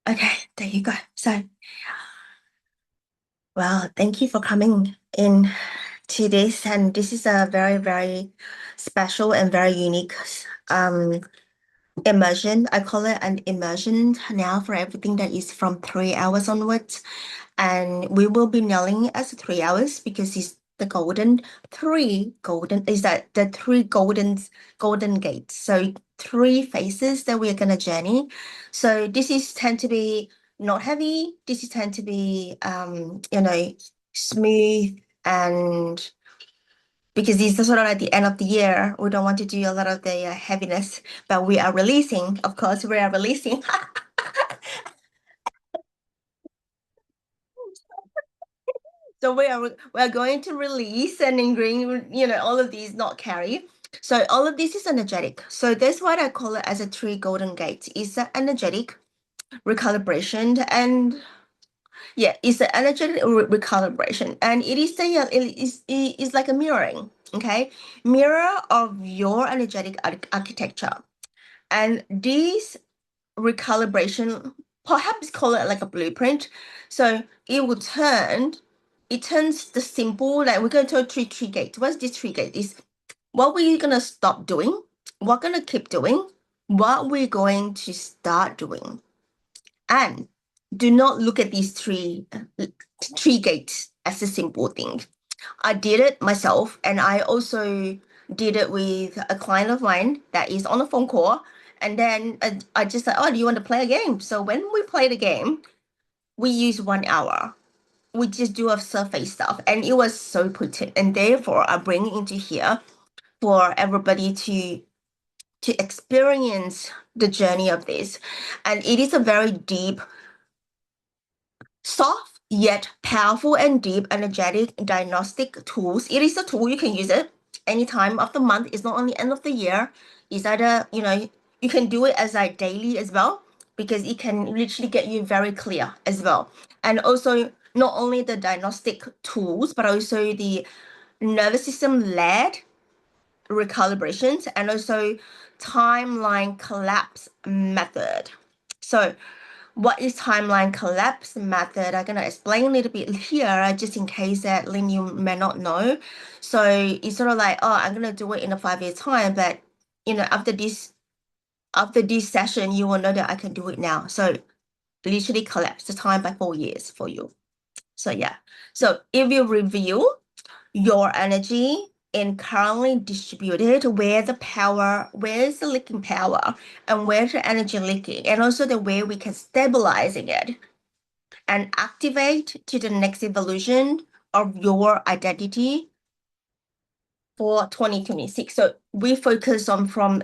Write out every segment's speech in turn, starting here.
Okay, there you go. So, well, thank you for coming in to this. And this is a very, very special and very unique um, immersion. I call it an immersion now for everything that is from 3 hours onwards. And we will be nailing it as 3 hours because it's the golden is that the three golden gates. So three phases that we're gonna journey. So this is tend to be not heavy. This is tend to be smooth, and because this is sort of like the end of the year, we don't want to do a lot of the heaviness, but we are releasing, of course, we are releasing. So we are going to release and then bring, all of these not carry. So all of this is energetic. So that's what I call it as a three golden gates. It's an energetic recalibration, and yeah, it's an energetic recalibration, and it is like a mirroring. Okay, mirror of your energetic architecture, and this recalibration, perhaps call it like a blueprint. So it turns the simple, like we're going to three gates. What's this three gate? Is what we're gonna stop doing, what we're gonna keep doing, what we're going to start doing. And do not look at these three gates as a simple thing. I did it myself, and I also did it with a client of mine that is on a phone call. And then I just said, "Oh, do you want to play a game?" So when we play the game, we use 1 hour. We just do a surface stuff, and it was so potent. And therefore, I bring it into here for everybody to experience the journey of this. And it is a very deep, soft yet powerful and deep energetic diagnostic tools. It is a tool, you can use it any time of the month. It's not only end of the year. It's either, you can do it as like daily as well, because it can literally get you very clear as well. And also not only the diagnostic tools, but also the nervous system led recalibrations, and also timeline collapse method. So what is timeline collapse method? I'm gonna explain a little bit here, just in case that Lynn, you may not know. So it's sort of like, oh, I'm gonna do it in a 5 year time, but after this session, you will know that I can do it now. So literally collapse the time by 4 years for you. So yeah. So if you review your energy in currently distributed, where is the leaking power, and where's the energy leaking, and also the way we can stabilizing it and activate to the next evolution of your identity for 2026. So we focus on from,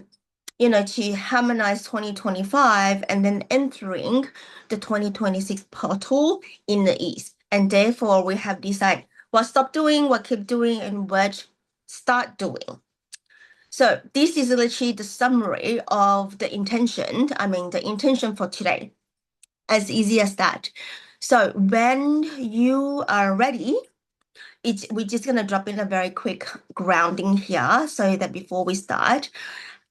to harmonize 2025 and then entering the 2026 portal in the East. And therefore we have decided what stop doing, what keep doing, and what start doing. So this is literally the summary of the intention. The intention for today, as easy as that. So when you are ready, we're just gonna drop in a very quick grounding here so that before we start.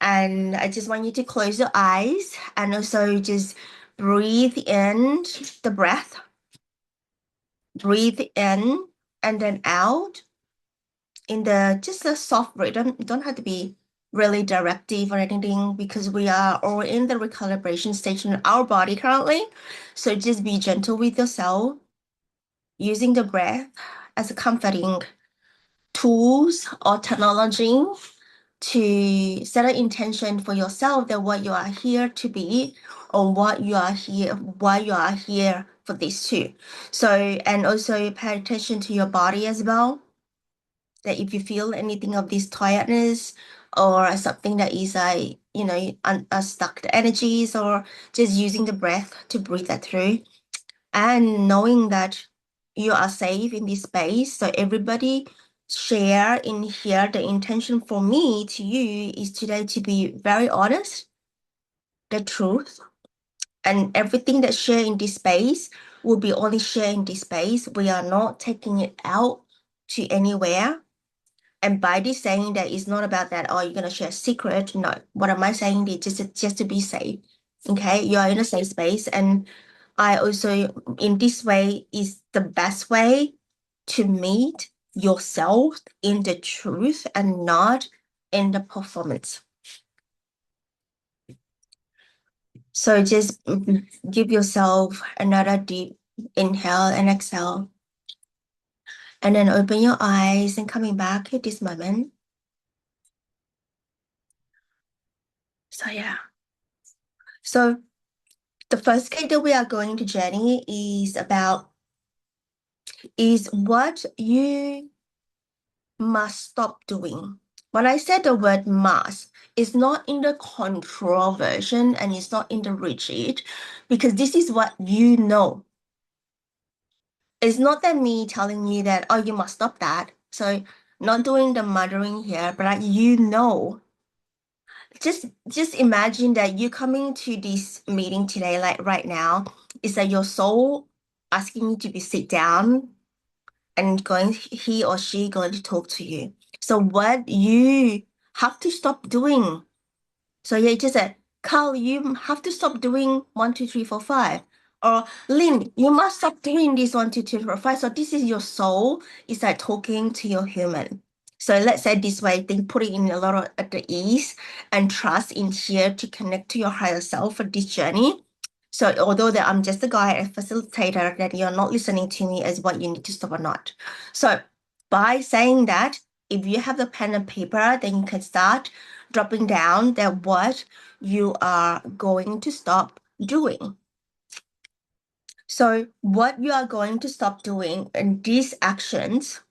And I just want you to close your eyes and also just breathe in the breath. Breathe in and then out in just a soft rhythm. It don't have to be really directive or anything, because we are all in the recalibration stage in our body currently. So just be gentle with yourself, using the breath as a comforting tools or technology to set an intention for yourself that what you are here to be, or why you are here for this too. So, and also pay attention to your body as well, that if you feel anything of this tiredness or something that is like, stuck energies, or just using the breath to breathe that through, and knowing that you are safe in this space. So everybody share in here. The intention for me to you is today to be very honest, the truth, and everything that share in this space will be only share in this space. We are not taking it out to anywhere. And by this saying that, it's not about that, oh, you're gonna share a secret. No, what am I saying is just to be safe. Okay, you are in a safe space, and I also, in this way, is the best way to meet yourself in the truth and not in the performance. So just give yourself another deep inhale and exhale. And then open your eyes and coming back at this moment. So yeah. So the first gate that we are going to journey is what you must stop doing. When I said the word must, it's not in the control version and it's not in the rigid, because this is what you know. It's not that me telling you that, oh, you must stop that. So not doing the mothering here, but like, you know. Just imagine that you coming to this meeting today, like right now, is that your soul asking you to be sit down and he or she going to talk to you. So what you have to stop doing. So yeah, just said, Carl, you have to stop doing 1, 2, 3, 4, 5. Or Lynn, you must stop doing this 1, 2, 3, 4, 5. So this is your soul. It's like talking to your human. So let's say this way, then put it in a lot of at the ease and trust in here to connect to your higher self for this journey. So although that I'm just a guide, a facilitator, that you're not listening to me as what you need to stop or not. So by saying that, if you have the pen and paper, then you can start dropping down that what you are going to stop doing. So what you are going to stop doing and these actions,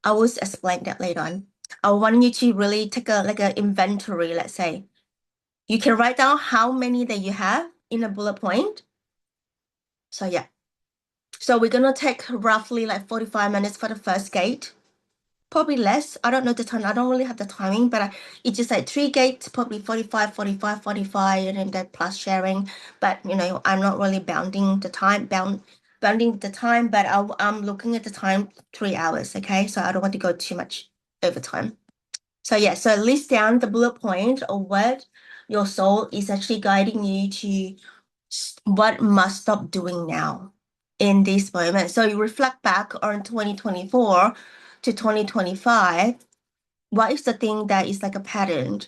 I will explain that later on. I want you to really take a like an inventory, let's say. You can write down how many that you have in a bullet point. So yeah. So we're gonna take roughly like 45 minutes for the first gate. Probably less. I don't know the time. I don't really have the timing, but it's just like 3 gates, probably 45, 45, 45, and then that plus sharing. But I'm not really bounding the time, bounding the time, but I'm looking at the time 3 hours. Okay, so I don't want to go too much over time. So yeah, so list down the bullet point of what your soul is actually guiding you to what must stop doing now in this moment. So you reflect back on 2024 to 2025, what is the thing that is like a pattern?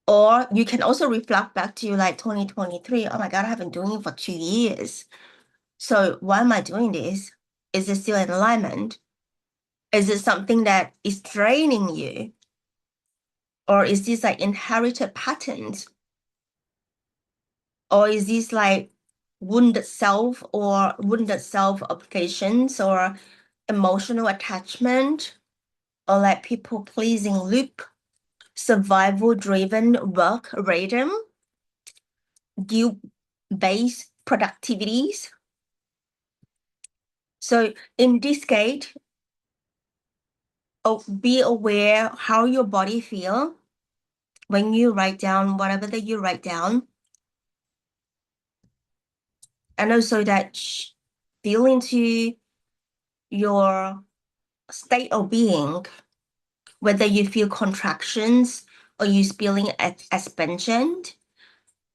Or you can also reflect back to like 2023, oh my God, I have been doing it for 2 years. So why am I doing this? Is it still in alignment? Is it something that is draining you? Or is this like inherited patterns? Or is this like wounded self or wounded self applications or emotional attachment or like people pleasing loop, survival driven work rhythm, guilt based productivities? So in this gate, be aware how your body feel when you write down whatever that you write down. And also that feel into your state of being, whether you feel contractions or you feeling expansion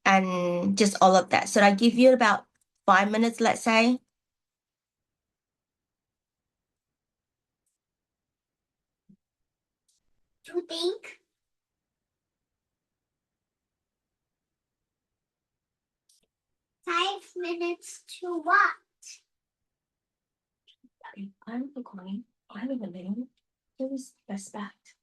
and just all of that. So I give you about 5 minutes, let's say. You think? 5 minutes to what? I'm recording. I'm in the middle. It was respect.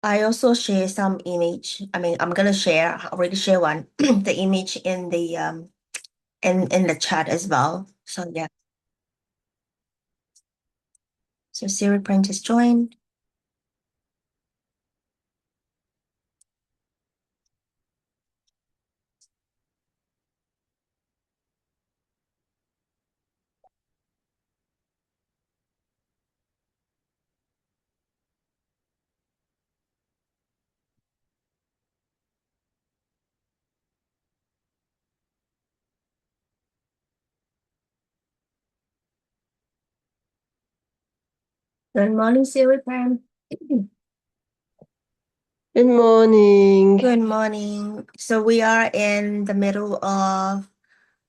I also share some image. I mean, I'm gonna share, I already share one, the image in the in the chat as well. So yeah. So Siri Print is joined. Good morning, Siri Print. Good morning. Good morning. So we are in the middle of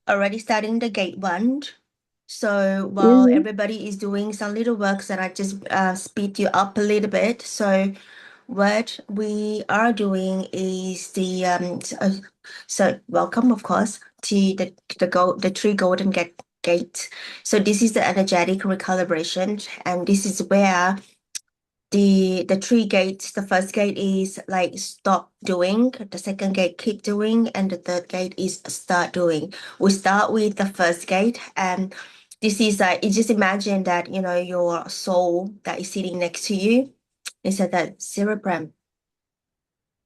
already starting the gate one. So while Mhm. everybody is doing some little works that I just speed you up a little bit. So what we are doing is so welcome, of course, to the three golden gate. So this is the energetic recalibration, and this is where the three gates, the first gate is like stop doing, the second gate keep doing, and the third gate is start doing. We start with the first gate, and this is like you just imagine that your soul that is sitting next to you. It said that cerebrum,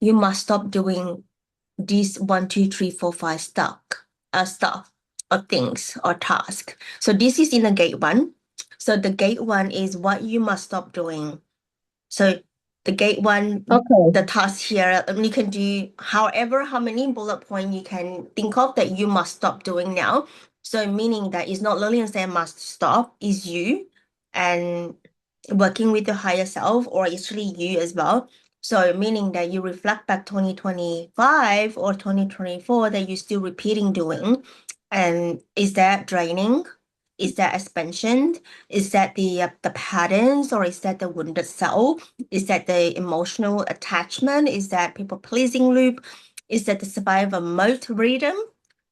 you must stop doing these one, two, three, four, five stuff or things or task. So this is in the gate one. So the gate one is what you must stop doing. So the gate one, Okay. the task here, you can do however how many bullet point you can think of that you must stop doing now. So meaning that it's not Lillian saying must stop, is you and working with your higher self, or it's really you as well. So meaning that you reflect back 2025 or 2024 that you're still repeating doing. And is that draining? Is that expansion? Is that the patterns, or is that the wounded self? Is that the emotional attachment? Is that people pleasing loop? Is that the survival mode rhythm,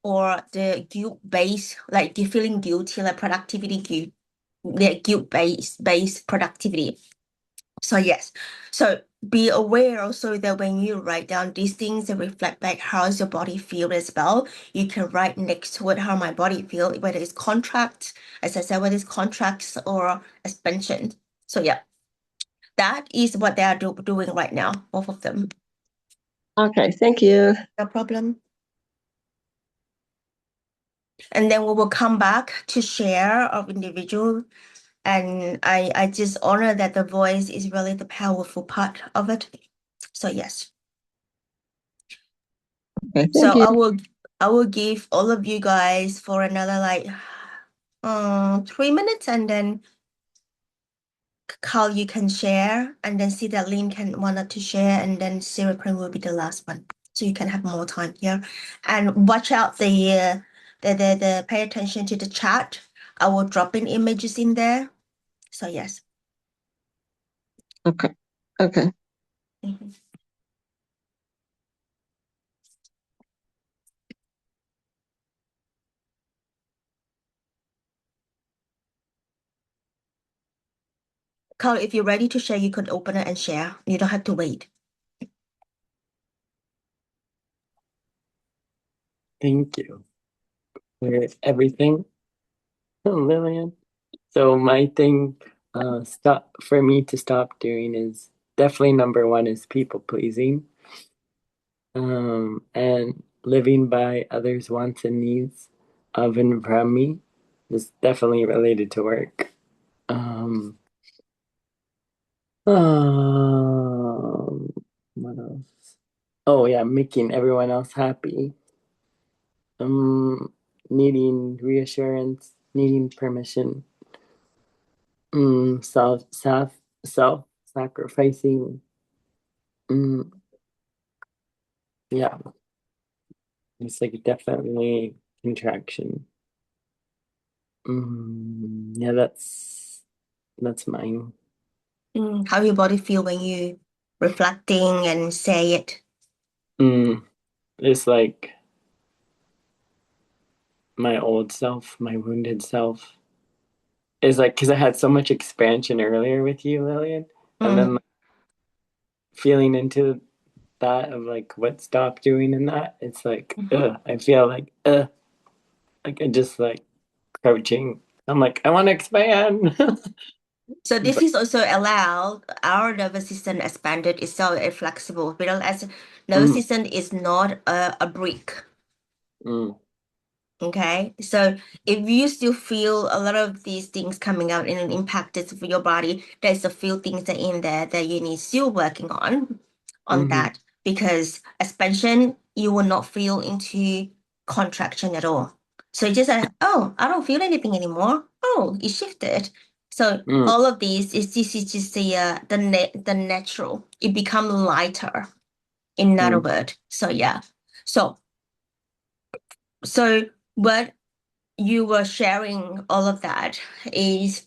or the guilt based, like you feeling guilty, like productivity guilt, the guilt based productivity? So yes, so be aware also that when you write down these things and reflect back how's your body feel as well, you can write next to it how my body feel, whether it's contract, as I said, whether it's contracts or expansion. So yeah, that is what they are doing right now, both of them. Okay, thank you. No problem. And then we will come back to share of individual. And I just honor that the voice is really the powerful part of it. So yes. Okay, So thank you. I will give all of you guys for another like 3 minutes, and then Carl, you can share, and then see that Lynn can wanted to share, and then Sarah Prem will be the last one. So you can have more time here. And watch out the pay attention to the chat. I will drop in images in there. So yes. Okay. Okay. Mhm. Carl, if you're ready to share, you could open it and share. You don't have to wait. Thank you for everything, Lillian. So my thing, stop for me to stop doing is definitely number one is people pleasing, and living by others' wants and needs of and from me is definitely related to work. Um, um, what else? Oh yeah, making everyone else happy. Um, Needing reassurance, needing permission, self sacrificing. Mm, yeah, it's like definitely contraction. Yeah, that's mine. How your body feel when you reflecting and say it? Mm, it's like my old self, my wounded self. Is like because I had so much expansion earlier with you, Lillian, and then Mm, feeling into that of like what stop doing in that, it's like I feel like I just like crouching. I'm like, I want to expand. So this But is also allowed our nervous system expanded itself and flexible, because nervous mm, system is not a brick. mm, Okay, so if you still feel a lot of these things coming out and it impacted for your body, there's a few things that in there that you need still working on mhm, that, because expansion you will not feel into contraction at all. So it's just like, oh, I don't feel anything anymore. Oh, it shifted. So mm, all of these is this is just the natural. It become lighter, in other mm, word. So yeah. So so what you were sharing all of that is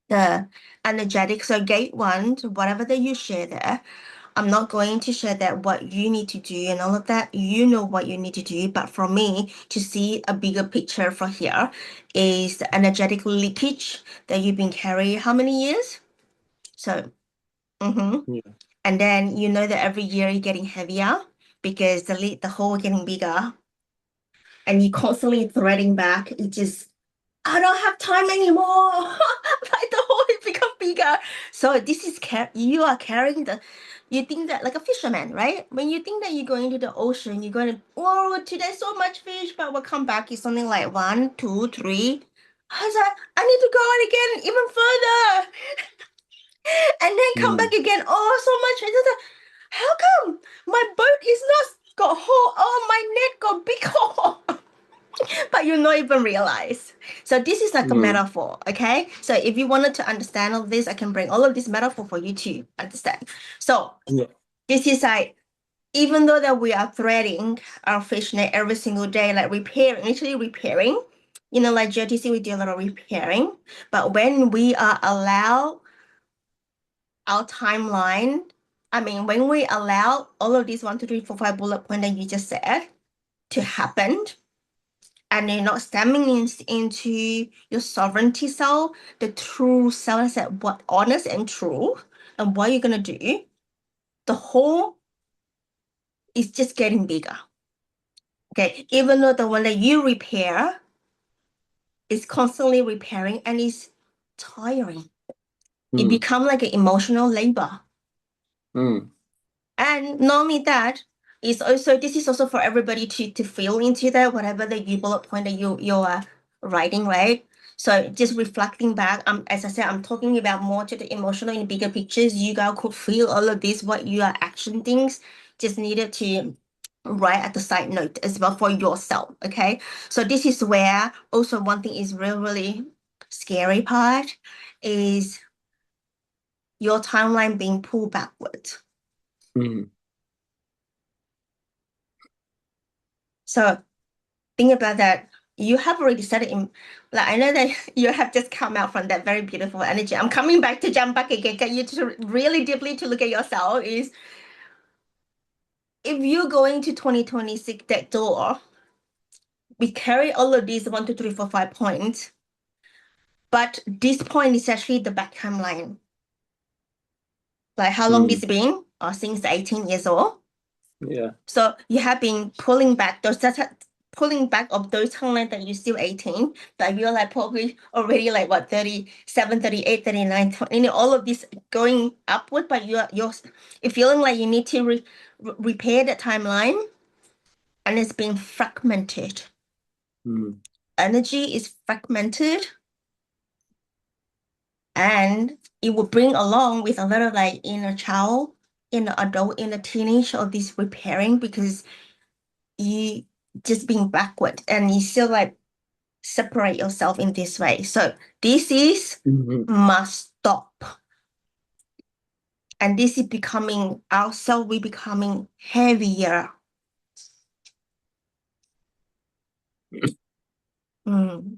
the energetic. So gate one, whatever that you share there, I'm not going to share that what you need to do and all of that. You know what you need to do. But for me to see a bigger picture from here is the energetic leakage that you've been carrying how many years? So, yeah. and then you know that every year you're getting heavier because the hole getting bigger and you constantly threading back. It just I don't have time anymore. Like the hole has become bigger. So this is you are carrying you think that like a fisherman, right? When you think that you're going to the ocean, you're going to, oh, today so much fish, but we'll come back is something like one, two, three. I was like, I need to go out again even further. And then come Mm, back again. Oh, so much fish. I was like, how come my boat is not got hole? Oh, my net got big hole. But you not even realize. So this is like a mm, metaphor, okay? So if you wanted to understand all this, I can bring all of this metaphor for you to understand. So yeah. this is like, even though that we are threading our fishnet every single day, like literally repairing, like GTC, we do a lot of repairing. But when we are allow our timeline, when we allow all of these 1, 2, 3, 4, 5 bullet point that you just said to happen, and you're not stemming into your sovereignty self, the true self that what honest and true, and what you're gonna do, the whole is just getting bigger. Okay, even though the one that you repair is constantly repairing and is tiring, it Mm, become like an emotional labor. mm, And not only that, this is also for everybody to feel into that, whatever the you bullet point that you are writing, right? So just reflecting back, as I said, I'm talking about more to the emotional in bigger pictures. You guys could feel all of this, what you are action things, just needed to write at the side note as well for yourself. Okay. So this is where also one thing is really scary part is your timeline being pulled backwards. mm, So think about that. You have already said it in, like, I know that you have just come out from that very beautiful energy. I'm coming back to jump back again, get you to really deeply to look at yourself is if you're going to 2026, that door, we carry all of these 1, 2, 3, 4, 5 points, but this point is actually the back timeline. Like how long mm, this been? Since 18 years old. yeah. So you have been pulling back pulling back of those timelines that you're still 18, but you're like probably already like what 37, 38, 39, 20, all of this going upward, but you're feeling like you need to repair that timeline and it's being fragmented. Mm, Energy is fragmented and it will bring along with a lot of like inner child, inner adult, inner teenage of this repairing because you just being backward and you still like separate yourself in this way. So this is mhm, must stop. And this is becoming ourselves, we becoming heavier. Mm.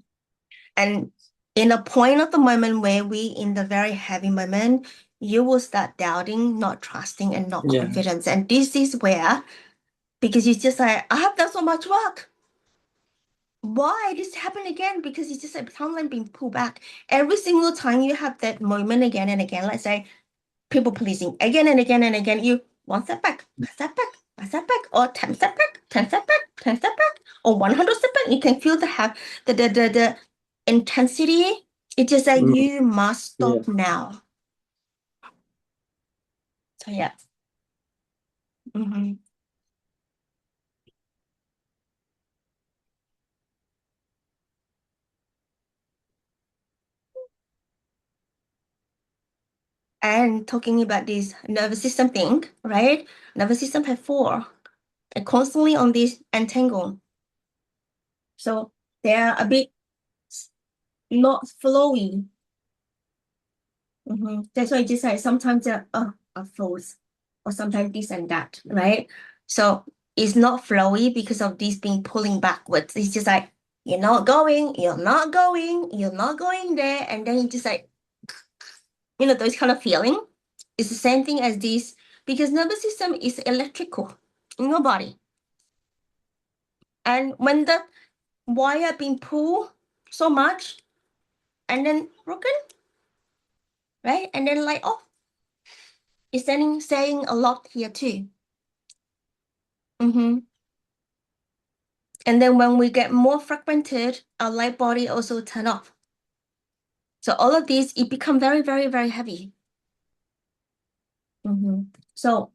And in a point of the moment where we in the very heavy moment, you will start doubting, not trusting, and not yeah. confidence. And this is where, because it's just like, I have done so much work. Why this happened again? Because it's just like timeline being pulled back. Every single time you have that moment again and again, let's say people pleasing again and again and again. You one step back, a step back, a step back, or 10 step back, 10 step back, 10 step back, or 100 step back. You can feel the intensity. It's just that you must stop now. So yeah. And talking about this nervous system thing, right? Nervous system have four, and constantly on this entangle. So they're a bit not flowy. That's why I just say sometimes they're flows, or sometimes this and that, right? So it's not flowy because of this being pulling backwards. It's just like you're not going, you're not going, you're not going there, and then you just like, those kind of feeling. It's the same thing as this because nervous system is electrical in your body. And when the wire being pulled so much and then broken, right? And then light off. It's saying a lot here too. And then when we get more fragmented, our light body also turn off. So all of these, it become very, very, very heavy. So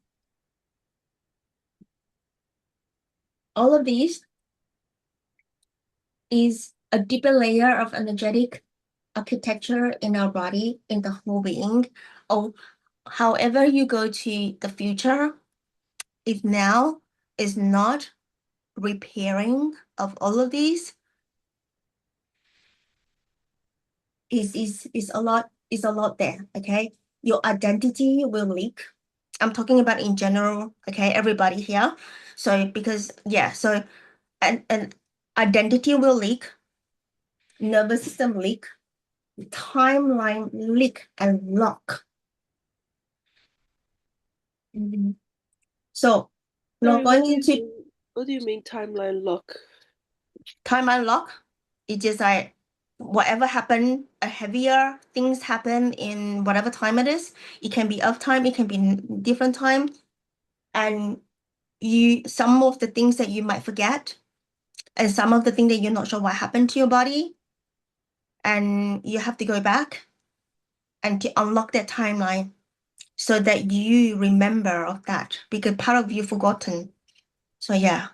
all of these is a deeper layer of energetic architecture in our body, in the whole being. Or however you go to the future, if now is not repairing of all of these, is a lot there. Okay, your identity will leak. I'm talking about in general. Okay, everybody here. So because so and identity will leak, nervous system leak, timeline leak and lock. So not going into what do you mean timeline lock? Timeline lock. It's just like whatever happened, a heavier things happen in whatever time it is. It can be Earth time, it can be different time, and some of the things that you might forget, and some of the things that you're not sure what happened to your body, and you have to go back and to unlock that timeline so that you remember of that because part of you forgotten. So yeah.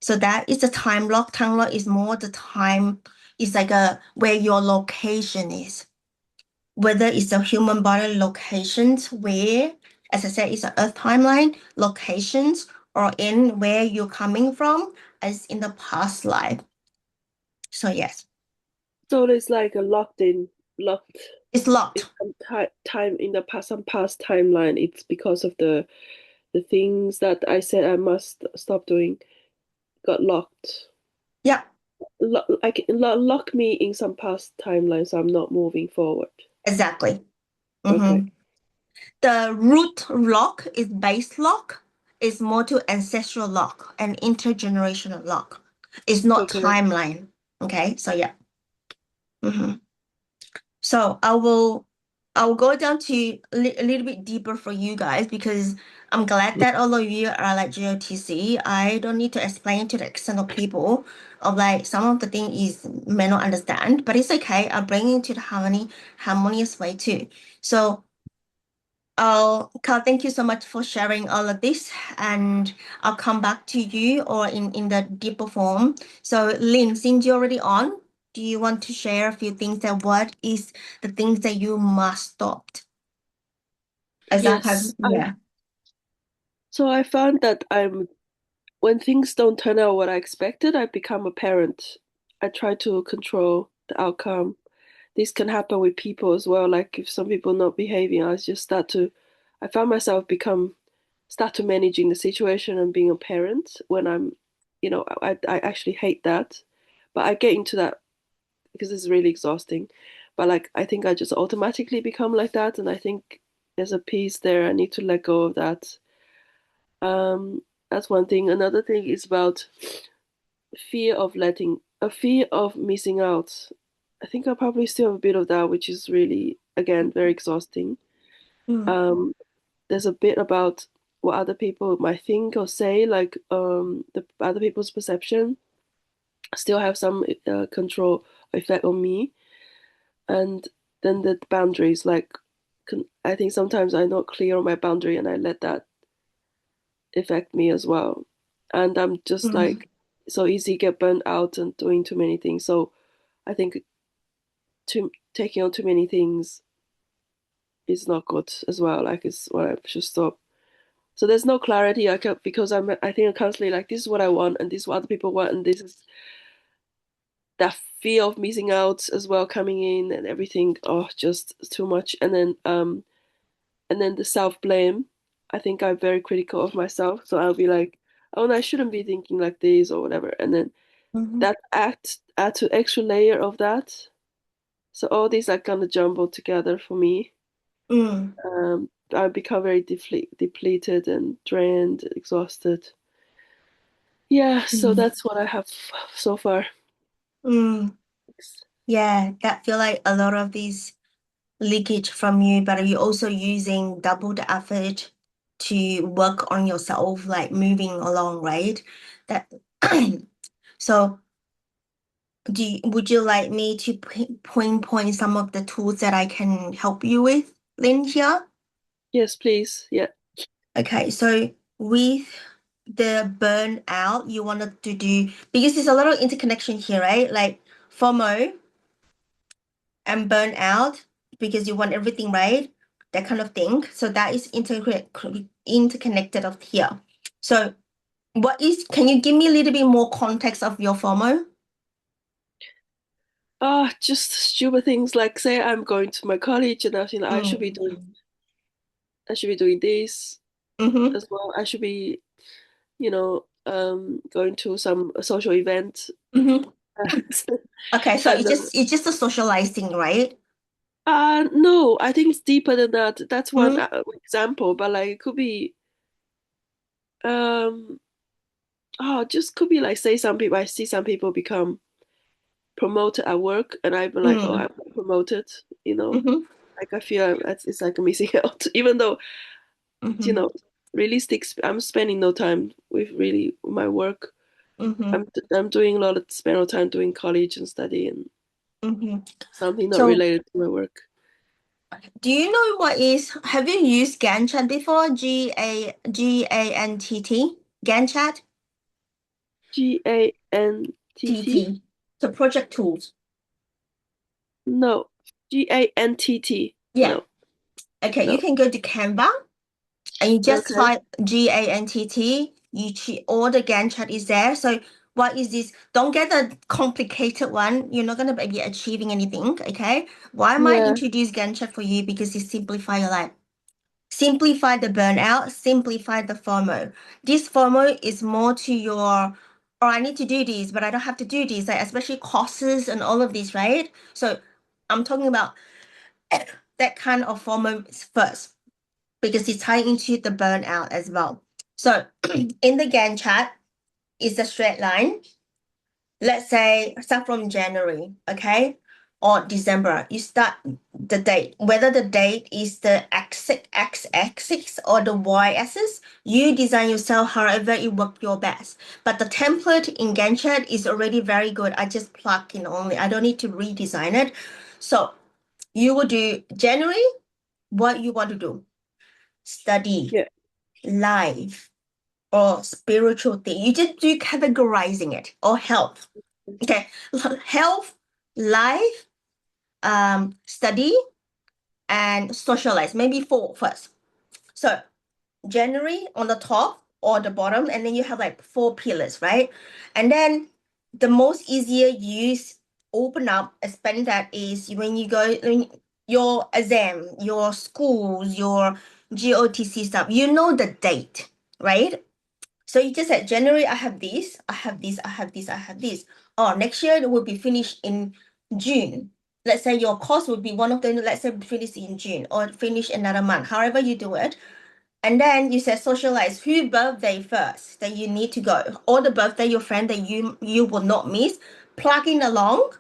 So that is the time lock. Time lock is more the time. It's like where your location is. Whether it's a human body locations where, as I said, it's an Earth timeline locations, or in where you're coming from as in the past life. So yes. So it's like a locked. It's locked. Time in the past, some past timeline. It's because of the things that I said I must stop doing got locked. Yeah. Lock me in some past timeline, so I'm not moving forward. Exactly. Okay. The root lock is base lock. Is more to ancestral lock and intergenerational lock. It's not timeline. Okay. So yeah. So I'll go down to a little bit deeper for you guys because I'm glad that all of you are like GOTC. I don't need to explain to the external people of like some of the thing is may not understand, but it's okay. I'll bring it to the harmonious way too. So Carl, thank you so much for sharing all of this, and I'll come back to you or in the deeper form. So Lynn, since you're already on, do you want to share a few things that what is the things that you must stop? Yes. So I found that when things don't turn out what I expected, I become a parent. I try to control the outcome. This can happen with people as well. Like if some people not behaving, I found myself start to managing the situation and being a parent when I actually hate that. But I get into that because it's really exhausting. But like I think I just automatically become like that, and I think there's a piece there I need to let go of that. That's one thing. Another thing is about a fear of missing out. I think I probably still have a bit of that, which is really, again, very exhausting. There's a bit about what other people might think or say, like the other people's perception still have some control effect on me. And then the boundaries, like I think sometimes I'm not clear on my boundary and I let that affect me as well. And I'm just like so easy get burnt out and doing too many things. So I think taking on too many things is not good as well. Like it's what I should stop. So there's no clarity. Because I think I'm constantly like, this is what I want and this is what other people want and this is that fear of missing out as well coming in and everything. Oh, just too much. And then the self-blame. I think I'm very critical of myself. So I'll be like, oh no, I shouldn't be thinking like this or whatever. And then that add to extra layer of that. So all these are kind of jumbled together for me. I become very depleted and drained, exhausted. Yeah, so that's what I have so far. Yeah, that feel like a lot of these leakage from you, but you're also using double the effort to work on yourself, like moving along, right? That so would you like me to point some of the tools that I can help you with, Lynn, here? Yes, please. Yeah. Okay, so with the burnout, you wanted to do, because there's a lot of interconnection here, right? Like FOMO and burnout, because you want everything right, that kind of thing. So that is interconnected of here. So can you give me a little bit more context of your FOMO? Just stupid things like say I'm going to my college and I feel like I should be doing this as well. I should be, going to some social event. Okay, so And it's just a socializing, right? no, I think it's deeper than that. That's one example, but like it could be just could be like say I see some people become promoted at work and I'm like, oh, I'm not promoted, like I feel it's like a missing out, even though realistic, I'm spending no time with really my work. I'm doing a lot of spend no time doing college and study and something not So related to my work. do you know have you used Gantt chart before? GANTT? Gantt chart? GANTT? So project tools. No. GANTT? Yeah. No. Okay, you No. can go to Canva and you just Okay. type GANTT. You choose all the Gantt chart is there. So what is this? Don't get the complicated one. You're not gonna be achieving anything. Okay. Why am I Yeah. introduce Gantt chart for you? Because it simplify your life. Simplify the burnout, simplify the FOMO. This FOMO is more to your, oh, I need to do this, but I don't have to do this, like especially courses and all of this, right? So I'm talking about that kind of FOMO first because it's tied into the burnout as well. So in the Gantt chart, it's a straight line. Let's say start from January, okay? Or December. You start the date. Whether the date is the x-axis or the y-axis, you design yourself however it works your best. But the template in Gantt chart is already very good. I just plug in only. I don't need to redesign it. So you will do January, what you want to do. Study, Yeah. life, or spiritual thing. You just do categorizing it, or health. Okay, health, life, study, and socialize. Maybe four first. So January on the top or the bottom, and then you have like 4 pillars, right? And then the most easier use open up expand that is when you go your exam, your schools, your GOTC stuff. You know the date, right? So you just said January, I have this, I have this, I have this, I have this. Oh, next year it will be finished in June. Let's say your course would be one of them, let's say finish in June or finish another month, however you do it. And then you said socialize who birthday first that you need to go, or the birthday your friend that you will not miss, plugging along.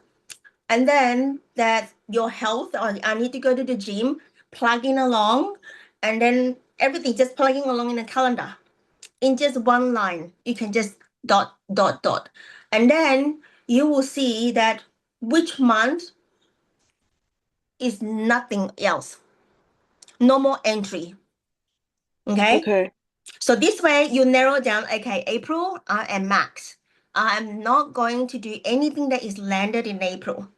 And then that your health, or I need to go to the gym, plugging along, and then everything just plugging along in a calendar. In just one line, you can just dot, dot, dot. And then you will see that which month is nothing else. No more entry. Okay? Okay. So this way you narrow down, okay, April, I am max. I'm not going to do anything that is landed in April.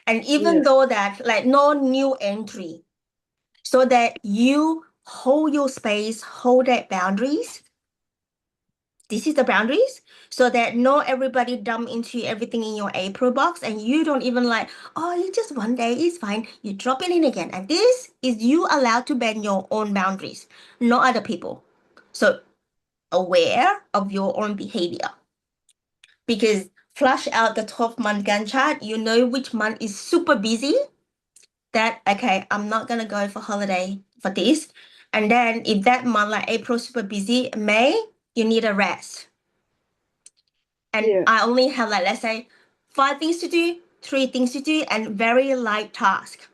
And even Yeah. though that, like, no new entry, so that you hold your space, hold that boundaries. This is the boundaries, so that not everybody dump into everything in your April box, and you don't even like, oh, it's just one day, it's fine. You drop it in again. And this is you allowed to bend your own boundaries, not other people. So aware of your own behavior, because flush out the 12-month Gantt chart, you know which month is super busy, that, okay, I'm not gonna go for holiday for this. And then if that month, like April, super busy, May, you need a rest. And Yeah. I only have, like, let's say 5 things to do, 3 things to do, and very light task.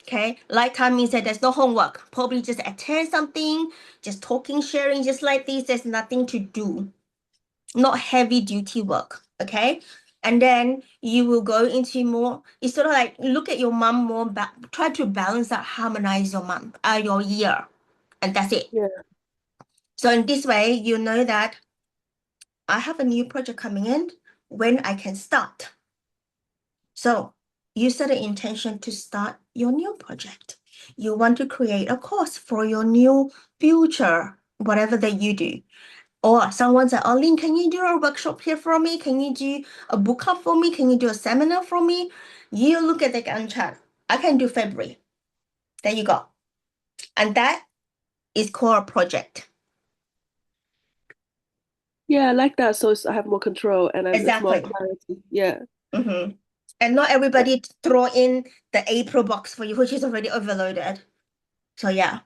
Okay, light time means that there's no homework, probably just attend something, just talking, sharing, just like this. There's nothing to do, not heavy duty work. Okay, and then you will go into more, it's sort of like look at your mom more, try to balance out, harmonize your month, your year, and that's it. Yeah. So in this way, you know that I have a new project coming in, when I can start. So you set an intention to start your new project. You want to create a course for your new future, whatever that you do. Or someone said, oh, Lynn, can you do a workshop here for me? Can you do a book club for me? Can you do a seminar for me? You look at the Gantt chart. I can do February. There you go. And that is called a project. Yeah, I like that. So I have more control and there's more Exactly. clarity. Yeah. Mm-hmm. And not everybody throw in the April box for you, which is already overloaded. So yeah.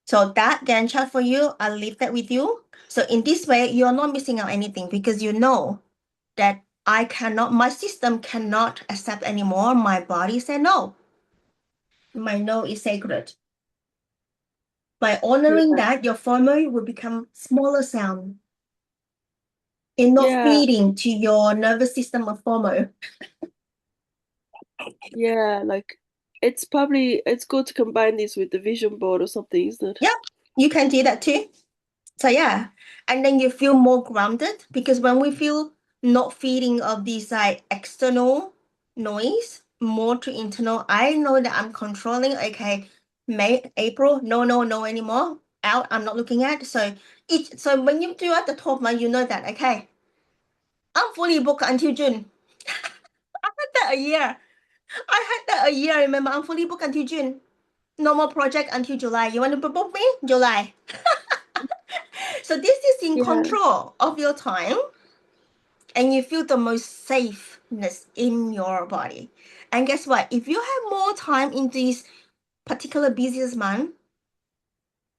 So that Gantt chart for you, I'll leave that with you. So in this way, you're not missing out anything, because you know that my system cannot accept anymore. My body said no. My no is sacred. By honoring Yeah. that, your FOMO will become smaller sound and not Yeah. feeding to your nervous system of FOMO. Yeah. Like it's good to combine this with the vision board or something, isn't it? Yeah, you can do that too. So yeah, and then you feel more grounded, because when we feel not feeding of these like external noise, more to internal, I know that I'm controlling. Okay, May, April, no anymore. Out, I'm not looking at. So when you do at the 12 month, you know that, okay, I'm fully booked until June. I had that a year. Remember, I'm fully booked until June. No more project until July. You want to book me? July. So this is in Yeah. control of your time, and you feel the most safeness in your body. And guess what? If you have more time in this particular busiest month,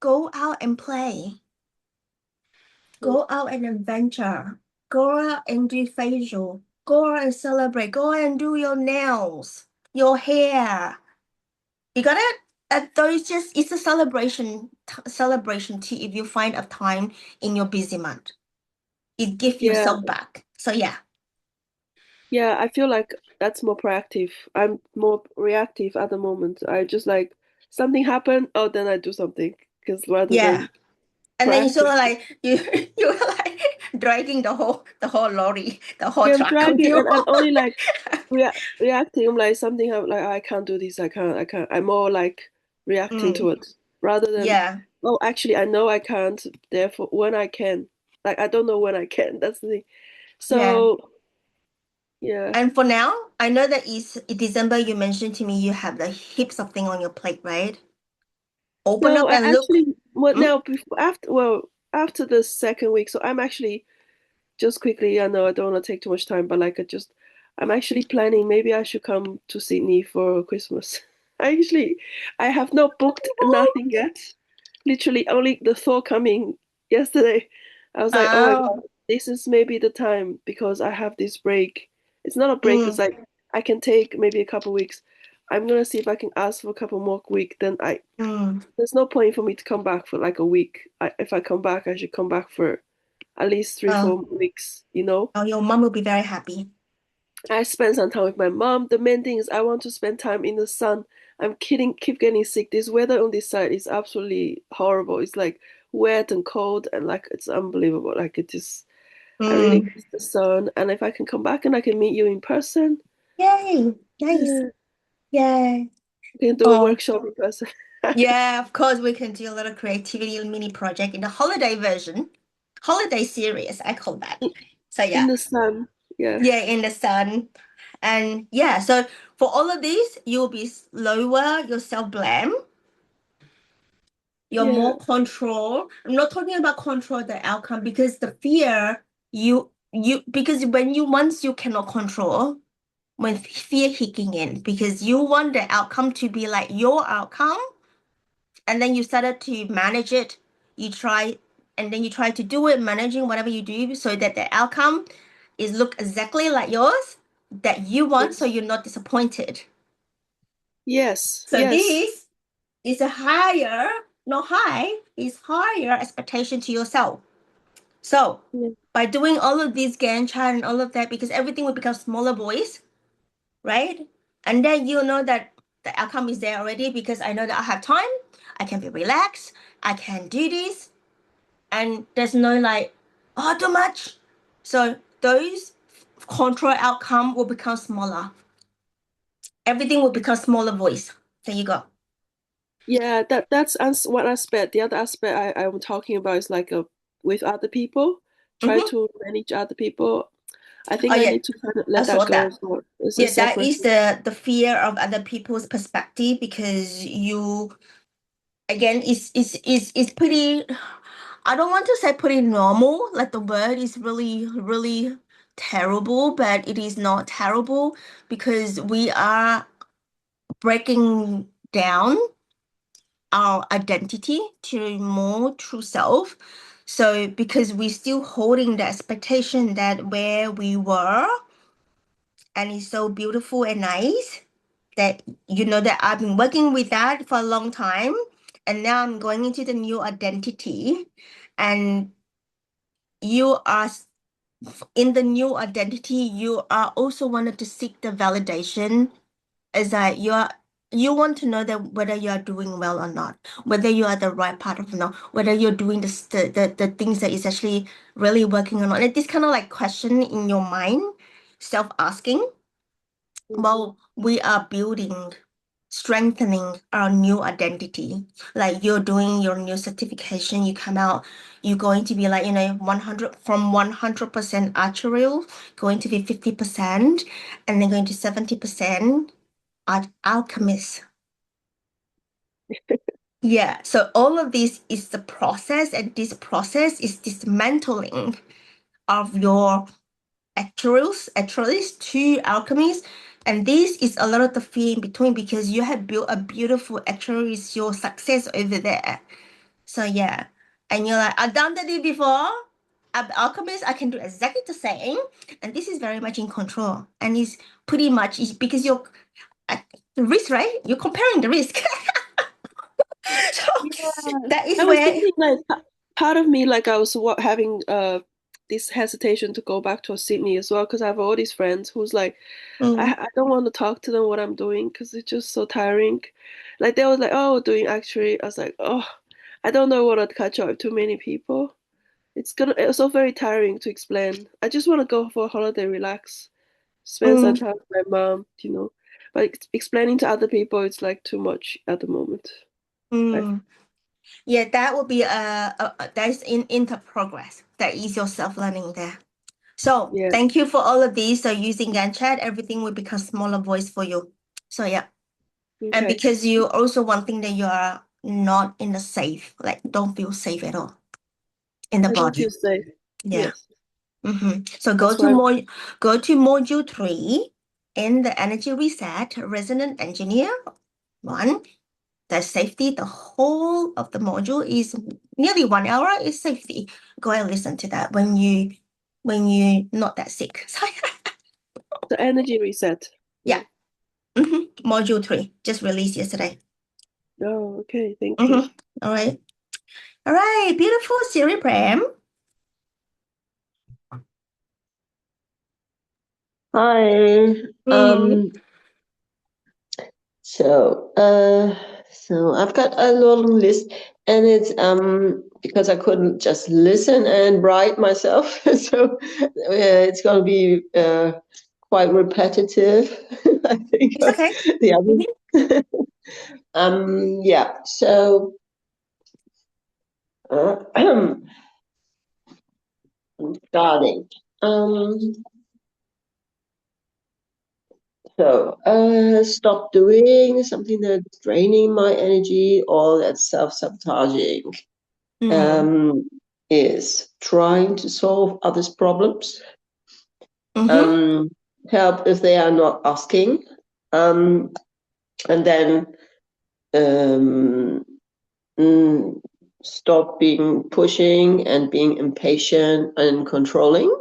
go out and play. Go out and adventure. Go out and do facial. Go out and celebrate. Go out and do your nails, your hair. You got it? It's a celebration too, if you find a time in your busy month. It gives Yeah. yourself back. So yeah. Yeah, I feel like that's more proactive. I'm more reactive at the moment. I just like something happened, oh, then I do something because rather Yeah. than And then you sort proactive. of like you're like dragging the whole lorry, the whole Yeah, I'm truck with dragging you. and I'm only like reacting. I'm like something like I can't do this. I can't. I'm more like reacting to Mm, it rather than yeah, oh, actually, I know I can't. Therefore, when I can, like I don't know when I can. That's the thing. yeah. So yeah. And for now, I know that is in December you mentioned to me you have the heaps of thing on your plate, right? Open No, up I and look. actually well Mm? now before after the second week, so I'm actually just quickly, I know I don't want to take too much time, but like I'm actually planning maybe I should come to Sydney for Christmas. I have not booked nothing yet. Literally only the thought coming yesterday. I was like, oh my God, Oh, this is maybe the time because I have this break. It's not a break, it's mm, like I can take maybe a couple weeks. I'm gonna see if I can ask for a couple more weeks. Then Mm. there's no point for me to come back for like a week. If I come back, I should come back for at least 3, Oh, 4 weeks, you know? oh, your mom will be very happy. I spend some time with my mom. The main thing is I want to spend time in the sun. I'm kidding, keep getting sick. This weather on this side is absolutely horrible. It's like wet and cold and like it's unbelievable. Like it just I really Mm. miss the sun. And if I can come back and I can meet you in person, Yay, nice. yeah, Yay. we can do a Oh, workshop in person. yeah, of course we can do a little creativity mini project in the holiday version. Holiday series, I call that. So In yeah. the sun. Yeah. Yeah, in the sun. And yeah, so for all of these, you'll be lower your self-blame. You're Yeah. more control. I'm not talking about control the outcome because the fear because when you once you cannot control when fear kicking in because you want the outcome to be like your outcome and then you started to manage it. You try and then you try to do it, managing whatever you do so that the outcome is look exactly like yours that you want so Yes. you're not disappointed. Yes. So Yes. this is a higher, not high, is higher expectation to yourself. So Yeah. by doing all of these Gantt chart and all of that, because everything will become smaller voice, right? And then you know that the outcome is there already because I know that I have time, I can be relaxed, I can do this, and there's no like, oh, too much. So those control outcome will become smaller. Everything will become smaller voice. There you go. Yeah, that's one aspect. The other aspect I'm talking about is like with other people, try Mm-hmm. to manage other people. I Oh think I yeah, need to kind of I let saw that go that. as well. It's a Yeah, that separate is thing. the fear of other people's perspective because you again is pretty. I don't want to say pretty normal. Like the word is really terrible, but it is not terrible because we are breaking down our identity to more true self. So because we're still holding the expectation that where we were and it's so beautiful and nice that you know that I've been working with that for a long time and now I'm going into the new identity and you are in the new identity you are also wanted to seek the validation is that you want to know that whether you are doing well or not, whether you are the right part of or not, whether you're doing the things that is actually really working or not. And this kind of like question in your mind, self-asking. Well, we are building, strengthening our new identity. Like you're doing your new certification, you come out, you're going to be like, 100 from 100% arterial, going to be 50%, and then going to 70% alchemist. Yeah, so all of this is the process, and this process is dismantling of your actualists to alchemies. And this is a lot of the fear in between because you have built a beautiful actuaries, your success over there. So yeah. And you're like, I've done that before. I'm alchemist, I can do exactly the same. And this is very much in control. And it's pretty much because you're the risk, right? You're comparing the risk. So Yeah, that is I was where thinking like part of me like I was having this hesitation to go back to Sydney as well because I have all these friends who's like mm, I don't want to talk to them what I'm doing because it's just so tiring. Like they was like, oh, doing actually. I was like, oh, I don't know what to catch up with too many people. It's so very tiring to explain. I just want to go for a holiday, relax, spend some mm, time with my mom, you know. But explaining to other people, it's like too much at the moment. I, mm. Yeah, that would be that is in the progress. That is your self-learning there. So yeah. thank you for all of these. So using Gantt chart, everything will become smaller voice for you. So yeah. And Okay. because you also one thing that you are not in the safe, like don't feel safe at all in the I don't body. feel safe. Yeah. Yes. So That's why. go to module 3 in the energy reset, resonant engineer 1. The safety, the whole of the module is nearly 1 hour is safety. Go and listen to that when you not that sick. So The energy reset. yeah. Module 3, just released yesterday. Oh, okay. Thank you. All right. All right. Beautiful, Siri Prem. Hi. Mm. So I've got a long list, and it's because I couldn't just listen and write myself, so it's going to be quite repetitive. I think It's okay. the other. Yeah. So starting. Stop doing something that's draining my energy or that's self-sabotaging. Is trying to solve others' problems. Help if they are not asking. And then stop being pushing and being impatient and controlling.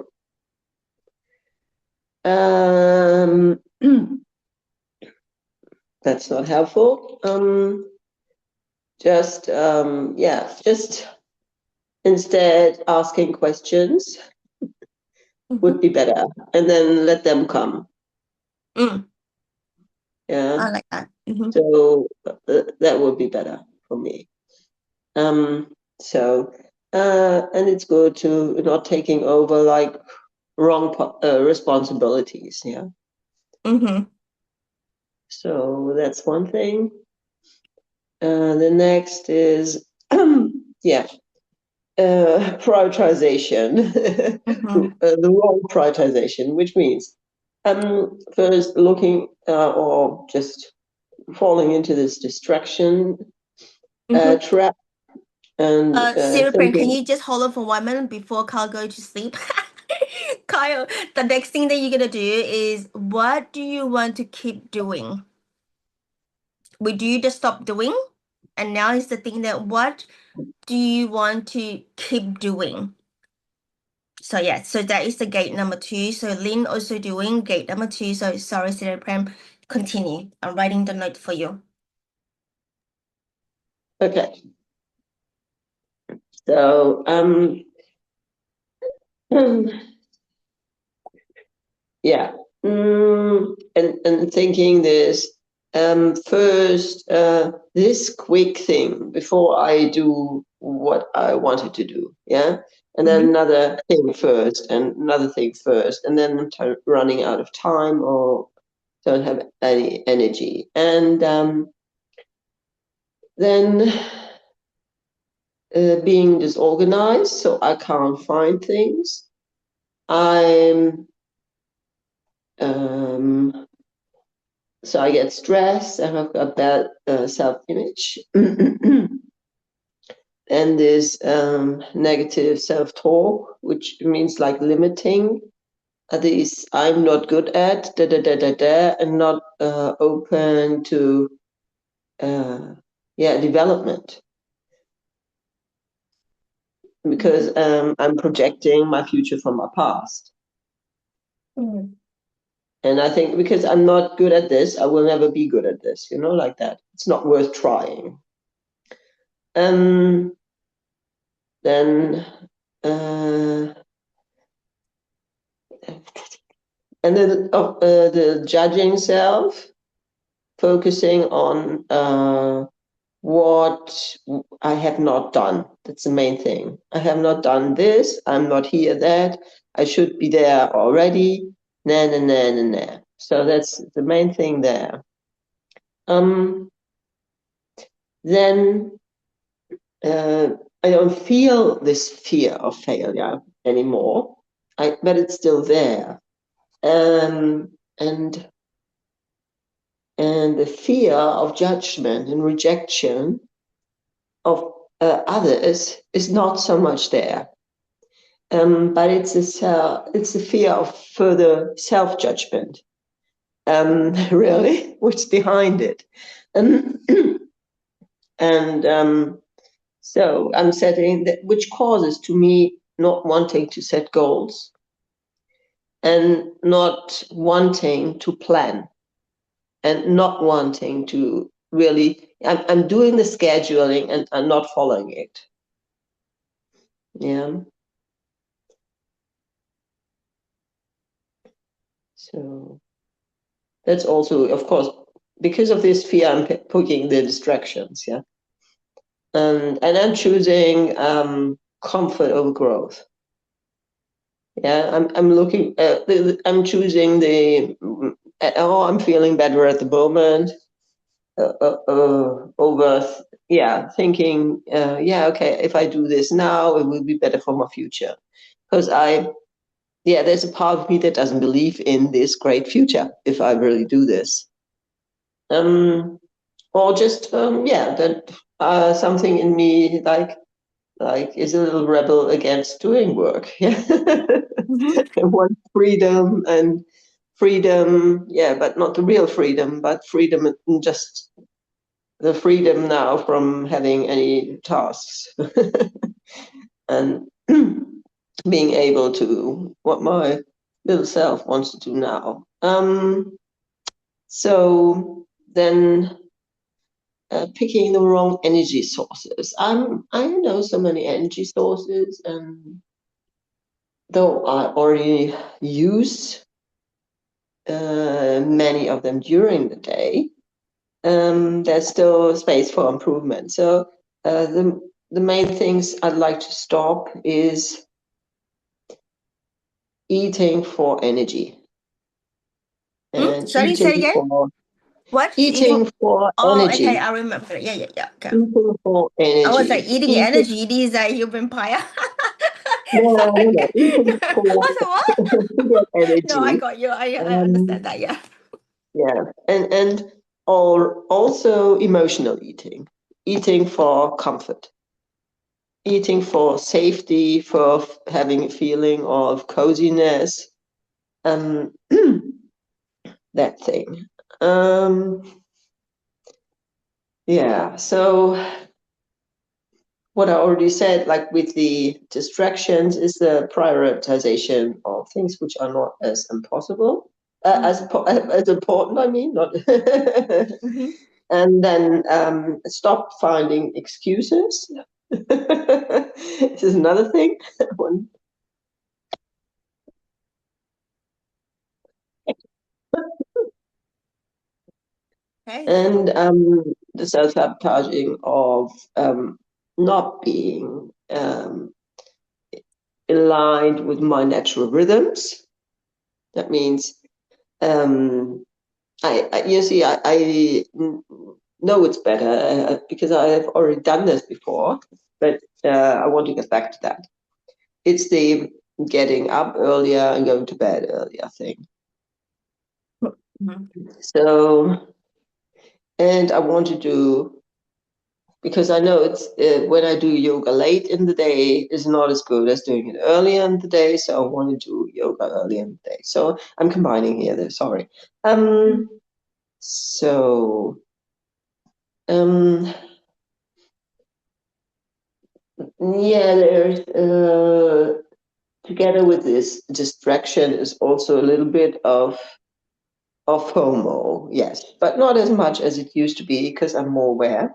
That's not helpful. Just instead asking questions would be better, and then let them come. Yeah, I like that. so that would be better for me. So and it's good to not taking over like wrong responsibilities. Yeah. So that's one thing. The next is prioritization, the wrong prioritization, which means first looking or just falling into this distraction trap and Siri Prem, can thinking. you just hold on for 1 minute before Kyle go to sleep? Kyle, the next thing that you're gonna do is, what do you want to keep doing? We do just stop doing, and now is the thing that what do you want to keep doing? So yeah, so that is the gate number 2. So Lynn also doing gate number 2. So sorry, Siri Prem, continue. I'm writing the note for you. Okay. So yeah, and thinking this first, this quick thing before I do what I wanted to do, yeah, and then another thing first, and another thing first, and then I'm running out of time or don't have any energy, and then being disorganized, so I can't find things. I'm so I get stressed and I've got bad self-image. And this negative self-talk, which means like limiting these I'm not good at, and not open to development. Because I'm projecting my future from my past. And I think because I'm not good at this, I will never be good at this, like that. It's not worth trying. Then and then the judging self, focusing on what I have not done. That's the main thing. I have not done this. I'm not here, that. I should be there already. Nah. So that's the main thing there. Then I don't feel this fear of failure anymore, but it's still there. And the fear of judgment and rejection of others is not so much there. But it's a fear of further self-judgment, really, what's behind it. So I'm setting that, which causes to me not wanting to set goals and not wanting to plan. and not wanting to really, I'm doing the scheduling and I'm not following it. Yeah. So that's also, of course, because of this fear, I'm picking the distractions. Yeah. And I'm choosing comfort over growth. Yeah, I'm looking. I'm choosing the. Oh, I'm feeling better at the moment. Over, yeah, thinking. Yeah, okay. If I do this now, it will be better for my future. Because there's a part of me that doesn't believe in this great future if I really do this. Or just that something in me like is a little rebel against doing work. Yeah. I want freedom, yeah, but not the real freedom, but freedom in just the freedom now from having any tasks and being able to what my little self wants to do now. So then picking the wrong energy sources. I know so many energy sources, and though I already use many of them during the day, there's still space for improvement. So the main things I'd like to stop is eating for energy and Sorry, say again. What? eating for Oh, energy. okay, I remember. Yeah. Okay. Eating for energy. I was like eating energy. These are you vampire. No. Eating for I said, what? energy. No, I got you. I understand that. Yeah. Yeah, and or also emotional eating for comfort, eating for safety, for having a feeling of coziness, um, that thing. Yeah, so what I already said, like with the distractions, is the prioritization of things which are not as impossible, as important. I mean, not. And then stop finding excuses. This is another thing. Okay. And the self-sabotaging of not being aligned with my natural rhythms. That means I know it's better because I have already done this before, but I want to get back to that. It's the getting up earlier and going to bed earlier thing. So, and I want to do, because I know it's when I do yoga late in the day is not as good as doing it earlier in the day. So I want to do yoga early in the day. So I'm combining here. Sorry. So yeah, there's together with this distraction is also a little bit of FOMO, yes, but not as much as it used to be because I'm more aware.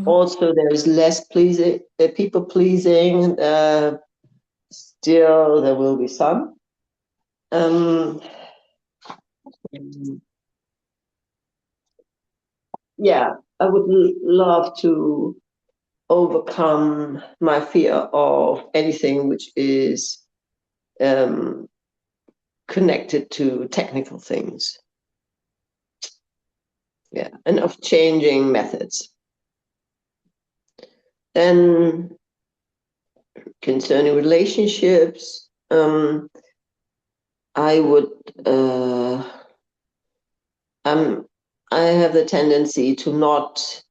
Also, there is less people pleasing. Still, there will be some. Yeah, I would love to overcome my fear of anything which is connected to technical things. Yeah, and of changing methods. Then concerning relationships, I would I have the tendency to not.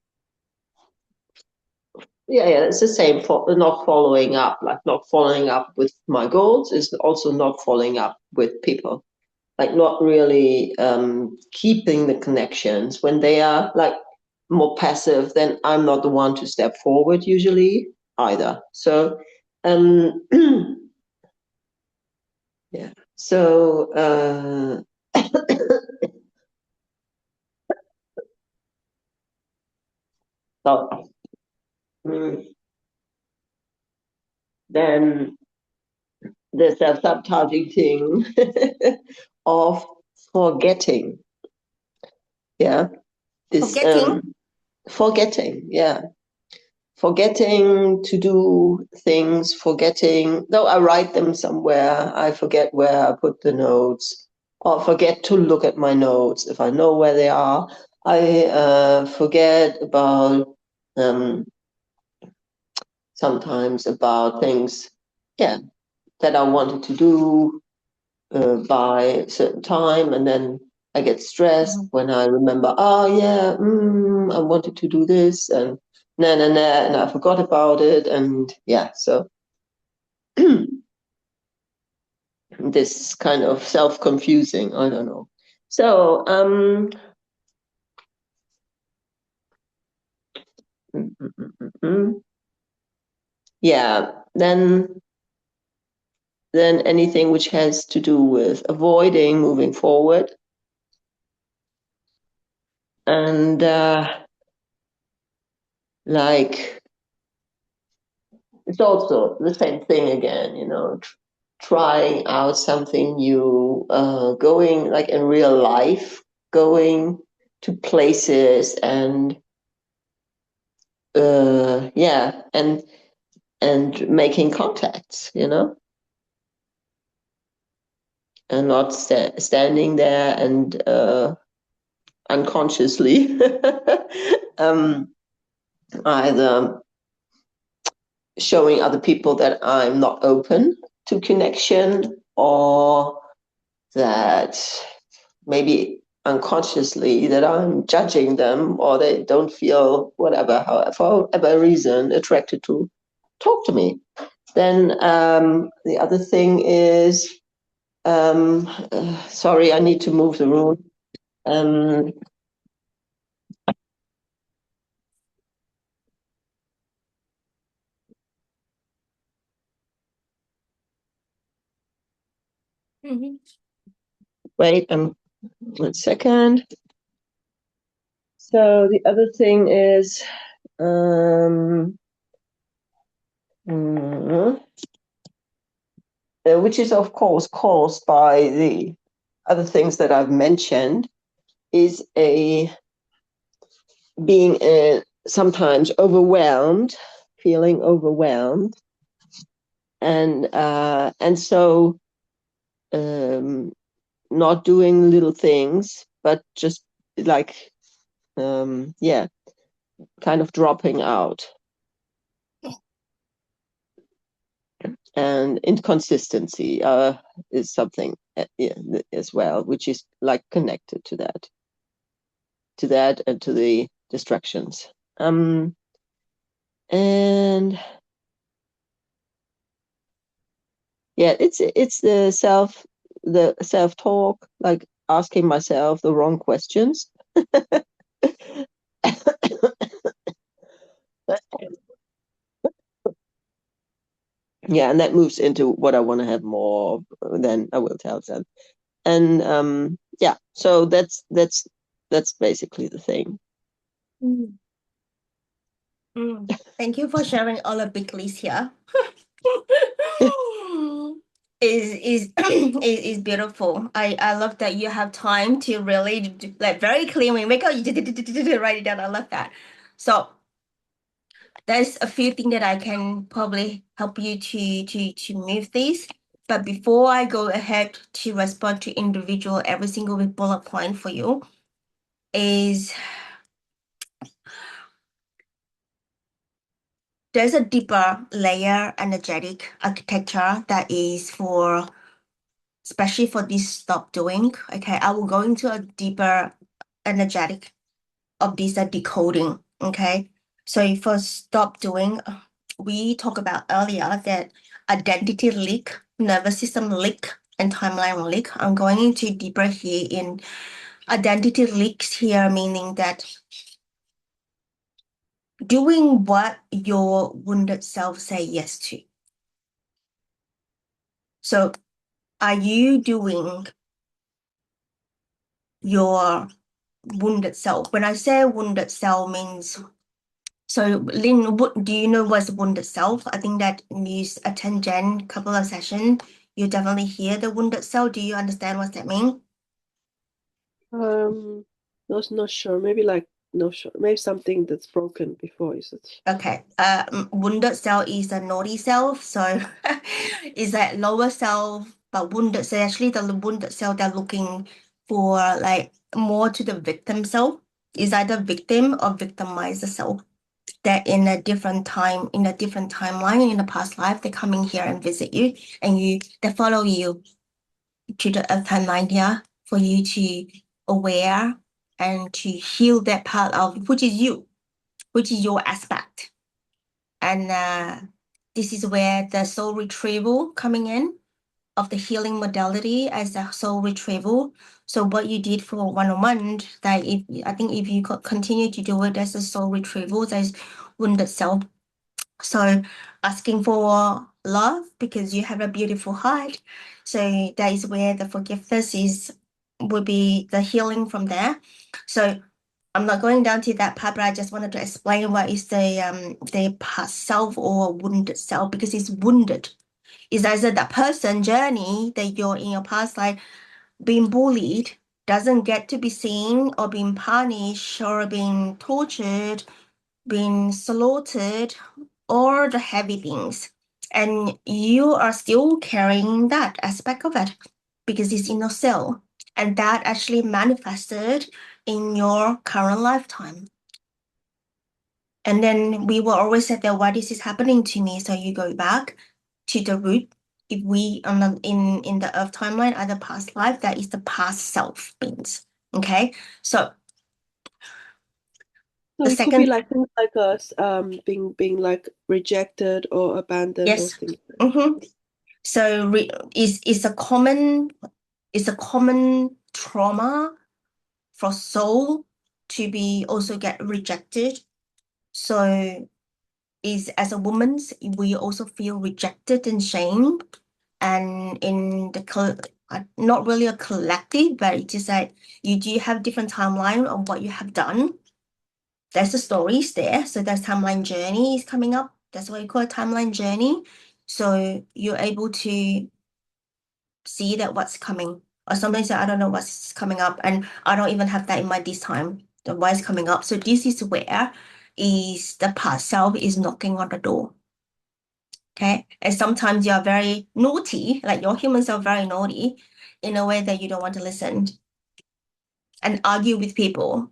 Yeah, it's the same for not following up. Like not following up with my goals is also not following up with people. Like not really keeping the connections when they are like more passive. Then I'm not the one to step forward usually either. So, yeah. So So then there's a subtargeting of forgetting. Yeah. This forgetting, yeah. Forgetting to do things, forgetting, though I write them somewhere, I forget where I put the notes, or forget to look at my notes if I know where they are. I forget about sometimes about things, yeah, that I wanted to do by a certain time, and then I get stressed when I remember, oh yeah, I wanted to do this, and and I forgot about it, and yeah, so this kind of self-confusing, I don't know. So yeah, then anything which has to do with avoiding moving forward, and like it's also the same thing again, you know, trying out something new, going like in real life, going to places and yeah, and making contacts, you know, and not standing there and unconsciously either showing other people that I'm not open to connection, or that maybe unconsciously that I'm judging them, or they don't feel whatever, however, for whatever reason, attracted to talk to me. Then the other thing is, sorry, I need to move the room. Wait, 1 second. So the other thing is, which is of course caused by the other things that I've mentioned, is being sometimes overwhelmed, feeling overwhelmed, and so not doing little things, but just like yeah, kind of dropping out. And inconsistency is something as well, which is like connected to that and to the distractions. And yeah, it's the self-talk, like asking myself the wrong questions. Yeah, and that moves into what I want to have more of, then I will tell them. And yeah, so that's basically the thing. Thank you for sharing all the big list here. is beautiful. I love that you have time to really like very clean when you make up, you write it down. I love that. So there's a few things that I can probably help you to move this. But before I go ahead to respond to individual every single bullet point for you, is there's a deeper layer energetic architecture that is for, especially for this stop doing. Okay, I will go into a deeper energetic of this decoding. Okay, so for stop doing, we talked about earlier that identity leak, nervous system leak, and timeline leak. I'm going into deeper here in identity leaks here, meaning that doing what your wounded self say yes to. So are you doing your wounded self? When I say wounded self, means So Lynn, what do you know what's wounded self? I think that you attend Jen couple of sessions, you definitely hear the wounded self. Do you understand what that means? Not sure. Maybe like not sure. Maybe something that's broken before, is it? Okay. Wounded self is a naughty self, so it's that lower self, but wounded. So actually, the wounded self they're looking for like more to the victim self. Is either victim or victimizer self. That in a different time, in a different timeline, in the past life, they come in here and visit you, and they follow you to the earth timeline here for you to aware and to heal that part of which is you, which is your aspect. And this is where the soul retrieval coming in of the healing modality as a soul retrieval. So what you did for 101, that I think if you continue to do it as a soul retrieval, there's wounded self. So asking for love because you have a beautiful heart. So that is where the forgiveness would be the healing from there. So I'm not going down to that part, but I just wanted to explain what is the past self or wounded self, because it's wounded. It's either that person journey that you're in your past life being bullied, doesn't get to be seen, or being punished, or being tortured, being slaughtered, or the heavy things. And you are still carrying that aspect of it because it's in your cell. And that actually manifested in your current lifetime. And then we will always say that why this is happening to me. So you go back to the root. If we in the earth timeline are the past life, that is the past self means. Okay. So So the it could be second, like things like us being like rejected or abandoned or yes. things. So is a common trauma for soul to be also get rejected. So is as a woman, we also feel rejected and shamed, and in the not really a collective, but it's just like you do have different timeline of what you have done. There's the stories there, so there's timeline journey is coming up. That's what you call a timeline journey. So you're able to see that what's coming, or sometimes I don't know what's coming up, and I don't even have that in mind this time. The what's coming up. So this is where is the past self is knocking on the door. Okay, and sometimes you're very naughty, like your human self very naughty, in a way that you don't want to listen and argue with people.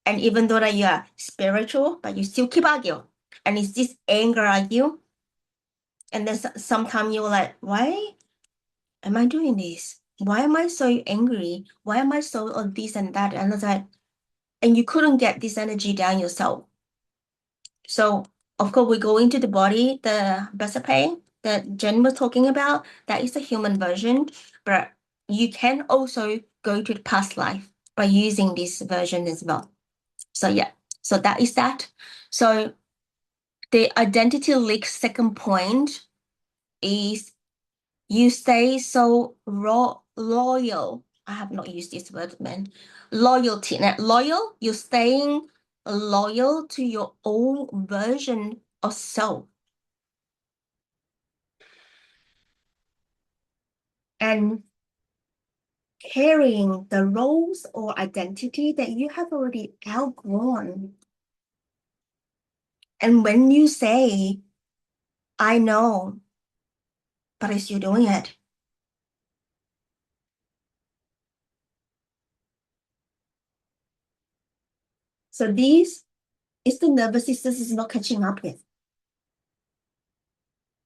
And even though that you are spiritual, but you still keep arguing, and it's this anger argue. And then sometimes you're like, why am I doing this? Why am I so angry? Why am I so on this and that? And it's like, and you couldn't get this energy down yourself. So of course we go into the body, the pain that Jen was talking about, that is the human version, but you can also go to the past life by using this version as well. So yeah, so that is that. So the identity leak second point is you stay so loyal. I have not used this word, man. Loyalty. Now, loyal, you're staying loyal to your own version of self. And carrying the roles or identity that you have already outgrown. And when you say, I know, but I'm still doing it. So this is the nervous system is not catching up yet.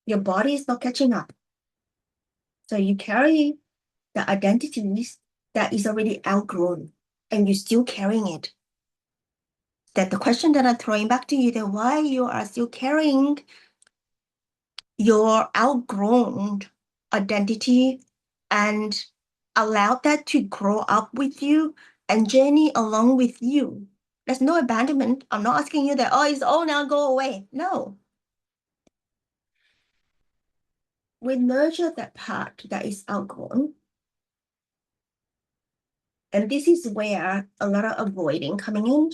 Your body is not catching up. So you carry the identities that is already outgrown and you're still carrying it. That the question that I'm throwing back to you, that why you are still carrying your outgrown identity and allow that to grow up with you and journey along with you. There's no abandonment. I'm not asking you that, oh, it's all now, go away. No. We nurture that part that is outgrown. And this is where a lot of avoiding coming in.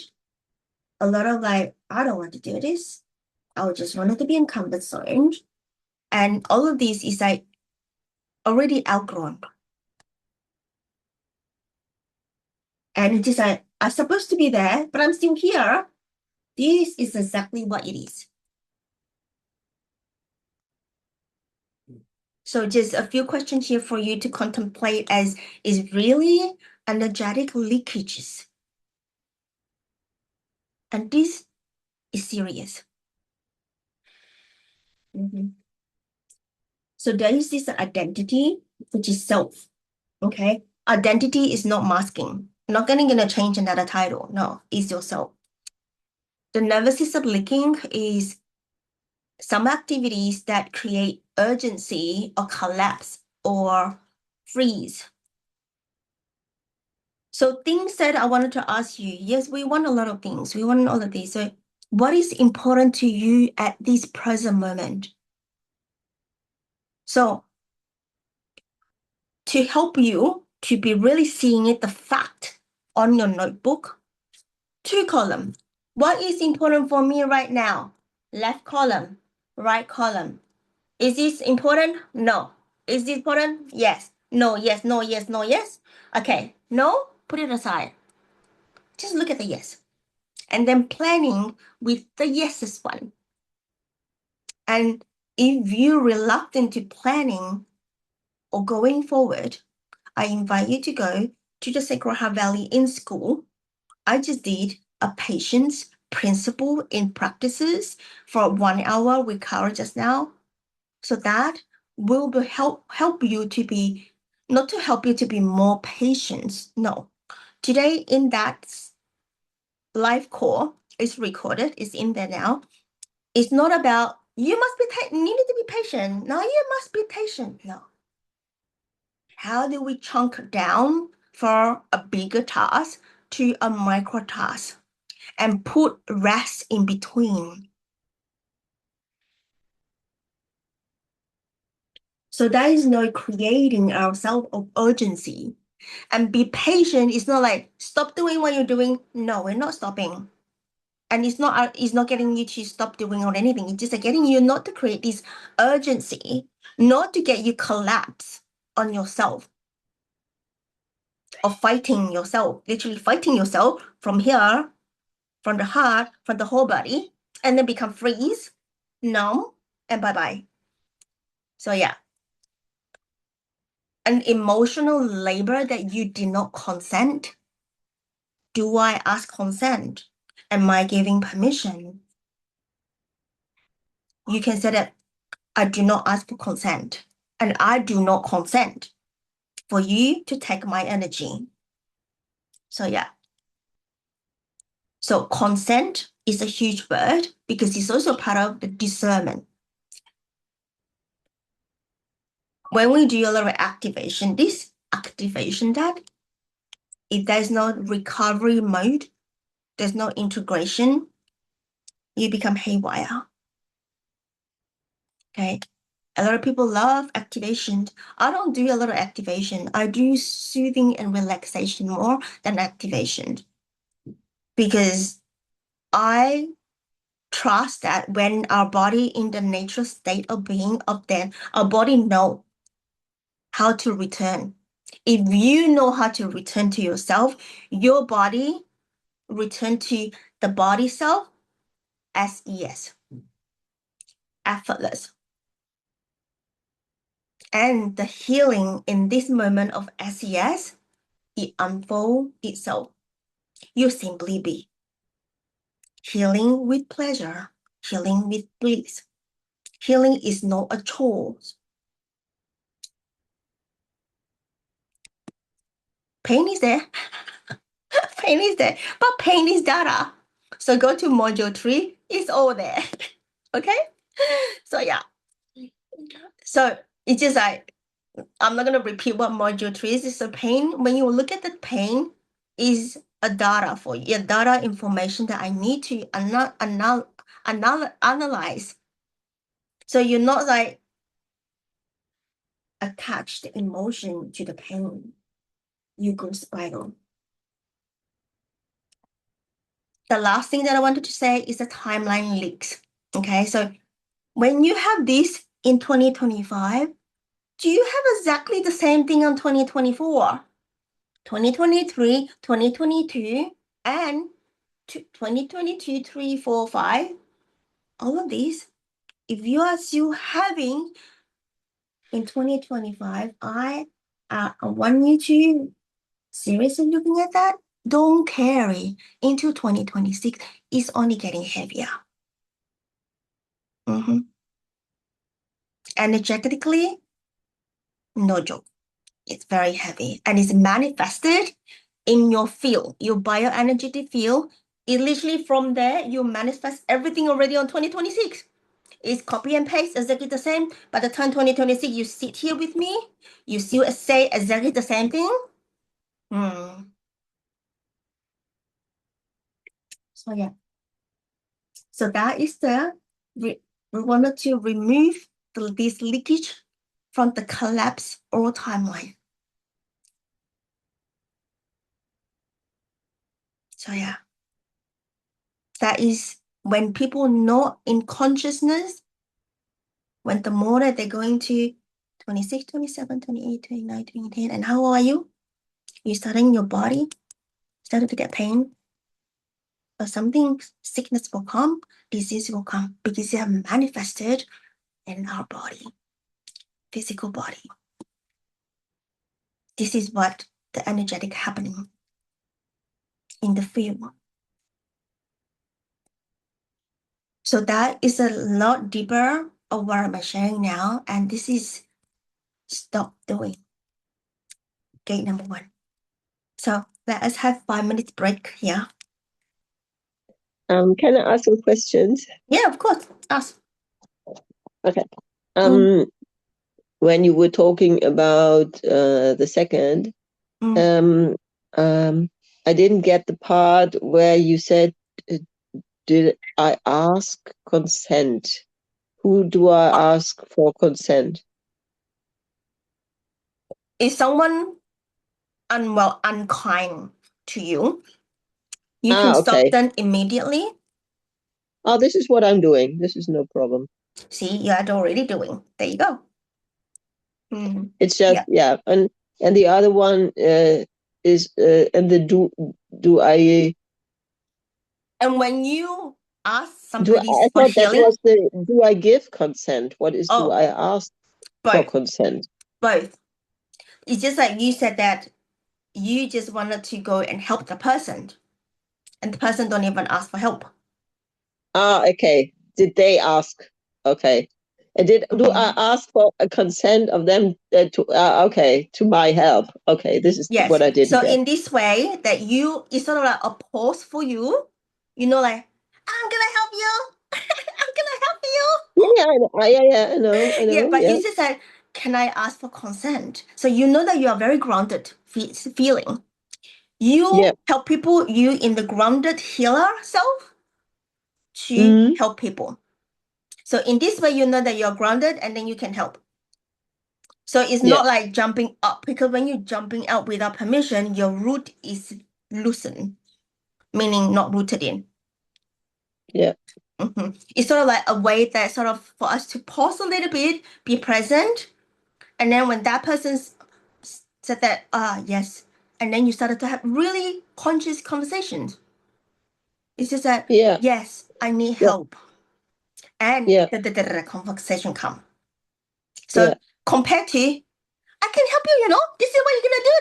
a lot of like, I don't want to do this. I just wanted to be in comfort zone. And all of this is like already outgrown. And it's just like, I'm supposed to be there, but I'm still here. This is exactly what it is. So just a few questions here for you to contemplate as is really energetic leakages. And this is serious. So there is this identity, which is self. Okay. Identity is not masking. Not gonna change another title. No, it's yourself. The nervous system leaking is some activities that create urgency or collapse or freeze. So things that I wanted to ask you, yes, we want a lot of things. We want all of these. So what is important to you at this present moment? So to help you to be really seeing it, the fact on your notebook, 2 columns. What is important for me right now? Left column, right column. Is this important? No. Is this important? Yes. No, yes, no, yes, no, yes. Okay, no, put it aside. Just look at the yes. And then planning with the yeses one. And if you're reluctant to planning or going forward, I invite you to go to the Sacred Heart Valley in school. I just did a patience principle in practices for 1 hour with Cara just now. So that will be help you to be, not to help you to be more patient. No. Today in that live call, it's recorded, it's in there now. It's not about you must be needed to be patient. No, you must be patient. No. How do we chunk down for a bigger task to a micro task and put rest in between? So that is not creating ourselves of urgency. And be patient is not like stop doing what you're doing. No, we're not stopping. And it's not getting you to stop doing or anything. It's just like getting you not to create this urgency, not to get you collapse on yourself or fighting yourself, literally fighting yourself from here, from the heart, from the whole body, and then become freeze, numb, and bye-bye. So yeah. An emotional labor that you did not consent. Do I ask consent? Am I giving permission? You can say that I do not ask for consent, and I do not consent for you to take my energy. So yeah. So consent is a huge word because it's also part of the discernment. When we do a lot of activation, this activation that if there's no recovery mode, there's no integration, you become haywire. Okay. A lot of people love activation. I don't do a lot of activation. I do soothing and relaxation more than activation. Because I trust that when our body in the natural state of being up there, our body know how to return. If you know how to return to yourself, your body return to the body self as ES, effortless. And the healing in this moment of SES, it unfolds itself. You simply be. Healing with pleasure, healing with bliss. Healing is not a chore. Pain is there. Pain is there. But pain is data. So go to module 3. It's all there. Okay? So yeah. So it's just like, I'm not going to repeat what module 3 is. It's a pain. When you look at the pain, is a data for you, a data information that I need to analyze. So you're not like attached the emotion to the pain. You go spiral. the last thing that I wanted to say is the timeline leaks. Okay, so when you have this in 2025, do you have exactly the same thing on 2024, 2023, 2022, and 2022, 3, 4, 5? All of these, if you are still having in 2025, I want you to seriously looking at that. Don't carry into 2026. It's only getting heavier. Energetically, no joke. It's very heavy and it's manifested in your field, your bioenergetic field. It literally from there, you manifest everything already on 2026. It's copy and paste exactly the same. By the time 2026, you sit here with me, you still say exactly the same thing. So yeah. So that is we wanted to remove this leakage from the collapse or timeline. So yeah. That is when people know in consciousness, when the more that they're going to 26, 27, 28, 29, 20, and how are you? You're starting your body, starting to get pain. Or something, sickness will come, disease will come because they have manifested in our body, physical body. This is what the energetic happening in the field. So that is a lot deeper of what I'm sharing now. And this is stop doing. Gate number 1. So let us have 5 minutes break here. Can I ask some questions? Yeah, of course. Ask. Okay. When you were talking about the second, I didn't get the part where you said, did I ask consent? Who do I ask for consent? Is someone unkind to you? You can stop Okay. them immediately. Oh, this is what I'm doing. This is no problem. See, you are already doing. There you go. It's just and the other one is and the do I. And when you ask somebody I for thought that healing, was the do I give consent? What is do I ask for both. consent? Both. It's just like you said that you just wanted to go and help the person, and the person don't even ask for help. Okay. Did they ask? Okay. And do I ask for a consent of them to my help? Okay, this is Yes. what I didn't So get. in this way, that it's sort of like a pause for you. You know, like I'm gonna help you. I'm gonna help you. Yeah, I know. Yeah, but Yeah. you just said, "Can I ask for consent?" So you know that you are very grounded feeling. You help people. You in the grounded healer self to help people. So in this way, you know that you're grounded, and then you can help. So it's not like jumping up, because when you're jumping out without permission, your root is loosened, meaning not rooted in. Yeah. It's sort of like a way that sort of for us to pause a little bit, be present, and then when that person said that, yes, and then you started to have really conscious conversations. It's just that, yes, I need help, and the conversation come. So compared to, I can help you, this is what you're gonna do.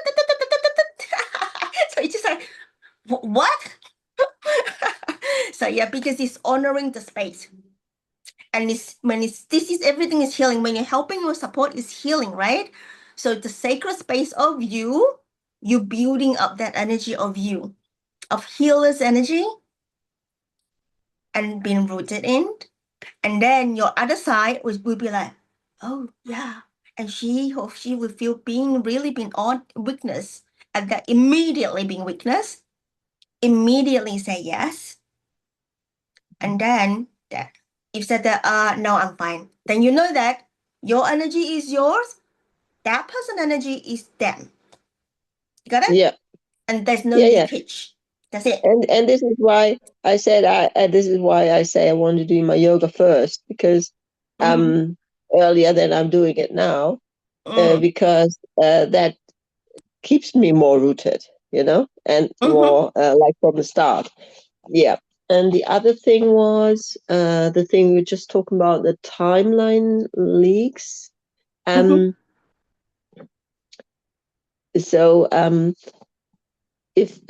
So it's just like, what? So yeah, because it's honoring the space. And this is everything is healing. When you're helping or support is healing, right? So the sacred space of you building up that energy of you, of healer's energy, and being rooted in. And then your other side will be like, oh yeah. And she will feel being on weakness. And that immediately being weakness, immediately say yes. And then that if said that no, I'm fine, then you know that your energy is yours, that person energy is them. You got it? Yeah. And there's no leakage. That's it. And this is why I said this is why I say I want to do my yoga first, because earlier than I'm doing it now, because that keeps me more rooted, and more like from the start. Yeah. And the other thing was the thing we were just talking about, the timeline leaks. So if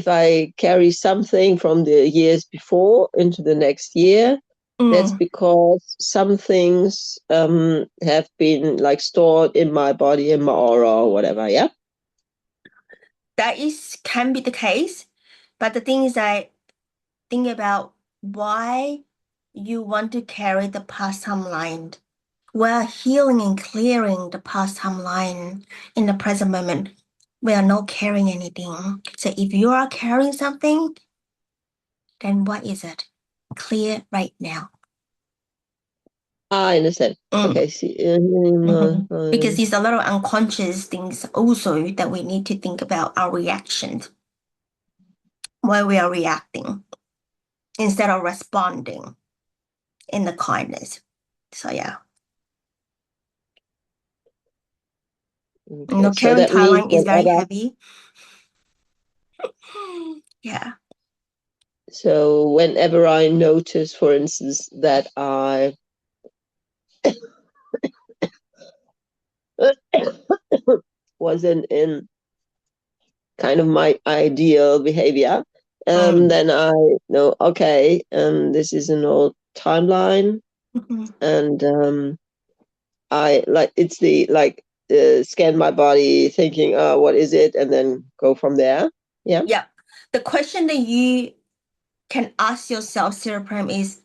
I carry something from the years before into the next year, that's because some things have been like stored in my body, in my aura or whatever. Yeah. That can be the case, but the thing is, I think about why you want to carry the past timeline. We're healing and clearing the past timeline in the present moment. We are not carrying anything. So if you are carrying something, then what is it? Clear right now. I understand. Okay. See, because there's a lot of unconscious things also that we need to think about our reactions, why we are reacting instead of responding in the kindness. So yeah. okay. So Carrying that means timeline is very whenever. heavy. Yeah. So whenever I notice, for instance, that I wasn't in kind of my ideal behavior, then I know, okay, this is an old timeline, and I like it's the like scan my body, thinking, oh, what is it, and then go from there. Yeah. Yeah. The question that you can ask yourself, Sarah Prem, is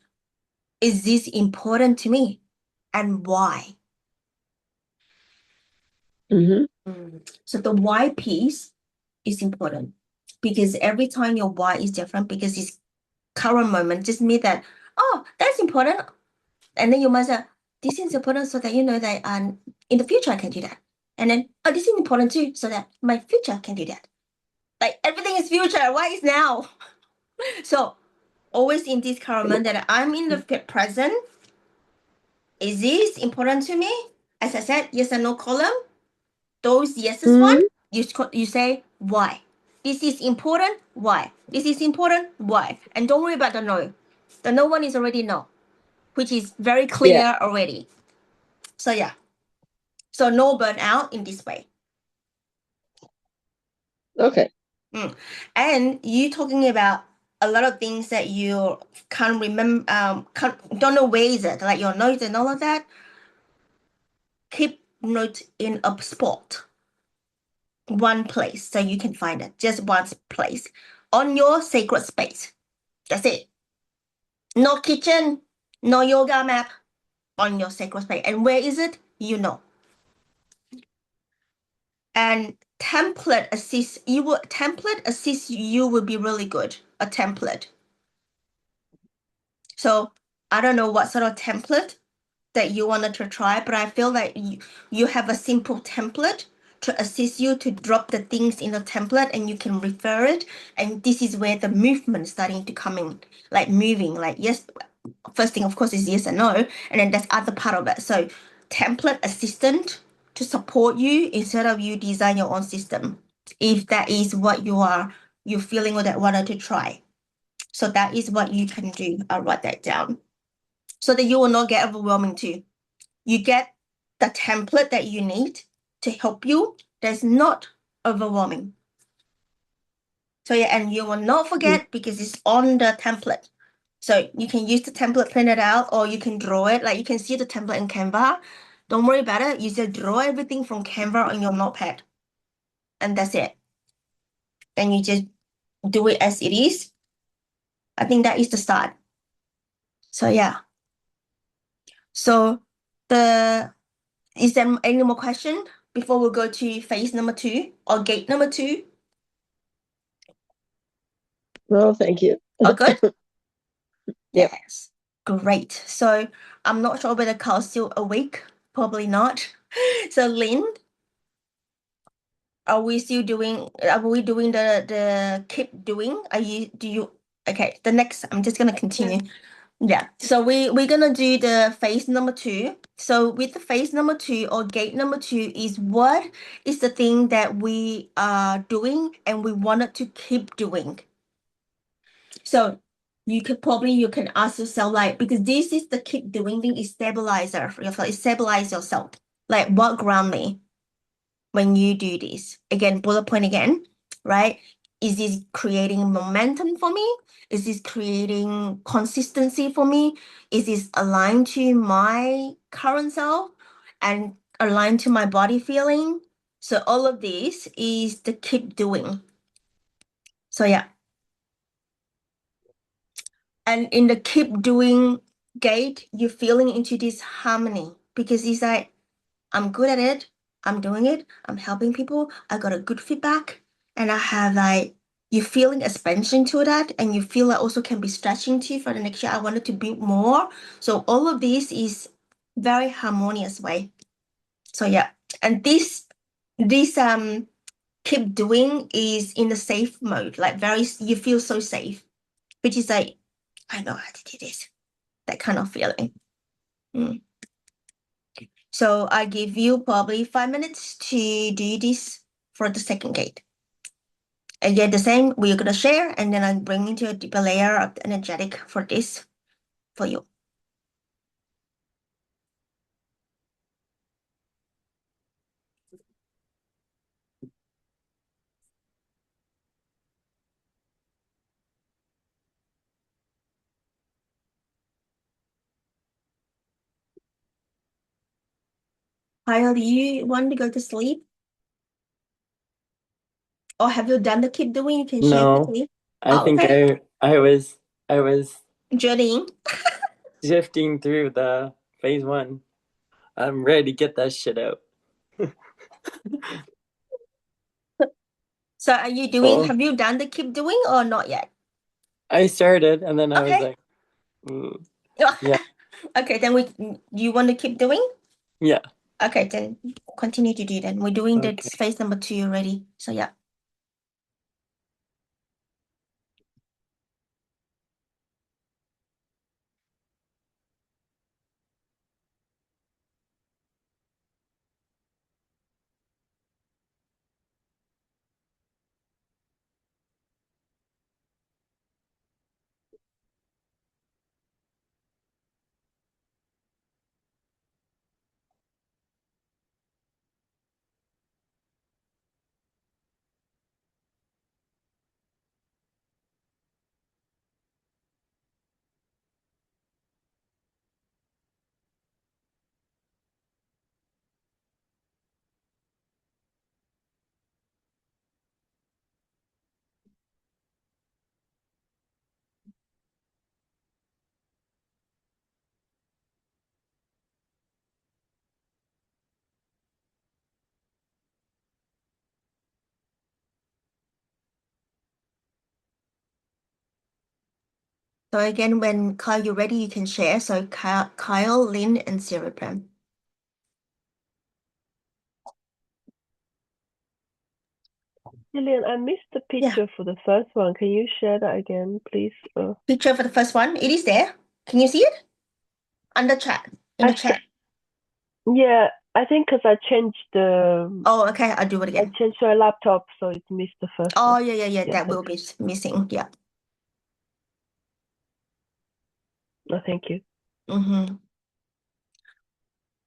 this important to me, and why? So the why piece is important, because every time your why is different, because this current moment just means that, oh, that's important. And then you must say, this is important so that you know that in the future I can do that. And then, oh, this is important too, so that my future can do that. Like everything is future. Why is now? So always in this current moment that I'm in the present. Is this important to me? As I said, yes and no column. Those yeses one, you say why. This is important. Why? This is important. Why? And don't worry about the no. The no one is already no, which is very clear already. So yeah. So no burnout in this way. Okay. And you talking about a lot of things that you can't remember, don't know where is it, like your notes and all of that. Keep note in a spot, one place, so you can find it. Just one place on your sacred space. That's it. No kitchen, no yoga mat, on your sacred space. And where is it? You know. And template assist you will be really good. A template. So I don't know what sort of template that you wanted to try, but I feel like you have a simple template to assist you to drop the things in the template, and you can refer it. And this is where the movement is starting to come in, like moving, like yes. First thing, of course, is yes and no, and then that's other part of it. So template assistant to support you instead of you design your own system, if that is what you're feeling or that wanted to try. So that is what you can do. I'll write that down so that you will not get overwhelming too. You get the template that you need to help you that's not overwhelming. So yeah, and you will not forget because it's on the template. So you can use the template, print it out, or you can draw it. Like you can see the template in Canva. Don't worry about it. You just draw everything from Canva on your notepad. And that's it. And you just do it as it is. I think that is the start. So yeah. So is there any more question before we go to phase number 2 or gate number 2? Well, thank you. Oh, good. Yep. Yes. Great. So I'm not sure whether Carl's still awake. Probably not. So Lynn. Are we still doing, are we doing the keep doing? Okay, the next, I'm just gonna continue. Yeah, so we're gonna do the phase number 2. So with the phase number 2 or gate number 2 is what is the thing that we are doing and we wanted to keep doing. So you can ask yourself, like, because this is the keep doing thing is stabilizer for yourself. It stabilize yourself. Like, what ground me when you do this? Again, bullet point again, right? Is this creating momentum for me? Is this creating consistency for me? Is this aligned to my current self and aligned to my body feeling? So all of this is the keep doing. So yeah. And in the keep doing gate, you're feeling into this harmony because it's like, I'm good at it, I'm doing it, I'm helping people, I got a good feedback, and I have like, you're feeling expansion to that, and you feel like also can be stretching to for the next year. I wanted to build more. So all of this is very harmonious way. So yeah, and this keep doing is in the safe mode, like you feel so safe, which is like, I know how to do this, that kind of feeling. So I give you probably 5 minutes to do this for the second gate. Again, the same, we're gonna share, and then I'm bringing to a deeper layer of the energetic for this for you. Kyle, do you want to go to sleep? Or have you done the keep doing? You can share No, with me. I think Okay. I was Journeying. shifting through the phase 1. I'm ready to get that shit out. So are you doing, Oh, have you done the keep doing or not yet? I started and then I was Okay. like, yeah, Okay, then you want to keep doing? yeah. Okay, then continue to do that. We're doing the Okay. phase number 2 already. So yeah. So again, when Kyle, you're ready, you can share. So Kyle, Lynn, and Sarah Prem. Lillian, I missed the Yeah. picture for the first one. Can you share that again, please? Picture for the first one. It is there. Can you see it? On the chat. In the chat. Yeah, I think because I changed the Oh, okay. I'll do it I again. changed my laptop, so it missed the first Oh, one. yeah. Yeah, That will be missing. Yeah. no, thank you.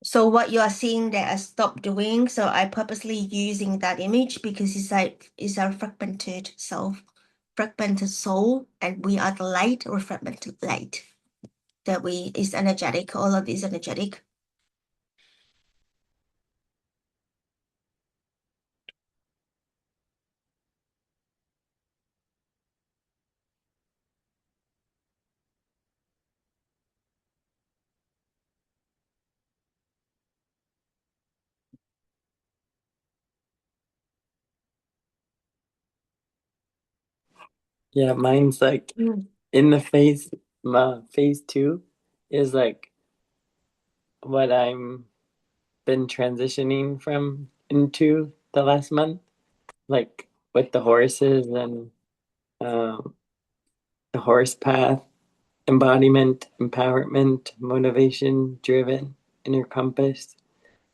So what you are seeing that I stopped doing, so I purposely using that image because it's like it's our fragmented self, fragmented soul, and we are the light or fragmented light. That we is energetic, all of this energetic. Yeah, mine's like in the phase 2 is like what I'm been transitioning from into the last month. like with the horses and um, the horse path, embodiment, empowerment, motivation, driven, inner compass,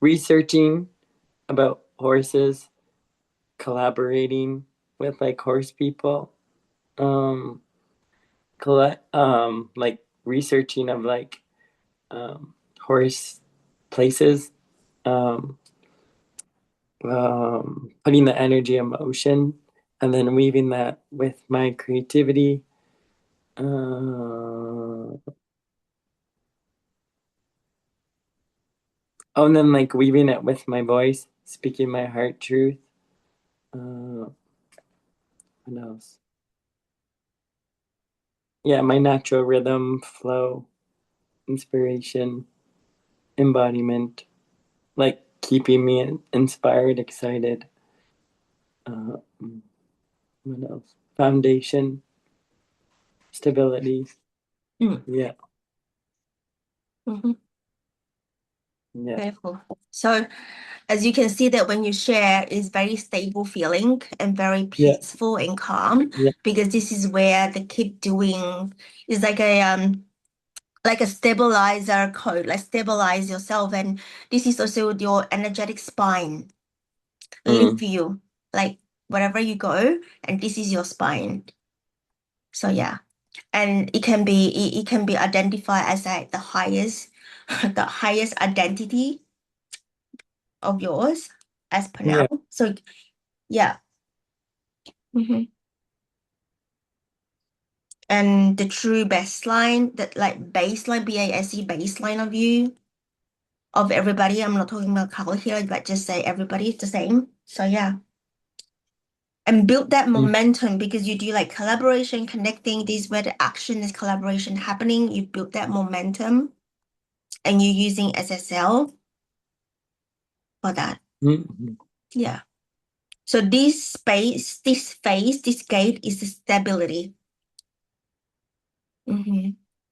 researching about horses, collaborating with like horse people, um, like researching of like horse places, um, putting the energy emotion, and then weaving that with my creativity. Oh, and then like weaving it with my voice, speaking my heart truth. What else? Yeah, my natural rhythm, flow, inspiration, embodiment, like keeping me inspired, excited. Uh, what else? Foundation, stability. Mm. Yeah, Mm-hmm. yeah, Very cool. So as you can see that when you share is very stable feeling and very yeah, peaceful and calm, yeah. because this is where the keep doing is like a stabilizer code, like stabilize yourself. And this is also your energetic spine. Lift Mm, you, like wherever you go, and this is your spine. So yeah. And it can be identified as like the highest the highest identity of yours as per now. yeah. So yeah. Mhm. And the true baseline, that like baseline, BASE baseline of you, of everybody. I'm not talking about color here, but just say everybody is the same. So yeah. And build that Mm, momentum because you do like collaboration, connecting, this where the action is collaboration happening. You build that momentum and you're using SSL for that. mm, Yeah. So this space, this phase, this gate is the stability.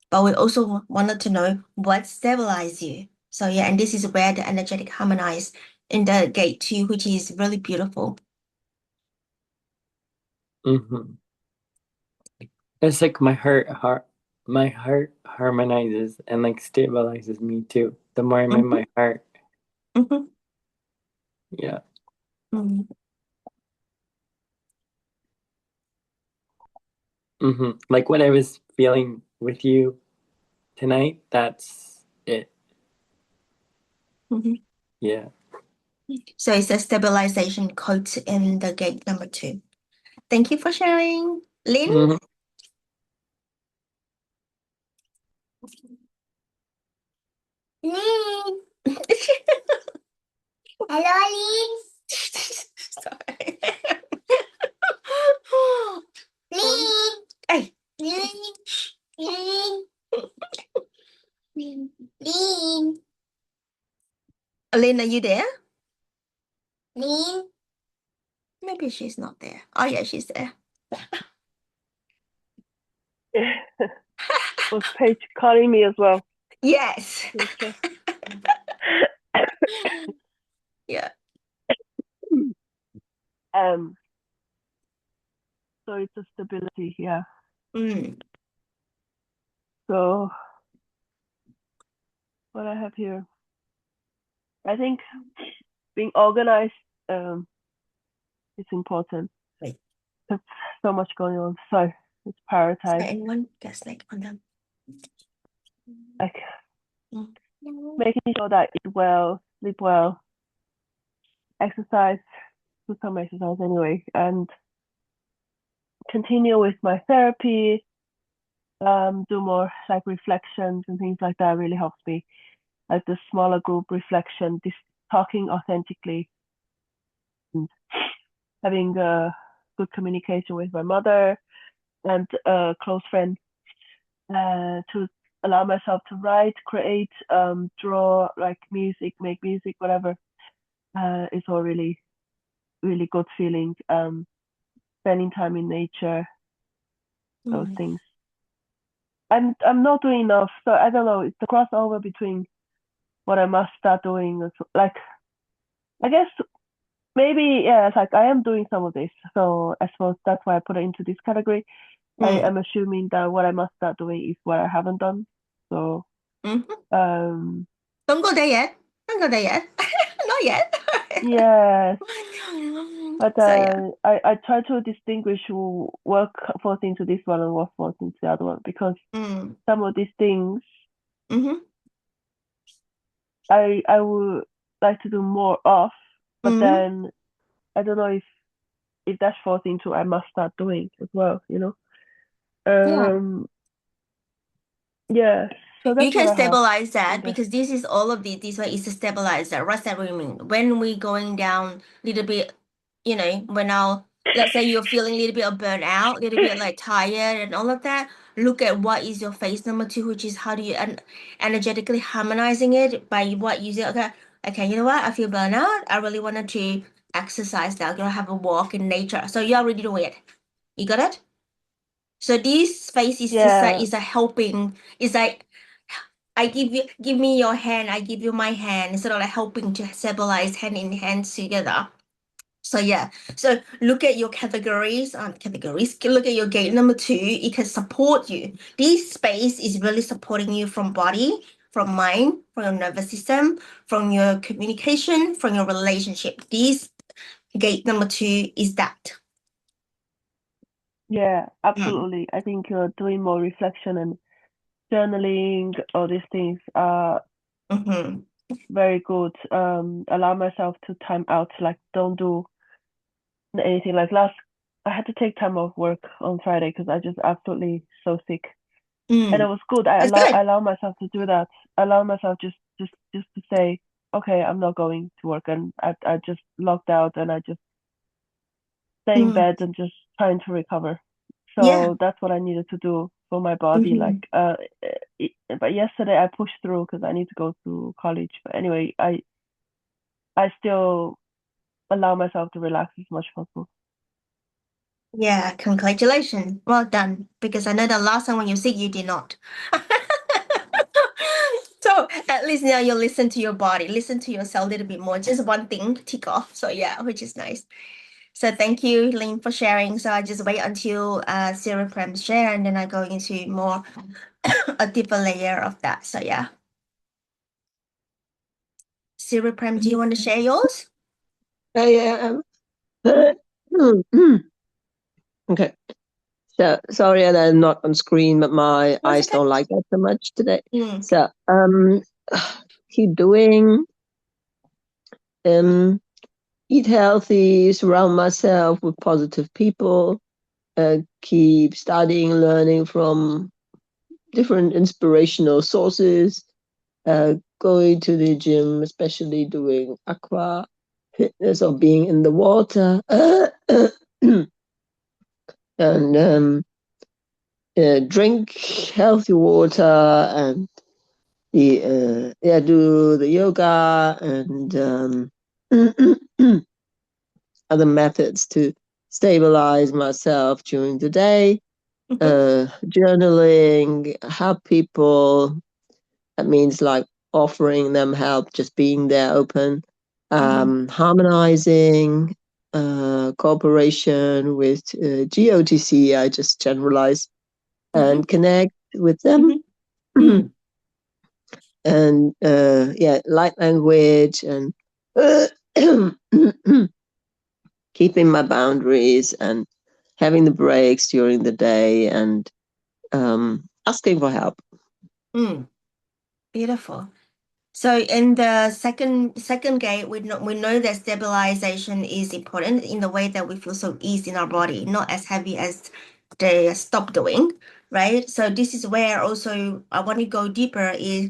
But we also wanted to know what stabilize you. So yeah, and this is where the energetic harmonize in the gate 2, which is really beautiful. mm. It's like my heart harmonizes and like stabilizes me too. The more I'm in Mhm, my heart, mhm, yeah. mhm. Like what I was feeling with you tonight, that's it. Mhm. Yeah. So it's a stabilization code in the gate number 2. Thank you for sharing. Lynn? Mhm. Lynn. Hello, Lynn. Sorry. Lynn. Hey. Lynn. Lynn. Lynn. Lynn, are you there? Lynn. Maybe she's not there. Oh yeah, she's there. Was Paige calling me as well? Yes. Okay. Yeah. So it's a stability, yeah. Mm. So what I have here, I think being organized is important. Wait. There's so much going on, so it's So prioritized. anyone get snake on them? Like Mm. making sure that I eat well, sleep well, exercise, do some exercise anyway, and continue with my therapy, do more like reflections and things like that really helps me. Like the smaller group reflection, this talking authentically, and having good communication with my mother and a close friend to allow myself to write, create, draw, like music, make music, whatever. It's all really, really good feeling. Spending time in nature, those Mm. things. I'm not doing enough, so I don't know. It's the crossover between what I must start doing. Like I guess maybe, yeah, it's like I am doing some of this. So I suppose that's why I put it into this category. I Mm. am assuming that what I must start doing is what I haven't done. So, Mhm. um, Don't go there yet. Don't go there yet. Not yet. yes, but So yeah. I try to distinguish what falls into this one and what falls into the other one, because Mm. some of these things Mm-hmm. I would like to do more of, but Mm-hmm. then I don't know if that falls into I must start doing as well, you know. Yeah. Yeah, so You that's what can I have, stabilize I that guess. because this is all of this way is to stabilize that. What's that really mean? When we going down a little bit, when now let's say you're feeling a little bit of burnout, a little bit like tired and all of that, look at what is your phase number two, which is how do you energetically harmonizing it by what you say, okay, you know what? I feel burnout. I really wanted to exercise now. I'm gonna have a walk in nature. So you already do it. You got it? So this phase is just like Yeah, is a helping, is like I give me your hand, I give you my hand, sort of like helping to stabilize hand in hand together. So yeah, so look at your categories, look at your gate number two, it can support you. This space is really supporting you from body, from mind, from your nervous system, from your communication, from your relationship. This gate number two is that. yeah, Mm. absolutely. I think doing more reflection and journaling, all these things are Mm-hmm. very good. Allow myself to time out, like don't do anything. Like I had to take time off work on Friday because I just absolutely so sick, and it Mm. was good. That's good. I allow myself to do that. I allow myself just to say, okay, I'm not going to work, and I just logged out and I just stay in Mm. bed and just trying to recover. Yeah. So that's what I needed to do for my body. Mm-hmm. Like, but yesterday I pushed through because I need to go to college. But anyway, I still allow myself to relax as much as possible. Yeah, congratulations. Well done. Because I know the last time when you sick, you did not. So at least now you listen to your body, listen to yourself a little bit more. Just one thing tick off. So yeah, which is nice. So thank you, Lynn, for sharing. So I just wait until Sarah Prem share and then I go into more a deeper layer of that. So yeah. Sarah Prem, do you want to share yours? I Okay. So sorry that I'm not on screen, but my That's eyes okay. don't like that so much today. Mm. So keep doing eat healthy, surround myself with positive people, keep studying, learning from different inspirational sources, going to the gym, especially doing aqua fitness or being in the water, and drink healthy water and do the yoga and other methods to stabilize myself during the day. Mm-hmm. Journaling, help people. That means like offering them help, just being there, open. Mm-hmm. Harmonizing, cooperation with GOTC. I just generalize Mm-hmm. and connect with them. Mm-hmm. And light language and keeping my boundaries and having the breaks during the day and asking for help. Mm. Beautiful. So in the second gate, we know that stabilization is important in the way that we feel so easy in our body, not as heavy as the stop doing, right? So this is where also I want to go deeper is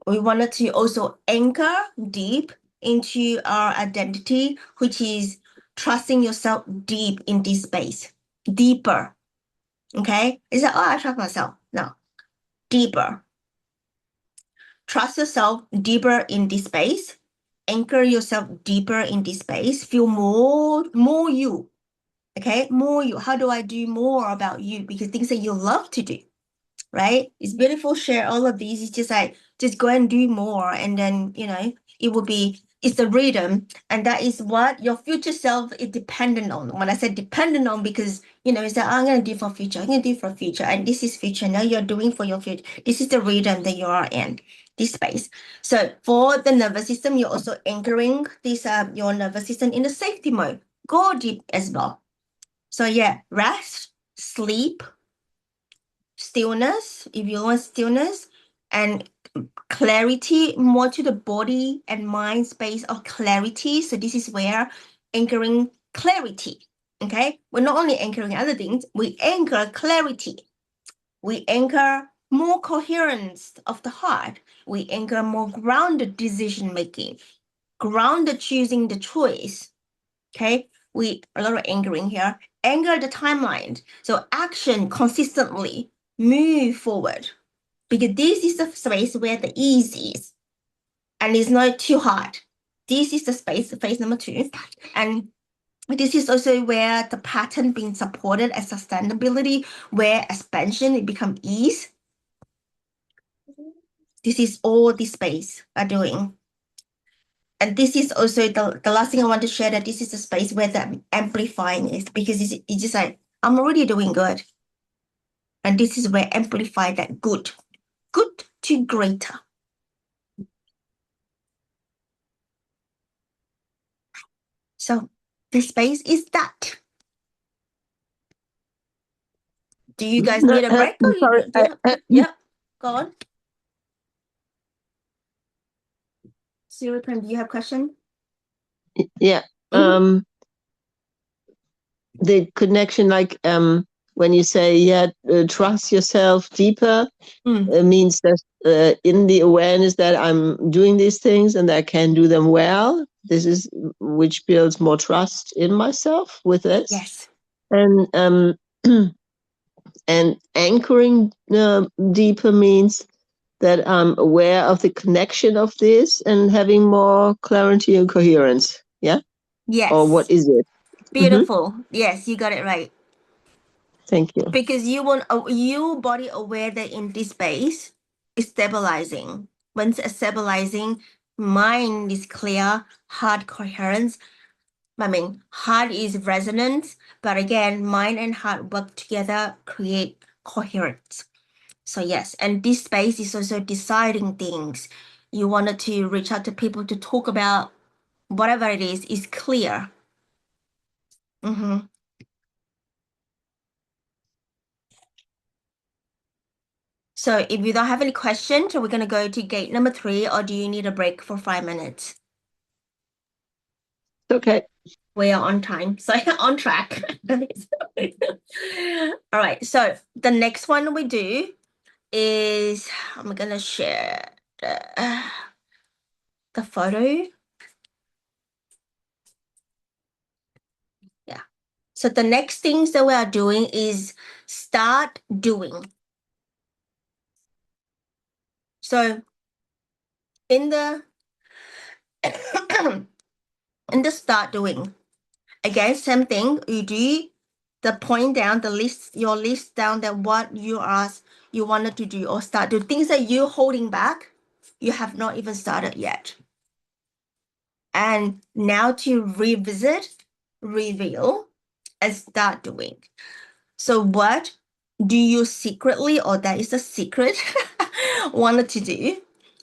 we wanted to also anchor deep into our identity, which is trusting yourself deep in this space, deeper. Okay? Is that I trust myself? No, deeper. Trust yourself deeper in this space. Anchor yourself deeper in this space. Feel more you. Okay, more you. How do I do more about you? Because things that you love to do, right? It's beautiful. Share all of these. It's just like just go and do more, and then it will be it's the rhythm, and that is what your future self is dependent on. When I said dependent on, because it's that I'm gonna do for future, I'm gonna do for future, and this is future. Now you're doing for your future. This is the rhythm that you are in, this space. So for the nervous system, you're also anchoring this your nervous system in the safety mode. Go deep as well. So yeah, rest, sleep, stillness, if you want stillness, and clarity, more to the body and mind space of clarity. So this is where anchoring clarity. Okay, we're not only anchoring other things, we anchor clarity. We anchor more coherence of the heart. We anchor more grounded decision making, grounded choosing the choice. Okay, we a lot of anchoring here. Anchor the timeline. So action consistently, move forward. Because this is the space where the ease is. And it's not too hard. This is the space, phase number 2. And this is also where the pattern being supported as sustainability, where expansion it become ease. This is all this space are doing. And this is also the last thing I want to share, that this is the space where the amplifying is, because it's just like, I'm already doing good. And this is where amplify that good to greater. So the space is that. Do you guys need a break? Or Sorry, yeah, go on. Siripan, do you have a question? yeah. The connection, like when you say trust yourself deeper, means that in the awareness that I'm doing these things and that I can do them well. This is which builds more trust in myself with this. Yes. And and anchoring deeper means that I'm aware of the connection of this and having more clarity and coherence. Yeah. Yes. Or what is it? Beautiful. Yes, you got it right. Thank you. Because you want you body aware that in this space is stabilizing. Once it's stabilizing, mind is clear, heart coherence. I mean, heart is resonance, but again, mind and heart work together, create coherence. So yes, and this space is also deciding things. You wanted to reach out to people to talk about whatever it is clear. So if you don't have any questions, we're going to go to gate number 3, or do you need a break for 5 minutes? Okay. We are on time, so on track. All right, so the next one we do is, I'm going to share the photo. Yeah. So the next things that we are doing is start doing. So in the start doing, again, same thing. You do the point down, the list, your list down that what you wanted to do or start do, things that you're holding back, you have not even started yet. And now to revisit, reveal, and start doing. So what do you secretly, or that is a secret, wanted to do?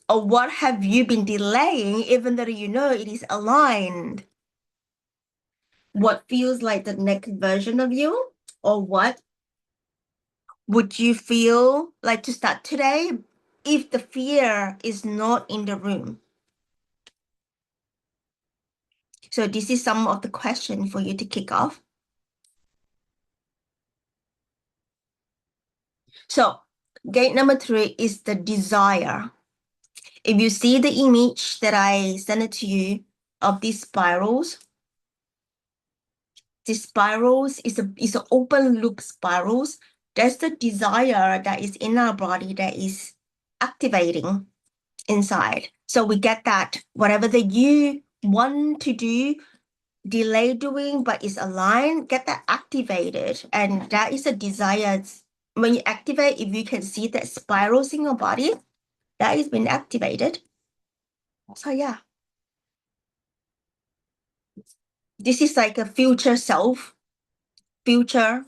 Or what have you been delaying even though you know it is aligned? What feels like the next version of you? Or what would you feel like to start today if the fear is not in the room? So this is some of the questions for you to kick off. So gate number 3 is the desire. If you see the image that I sent it to you of these spirals, the spirals is an open loop spirals. That's the desire that is in our body that is activating inside. So we get that whatever that you want to do, delay doing, but is aligned, get that activated. And that is a desire. When you activate, if you can see that spirals in your body, that has been activated. So yeah. this is like a future self, future,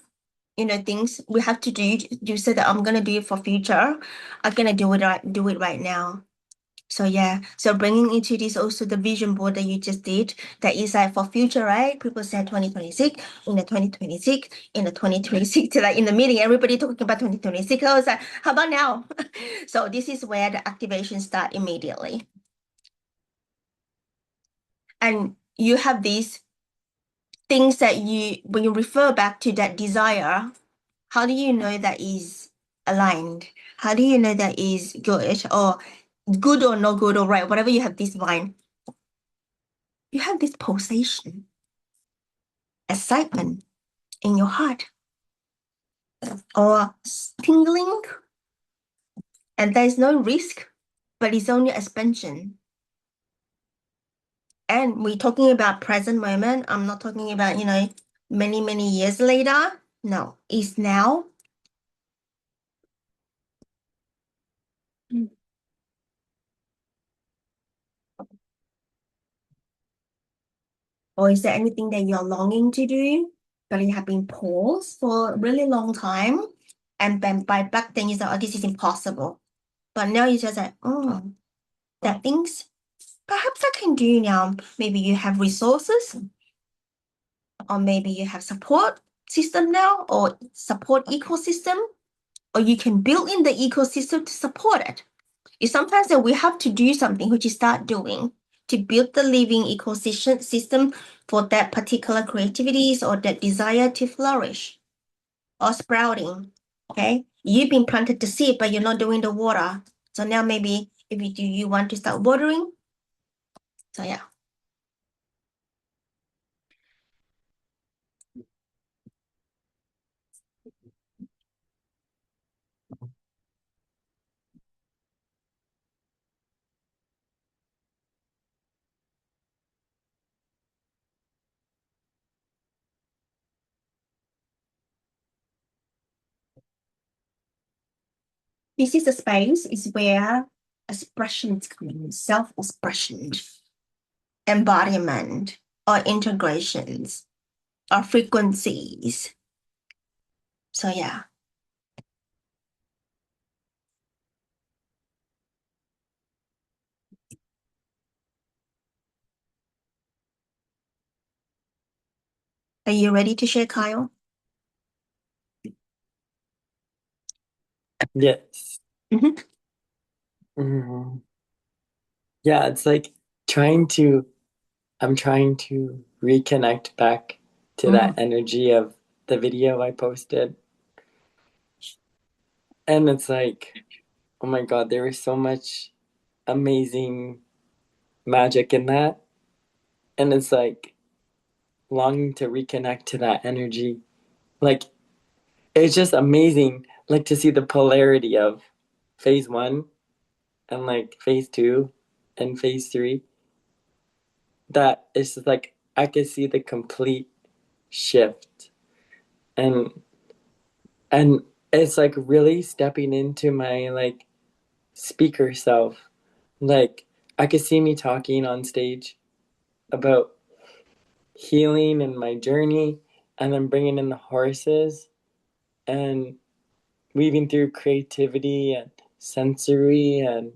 things we have to do. You said that I'm gonna do it for future. I'm gonna do it right now. So yeah, so bringing into this also the vision board that you just did, that is like for future, right? People said 2026, in the 2026, in the 2026, like in the meeting, everybody talking about 2026. I was like, how about now? So this is where the activation start immediately. And you have these things that when you refer back to that desire, how do you know that is aligned? How do you know that is good or good or not good or right? Whatever you have this line, you have this pulsation, excitement in your heart, or tingling, and there's no risk, but it's only expansion. And we're talking about present moment. I'm not talking about, many, many years later. No, it's now. Or is there anything that you're longing to do, but you have been paused for a really long time? And then by back then you said, oh, this is impossible. But now you just like, oh, that things perhaps I can do now. Maybe you have resources, or maybe you have support system now, or support ecosystem, or you can build in the ecosystem to support it. It's sometimes that we have to do something, which you start doing to build the living ecosystem for that particular creativities or that desire to flourish or sprouting. Okay, you've been planted the seed, but you're not doing the water. So now maybe if you want to start watering. So yeah. This is a space is where expressions come in, self-expression, embodiment, or integrations, or frequencies. So yeah. Are you ready to share, Kyle? Yes. Mhm. Yeah, it's like I'm trying to reconnect back to that energy of the video I posted. And it's like, oh my God, there was so much amazing magic in that. And it's like longing to reconnect to that energy. Like, it's just amazing, like to see the polarity of phase 1 and like phase 2 and phase 3. That is just like, I could see the complete shift. And it's like really stepping into my like speaker self. Like I could see me talking on stage about healing and my journey, and then bringing in the horses and weaving through creativity and sensory and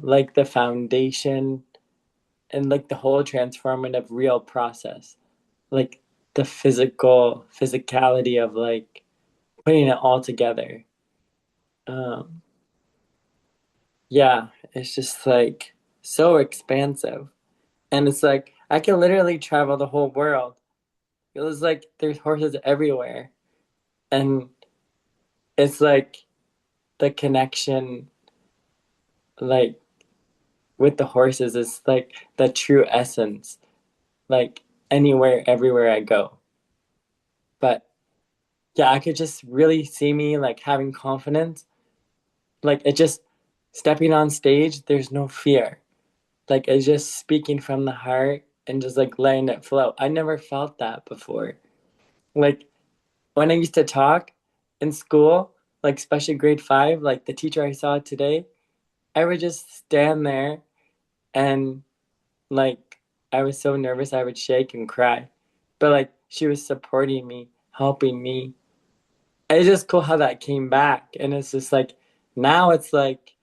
like the foundation and like the whole transformative real process, like the physicality of like putting it all together. um yeah, it's just like so expansive, and it's like I can literally travel the whole world. It was like there's horses everywhere, and it's like the connection like with the horses is like the true essence, like anywhere everywhere I go. But yeah, I could just really see me like having confidence, like it just stepping on stage, there's no fear, like it's just speaking from the heart and just like letting it flow. I never felt that before. Like when I used to talk in school, like especially grade 5, like the teacher I saw today, I would just stand there and like I was so nervous I would shake and cry. But like she was supporting me, helping me. It's just cool how that came back. And it's just like now it's like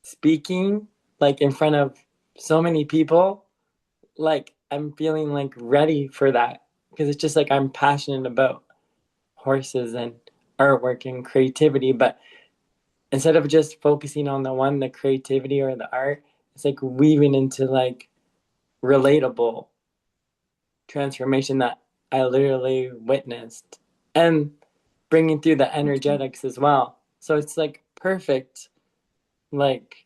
speaking like in front of so many people, like I'm feeling like ready for that because it's just like I'm passionate about horses and artwork and creativity, but instead of just focusing on the creativity or the art, it's like weaving into like relatable transformation that I literally witnessed and bringing through the energetics as well. So it's like perfect, like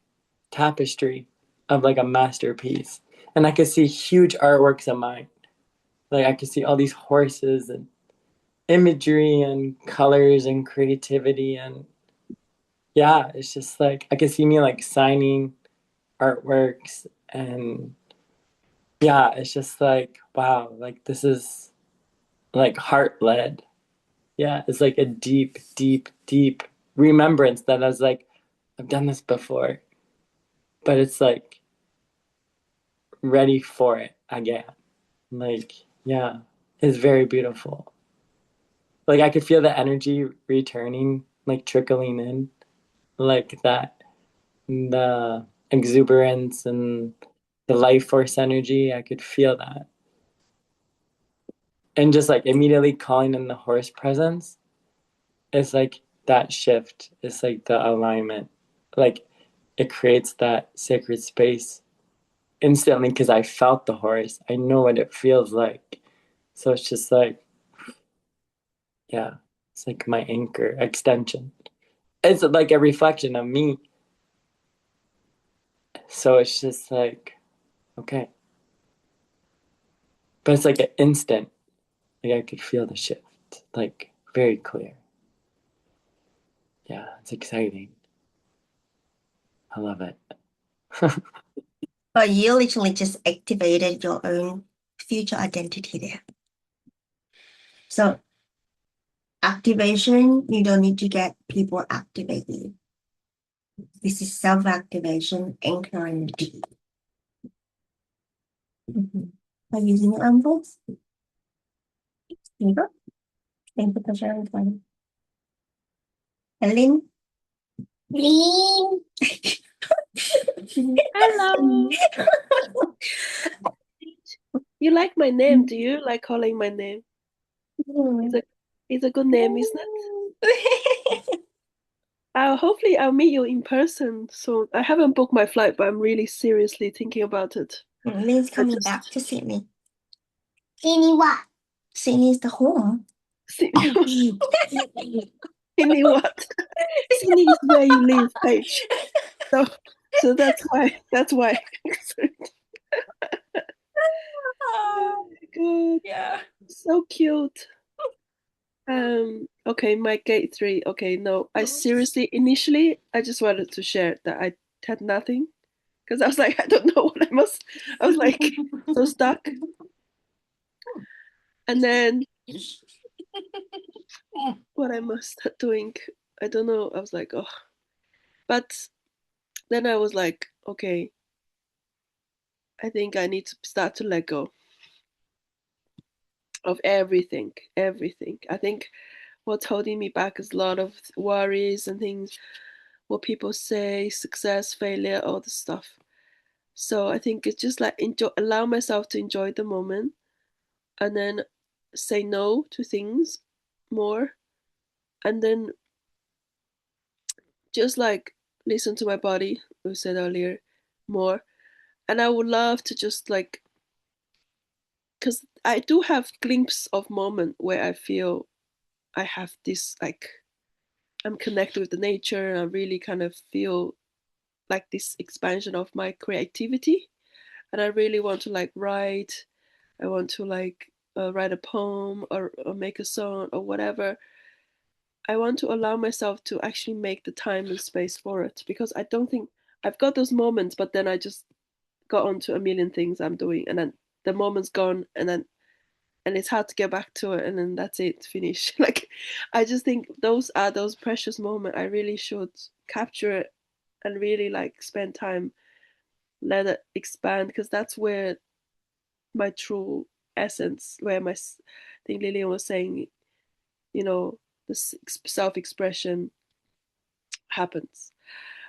tapestry of like a masterpiece. And I could see huge artworks of mine. Like I could see all these horses and imagery and colors and creativity. And yeah, it's just like I could see me like signing artworks. And yeah, it's just like wow, like this is like heart led. Yeah, it's like a deep, deep, deep remembrance that I was like, I've done this before, but it's like ready for it again. Like, yeah, it's very beautiful. Like I could feel the energy returning, like trickling in, like that, the exuberance and the life force energy. I could feel that. And just like immediately calling in the horse presence, it's like that shift. It's like the alignment. Like it creates that sacred space instantly because I felt the horse. I know what it feels like. So it's just like, yeah, it's like my anchor extension. It's like a reflection of me. So it's just like, okay. But it's like an instant. Like I could feel the shift, like very clear. Yeah, it's exciting. I love it. But you literally just activated your own future identity there. So activation, you don't need to get people activated. This is self-activation, anchoring deep. By using your arm voice. Here you go. Thank you for sharing. And Lynn. Lynn. Hello. You like my name? Do you like calling my name? It's a good name, isn't it? Hopefully I'll meet you in person soon. I haven't booked my flight, but I'm really seriously thinking about it. Lynn's coming back to Sydney. Sydney what? Sydney is the home. Sydney what? Sydney is where you live, Paige. So that's why. Oh my God. Yeah. So cute. Okay, my gate 3. Okay, no, I seriously initially I just wanted to share that I had nothing because I was like, I don't know what I was like so stuck. And then what I must start doing, I don't know. I was like, oh, but then I was like, okay, I think I need to start to let go of everything, everything. I think what's holding me back is a lot of worries and things, what people say, success, failure, all the stuff. So I think it's just like allow myself to enjoy the moment and then say no to things more and then just like listen to my body, we said earlier, more. And I would love to just like, because I do have glimpse of moment where I feel I have this like I'm connected with the nature and I really kind of feel like this expansion of my creativity. And I really want to like write. I want to like write a poem or make a song or whatever. I want to allow myself to actually make the time and space for it because I don't think I've got those moments, but then I just got onto a million things I'm doing, and then the moment's gone, and it's hard to get back to it, and then that's it, finish. Like, I just think those are those precious moments. I really should capture it and really like spend time let it expand, because that's where my true essence, where I think Lillian was saying, you know, the self-expression happens.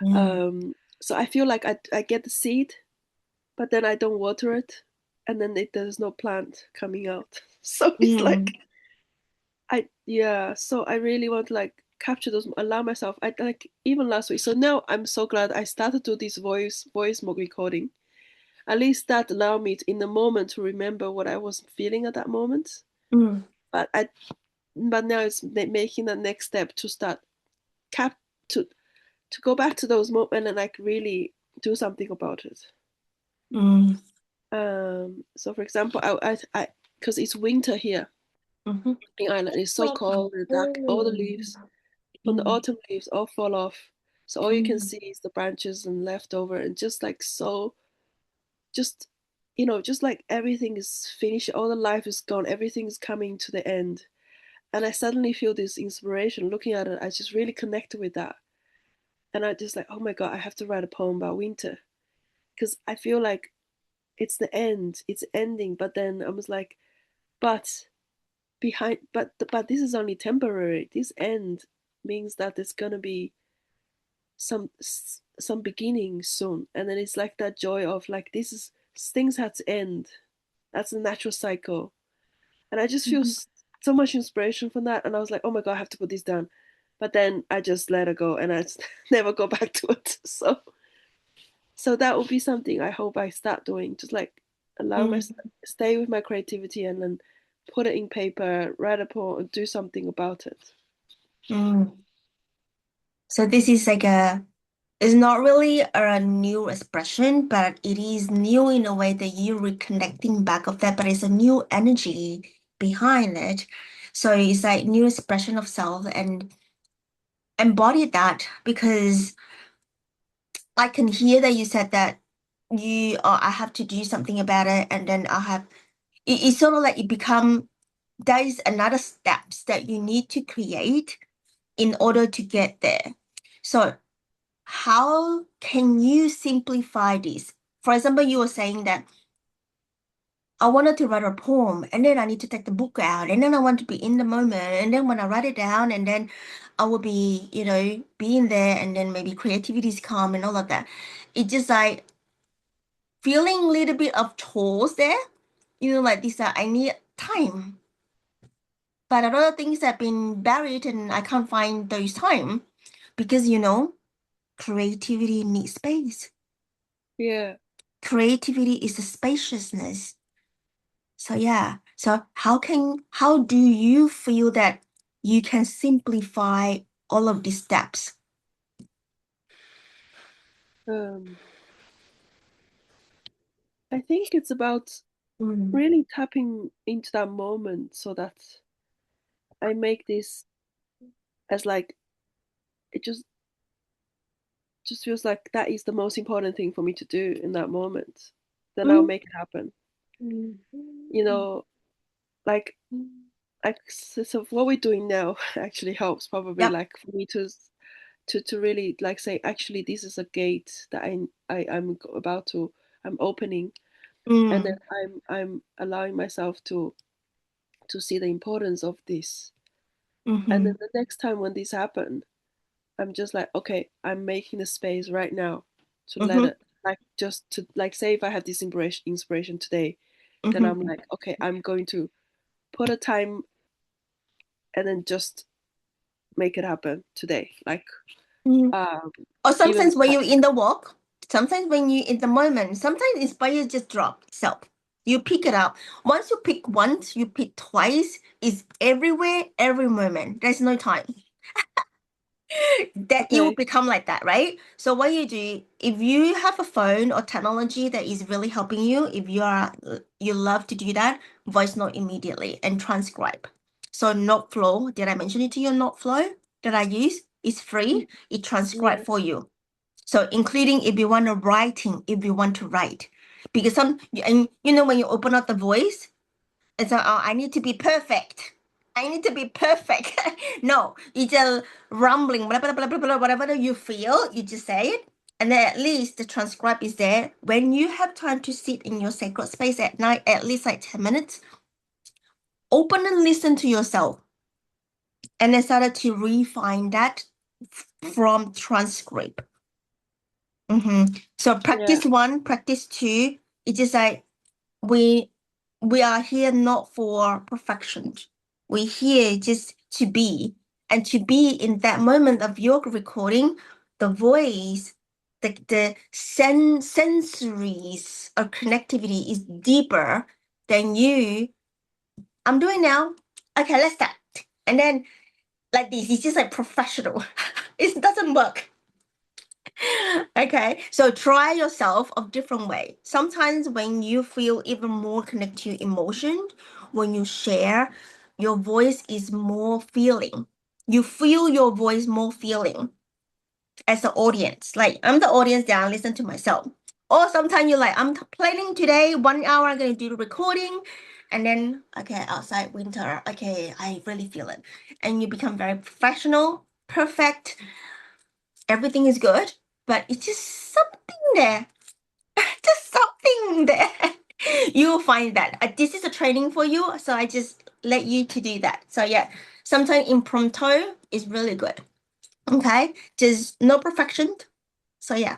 So I feel like I get the seed, but then I don't water it, and then there's no plant coming out. So it's like so I really want to like capture those, allow myself. I like even last week. So now I'm so glad I started to do this voice recording. At least that allowed me to, in the moment, to remember what I was feeling at that moment. But now it's making the next step to start to go back to those moments and like really do something about it. So for example, I because it's winter here in Ireland, it's so cold and dark. All the leaves from the autumn leaves all fall off, so all you can see is the branches and leftover, and just like so, just just like everything is finished, all the life is gone, everything is coming to the end. And I suddenly feel this inspiration looking at it. I just really connected with that, and I just like, oh my god, I have to write a poem about winter, because I feel like it's the end, it's ending. But then I was like, but but this is only temporary. This end means that there's gonna be some beginning soon. And then it's like that joy of like, this is, things have to end. That's the natural cycle. And I just feel so much inspiration from that. And I was like, oh my god, I have to put this down. But then I just let it go, and I just never go back to it. So that will be something I hope I start doing, just like allow myself, stay with my creativity, and then put it in paper, write a poem, and do something about it. So this is like it's not really a new expression, but it is new in a way that you're reconnecting back of that, but it's a new energy behind it. So it's like new expression of self, and embody that, because I can hear that you said that I have to do something about it, and then it's sort of like there is another steps that you need to create in order to get there. So how can you simplify this? For example, you were saying that I wanted to write a poem, and then I need to take the book out, and then I want to be in the moment, and then when I write it down, and then I will be, being there, and then maybe creativities come and all of that. It's just like feeling a little bit of chores there, like this, I need time. But a lot of things have been buried, and I can't find those time because, creativity needs space. Yeah. Creativity is a spaciousness. So yeah. So how do you feel that you can simplify all of these steps? I think it's about really tapping into that moment, so that I make this as like, it just feels like that is the most important thing for me to do in that moment. Then I'll make it happen. Like so what we're doing now actually helps probably. Yep. Like for me to really like say, actually this is a gate that I'm opening, and then I'm allowing myself to see the importance of this. And then the next time when this happens, I'm just like, okay, I'm making the space right now to let it, like, just to like, say if I have this inspiration today, then I'm like, okay, I'm going to put a time and then just make it happen today. Like, or sometimes when you're in the walk, sometimes when you're in the moment, sometimes inspire just drop itself. You pick it up. Once you pick once, you pick twice. It's everywhere, every moment. There's no time. That it will become like that, right? So what you do, if you have a phone or technology that is really helping you, if you love to do that, voice note immediately and transcribe. So Noteflow, did I mention it to you? Noteflow that I use is free. It transcribe for you. So including if you want to write, because and when you open up the voice, it's like, oh, I need to be perfect. I need to be perfect. No, it's just rumbling, blah, blah, blah, blah, blah, whatever you feel, you just say it. And then at least the transcribe is there. When you have time to sit in your sacred space at night, at least like 10 minutes, open and listen to yourself. And I started to refine that from transcript. So practice 1, practice 2. It's just like we are here not for perfection. We're here just to be. And to be in that moment of your recording, the voice, the sensories of connectivity is deeper than you. I'm doing now. Okay, let's start. And then like this, it's just like professional. It doesn't work. Okay, so try yourself a different way. Sometimes when you feel even more connected to emotion, when you share, your voice is more feeling. You feel your voice more feeling as the audience. Like I'm the audience that I listen to myself. Or sometimes you're like, I'm planning today, 1 hour, I'm going to do the recording. And then, okay, outside winter, okay, I really feel it. And you become very professional, perfect. Everything is good, but it's just something there. Just something there. You'll find that. This is a training for you, so I just let you to do that. So yeah, sometimes impromptu is really good. Okay, just no perfection. So yeah,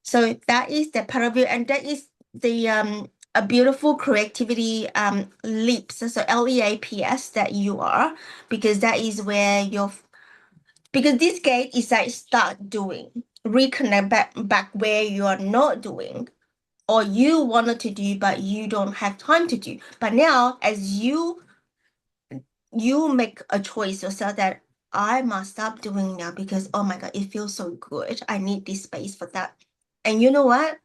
so that is the part of it, and that is the a beautiful creativity leaps. So LEAPS that you are, because that is where your because this gate is like start doing, reconnect back where you are not doing, or you wanted to do but you don't have time to do. But now as you make a choice yourself that I must stop doing now because oh my god, it feels so good. I need this space for that. And you know what?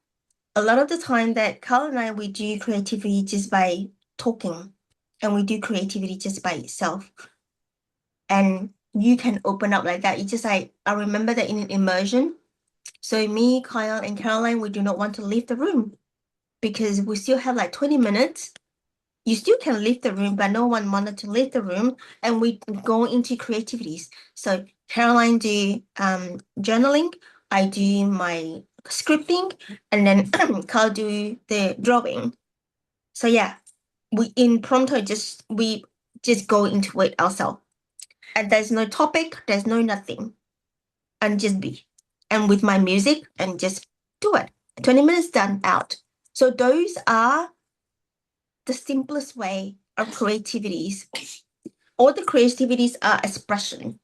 A lot of the time that Carl and I we do creativity just by talking, and we do creativity just by itself. And you can open up like that. It's just like I remember that in an immersion. So me, Kyle, and Caroline, we do not want to leave the room because we still have like 20 minutes. You still can leave the room, but no one wanted to leave the room, and we go into creativities. So Caroline do journaling, I do my scripting, and then Carl do the drawing. So yeah, we just go into it ourselves, and there's no topic, there's no nothing, and just be, and with my music, and just do it. 20 minutes done out. So those are the simplest way of creativities. All the creativities are expression.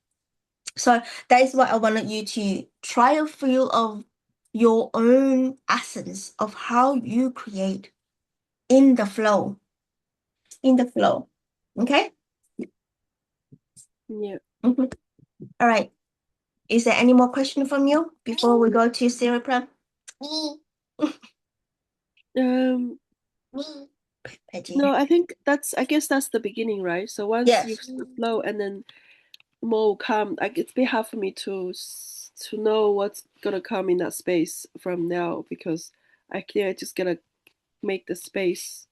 So that is what I wanted you to try a feel of your own essence of how you create in the flow. In the flow. Okay? Yeah. All right. Is there any more question from you before we go to Siriprem? No, I guess that's the beginning, right? So once Yes. you flow and then more will come, like it's a bit hard for me to know what's gonna come in that space from now because I just gotta make the space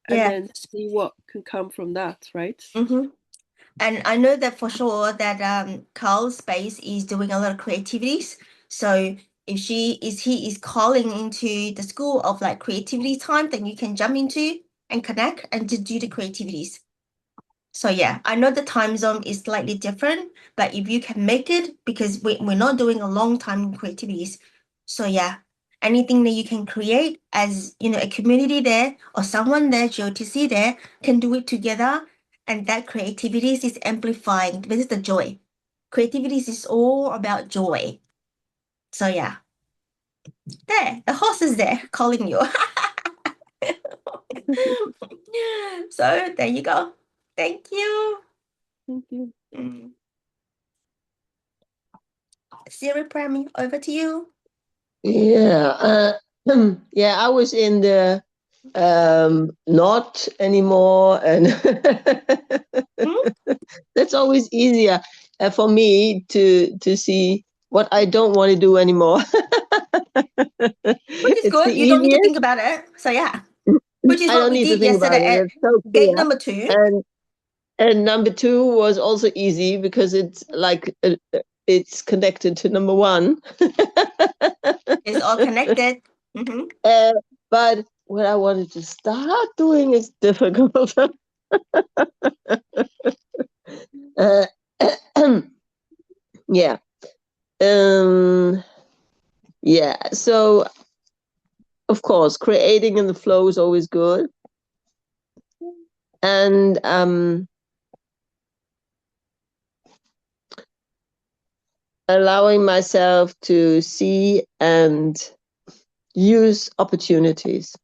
and then see what can come from that, right? And I know that for sure that Carl's space is doing a lot of creativities. So if he is calling into the school of like creativity time, then you can jump into and connect and just do the creativities. So yeah, I know the time zone is slightly different, but if you can make it, because we're not doing a long time in creativities. So yeah, anything that you can create as a community there or someone there, GOTC there, can do it together. And that creativity is amplifying. This is the joy. Creativity is all about joy. So yeah. There, the horse is there calling you. So there you go. Thank you. Thank you. Siriprem, over to you. Yeah. Yeah, I was in the not anymore, and that's always easier for me to see what I don't want to do anymore. Which is It's the good. You don't need to easiest. think about it. So yeah. Which is I what don't we need to did think about yesterday it. at It's so gate clear. number 2. And number 2 was also easy because it's like it's connected to number one. It's all connected. Mm-hmm. But what I wanted to start doing is difficult. Yeah. Yeah. So, of course, creating in the flow is always good. And allowing myself to see and use opportunities.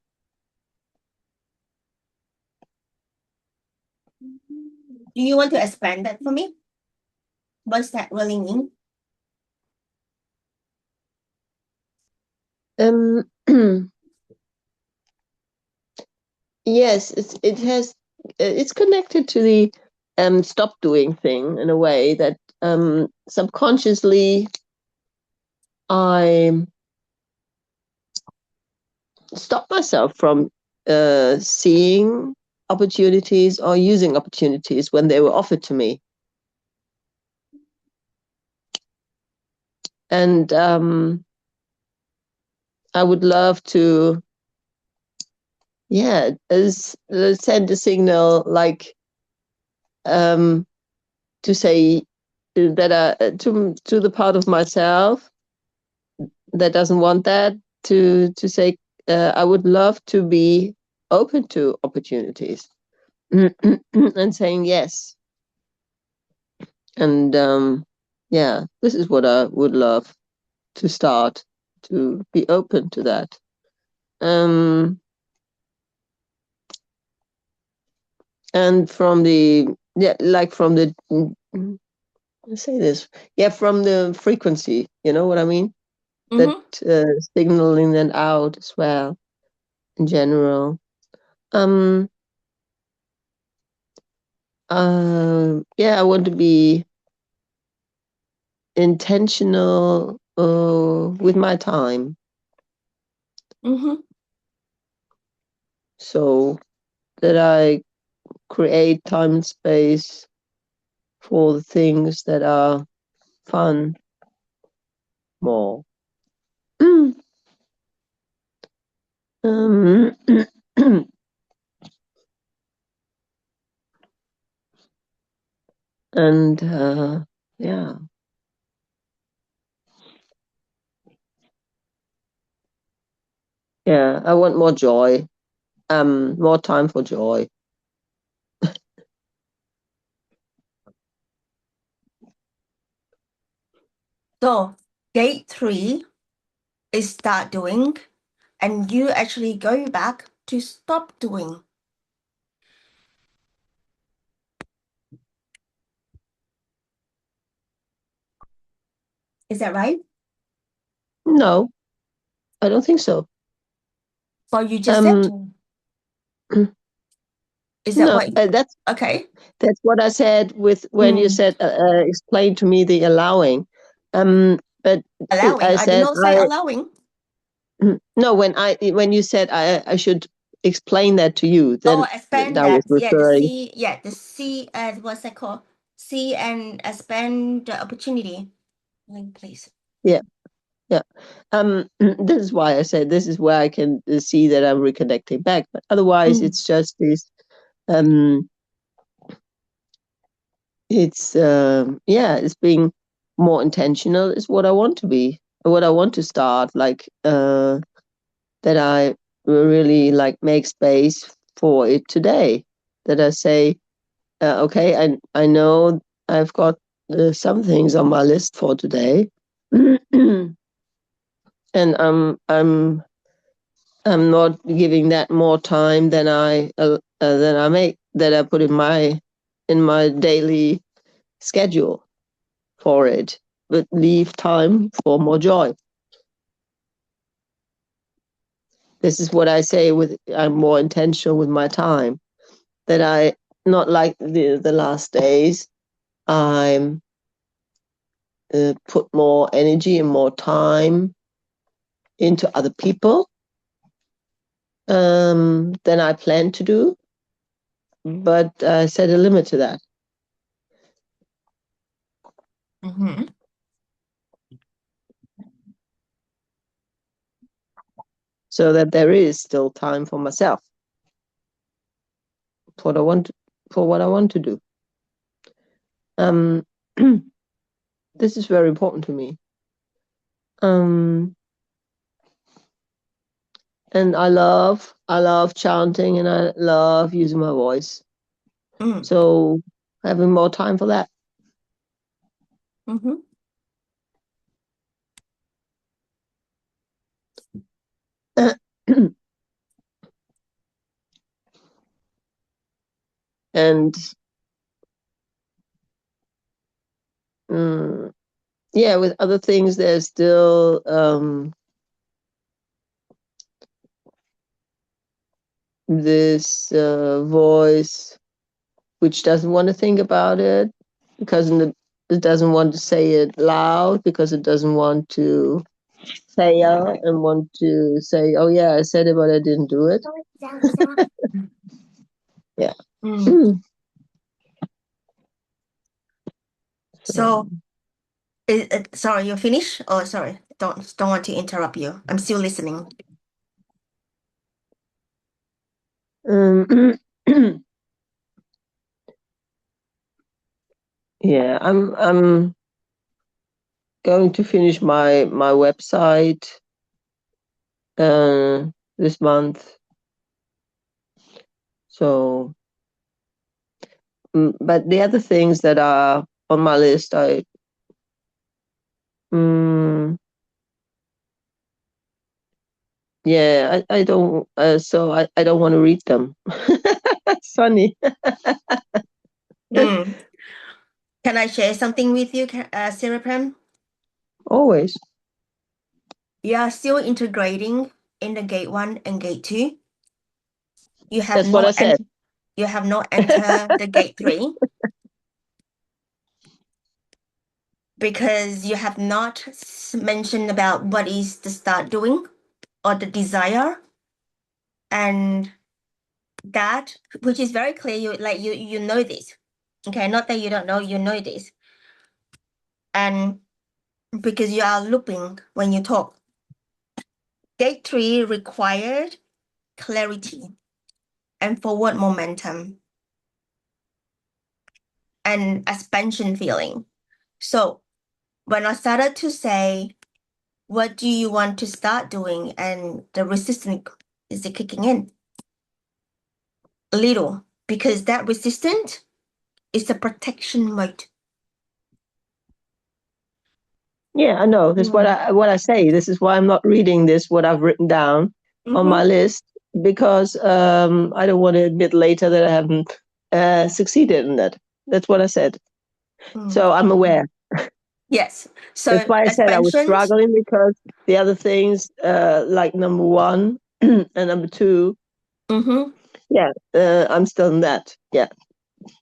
Do you want to expand that for me? What's that really mean? Yes, it's connected to the stop doing thing in a way that subconsciously I stop myself from seeing opportunities or using opportunities when they were offered to me. And I would love to, send a signal like to say that to the part of myself that doesn't want that, to say I would love to be open to opportunities and saying yes. And this is what I would love to start, to be open to that. And from the say this, from the frequency, you know what I mean? Mm-hmm. That signaling that out as well in general. I want to be intentional with my time. Mm-hmm. So that I create time and space for the things that are fun more. um, and yeah. Yeah, I want more joy. More time for joy. So gate 3 is start doing, and you actually go back to stop doing. Is that right? No, I don't think so. So you just said, is that No, what? that's Okay. what I said with when you said explain to me the allowing. But Allowing. I I did said not say allowing. no, when you said I should explain that to you, then Expand that was that. Yeah, referring. the C, what's that called? See and expand the opportunity. Please. Yeah. Yeah. This is why I said this is where I can see that I'm reconnecting back. But otherwise, it's just this. It's being more intentional is what I want to be, what I want to start. Like that I really like make space for it today. That I say, okay, I know I've got some things on my list for today. And I'm not giving that more time than I put in my daily schedule for it, but leave time for more joy. This is what I say with I'm more intentional with my time. That I not like the last days. I'm put more energy and more time into other people than I plan to do, but I set a limit to that. Mm-hmm. so that there is still time for myself, for what I want to do. This is very important to me. And I love chanting, and I love using my voice. So having more time for that. Mm-hmm. And yeah, with other things, there's still this voice which doesn't want to think about it, because it doesn't want to say it loud, because it doesn't want to fail and want to say, oh yeah, I said it, but I didn't do it. Yeah. So, sorry, you finish? Oh, sorry, don't want to interrupt you. I'm still listening. Yeah, I'm going to finish my website this month. So, but the other things that are on my list, I don't. So I don't want to read them. It's funny. Can I share something with you, Sarah Prem? Always. You are still integrating in the gate 1 and gate 2. You have That's what I said. You have not entered the gate 3 because you have not mentioned about what is the start doing or the desire, and that, which is very clear. You know this, okay? Not that you don't know, you know this, and because you are looping when you talk. Gate 3 required clarity and forward momentum and expansion feeling. So when I started to say, what do you want to start doing? And the resistance is kicking in a little, because that resistance is the protection mode. Yeah, I know. That's what I say. This is why I'm not reading what I've written down on my list, because I don't want to admit later that I haven't succeeded in that. That's what I said. So I'm aware. Yes. So that's why I said I was struggling, because the other things, like number 1 and number 2, yeah, I'm still in that. Yeah.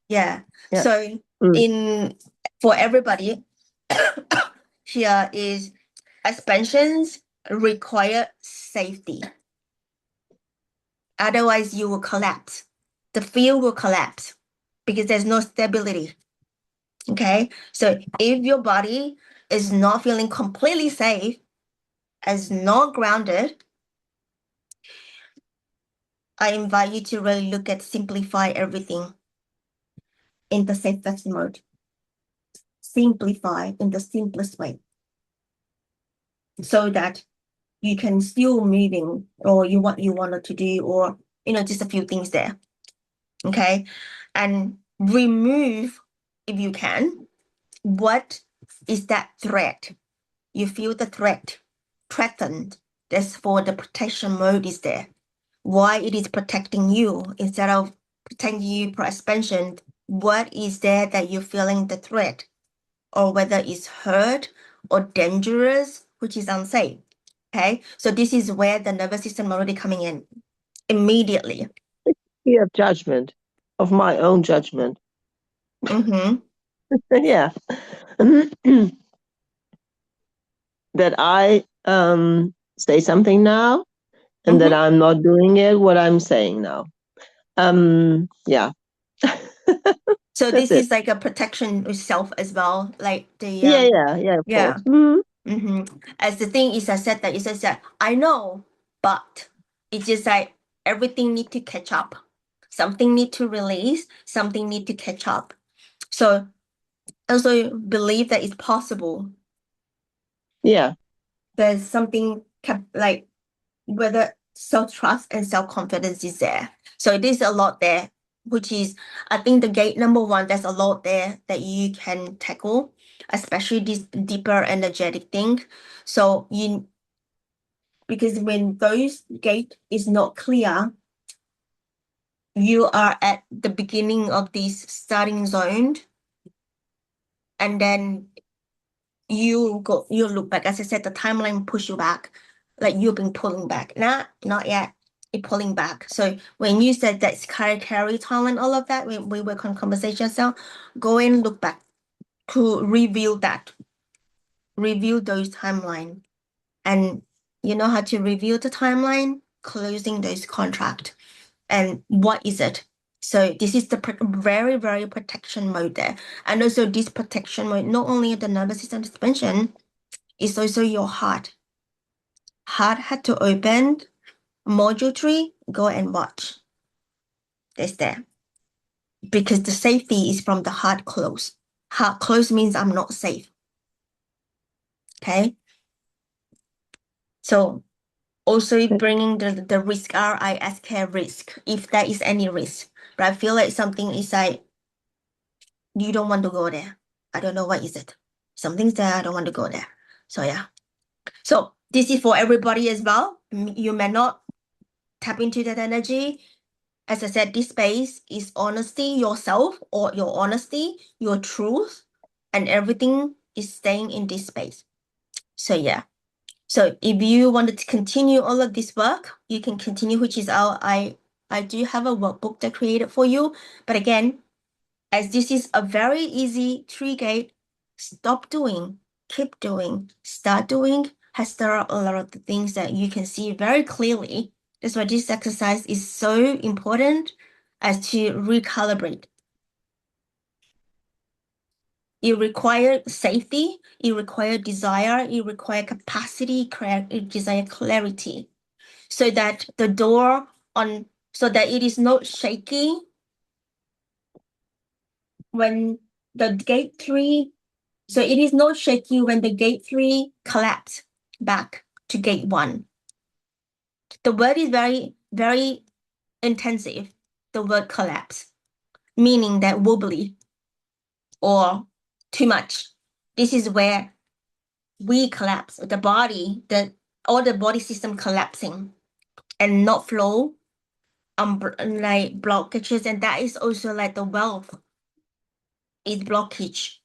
Yeah. So for everybody, here is expansions require safety. Otherwise, you will collapse. The field will collapse because there's no stability. Okay. So if your body is not feeling completely safe, is not grounded, I invite you to really look at simplify everything in the safest mode. Simplify in the simplest way, so that you can still moving, or you wanted to do, or just a few things there. Okay. And remove, if you can, what is that threat? You feel the threatened. That's for the protection mode is there. Why it is protecting you instead of protecting you for expansion. What is there that you're feeling the threat, or whether it's hurt or dangerous, which is unsafe. Okay, so this is where the nervous system already coming in immediately. Fear of judgment, of my own judgment. Yeah. That I say something now, and that I'm not doing it what I'm saying now. Yeah. So this is like a protection of self as well, like the yeah, of course. As the thing is, I said that I know but it's just like everything need to catch up. Something need to release, something need to catch up. So also believe that it's possible. Yeah. There's something like whether self-trust and self-confidence is there. So there's a lot there, which is, I think the gate number 1, there's a lot there that you can tackle, especially this deeper energetic thing. So because when those gate is not clear, you are at the beginning of this starting zone, and then you look back. As I said, the timeline push you back, like you've been pulling back. Not yet. It pulling back. So when you said that's carry timeline, all of that, we work on conversation. So go and look back to review those timeline, and you know how to review the timeline, closing those contract, and what is it? So this is the very, very protection mode there. And also this protection mode, not only the nervous system suspension, it's also your heart. Heart had to open. Module 3, go and watch. It's there. Because the safety is from the heart close. Heart close means I'm not safe. Okay? So also bringing the risk, R-I-S-K, risk, if there is any risk. But I feel like something is like, you don't want to go there. I don't know what is it. Something's there, I don't want to go there. So yeah. So this is for everybody as well. You may not tap into that energy. As I said, this space is honesty, yourself, or your honesty, your truth, and everything is staying in this space. So yeah. So if you wanted to continue all of this work, you can continue, which is I do have a workbook that I created for you. But again, as this is a very easy 3-gate, stop doing, keep doing, start doing, there are a lot of the things that you can see very clearly. That's why this exercise is so important, as to recalibrate. It requires safety, it requires desire, it requires capacity, it desires clarity. So that the door so that it is not shaky when the gate 3, so it is not shaky when the gate 3 collapse back to gate 1. The word is very, very intensive. The word collapse, meaning that wobbly or too much. This is where we collapse, the body, all the body system collapsing and not flow, like blockages, and that is also like the wealth is blockage,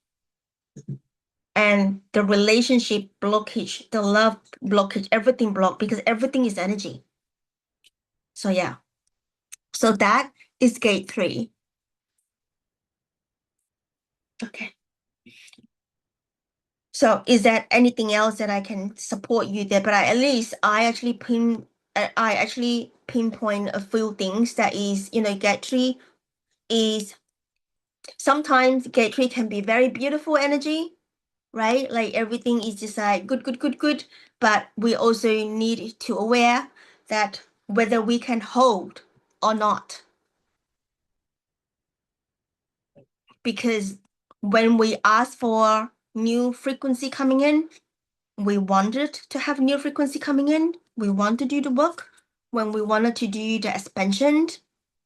and the relationship blockage, the love blockage, everything blocked, because everything is energy. So yeah, so that is gate 3. Okay. So is there anything else that I can support you there? But I actually pinpoint a few things that is, gate 3 is, sometimes gate 3 can be very beautiful energy, right? Like everything is just like good. But we also need to aware that whether we can hold or not. Because when we ask for new frequency coming in, we wanted to have new frequency coming in. We want to do the work. When we wanted to do the expansion,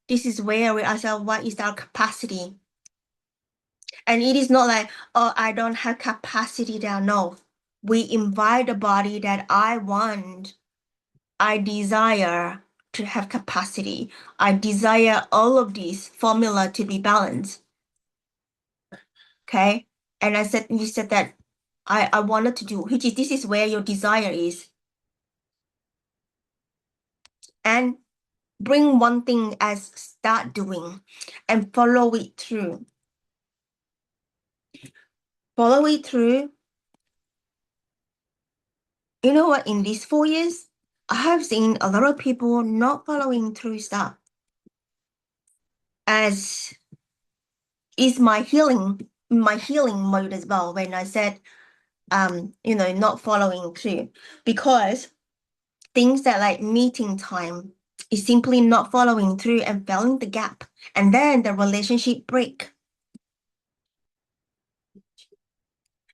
this is where we ask ourselves, what is our capacity? And it is not like, oh, I don't have capacity there. No, we invite the body that I want, I desire to have capacity. I desire all of these formula to be balanced. Okay. And you said that I wanted to do, which is, this is where your desire is. And bring one thing as start doing and follow it through. Follow it through. You know what? In these 4 years, I have seen a lot of people not following through stuff. As is my healing mode as well, when I said, not following through, because things that like meeting time is simply not following through and filling the gap, and then the relationship break.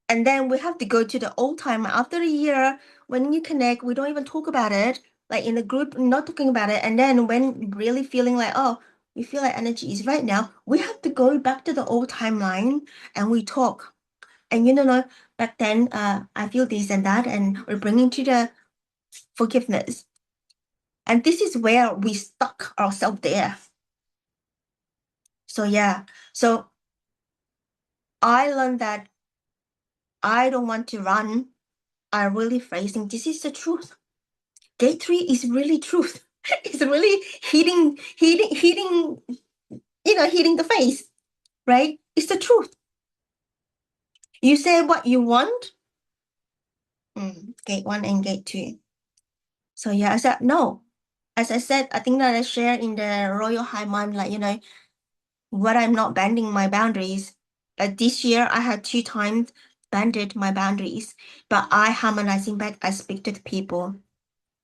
And then we have to go to the old time after a year. When you connect, we don't even talk about it. Like in the group, not talking about it. And then when really feeling like, oh, we feel like energy is right now, we have to go back to the old timeline and we talk. And you know, back then, I feel this and that, and we're bringing to the forgiveness. And this is where we stuck ourselves there. So yeah, so I learned that I don't want to run. I'm really facing this is the truth. Gate 3 is really truth. It's really hitting, hitting the face, right? It's the truth. You say what you want. Gate 1 and gate 2. So yeah, I said no. As I said, I think that I shared in the Royal High Mind, like, what I'm not bending my boundaries. This year, I had 2 times bended my boundaries, but I harmonizing back. I speak to the people.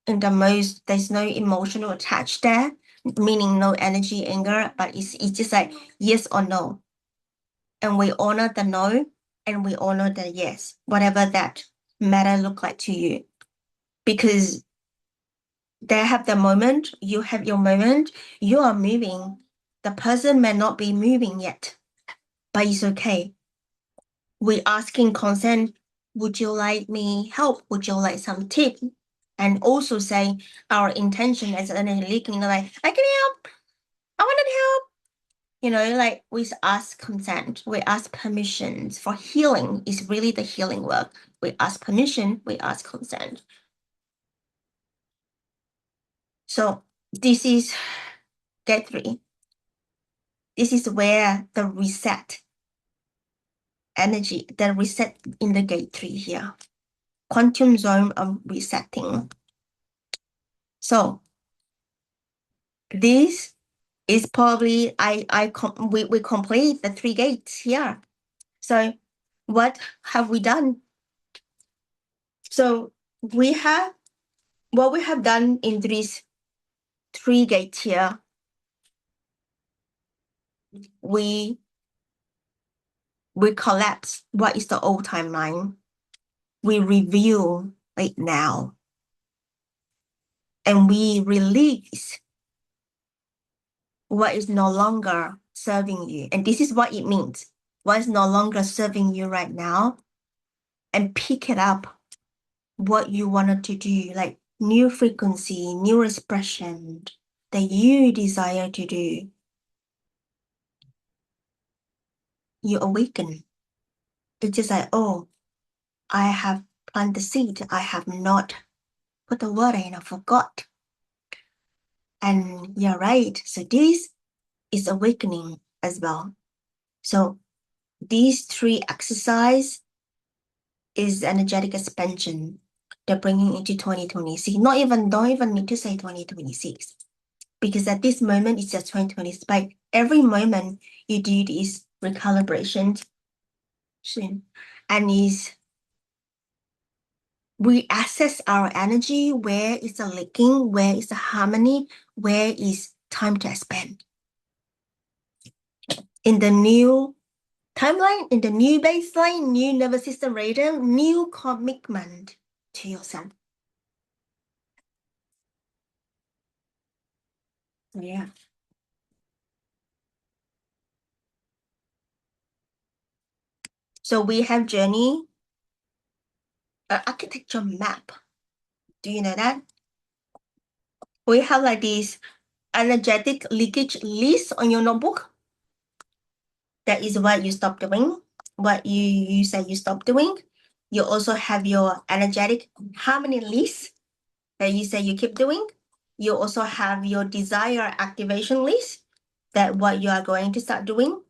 In the most, there's no emotional attached there, meaning no energy, anger, but it's just like yes or no. And we honor the no and we honor the yes, whatever that matter look like to you. Because they have the moment, you have your moment, you are moving. The person may not be moving yet, but it's okay. We asking consent, would you like me help? Would you like some tip? And also say our intention as an leaking, like, I can help, I want to help. Like we ask consent, we ask permissions for healing is really the healing work. We ask permission, we ask consent. So this is gate 3. This is where the reset energy, the reset in the gate 3 here. Quantum zone of resetting. So this is probably we complete the 3 gates here. So what have we done? So what we have done in these 3 gates here, we collapse what is the old timeline. We review it now. And we release what is no longer serving you. And this is what it means. What is no longer serving you right now. And pick it up what you wanted to do, like new frequency, new expression that you desire to do. You awaken. It's just like, oh, I have planted the seed. I have not put the water in. I forgot. And you're right. So this is awakening as well. So these 3 exercise is energetic expansion. They're bringing into 2026. Don't even need to say 2026. Because at this moment, it's just 2026. But every moment you do this recalibration, and we assess our energy, where is the leaking, where is the harmony, where is time to expand. In the new timeline, in the new baseline, new nervous system rhythm, new commitment to yourself. Yeah. So we have journey, architecture map. Do you know that? We have like this energetic leakage list on your notebook. That is what you stop doing, what you say you stop doing. You also have your energetic harmony list that you say you keep doing. You also have your desire activation list, that what you are going to start doing.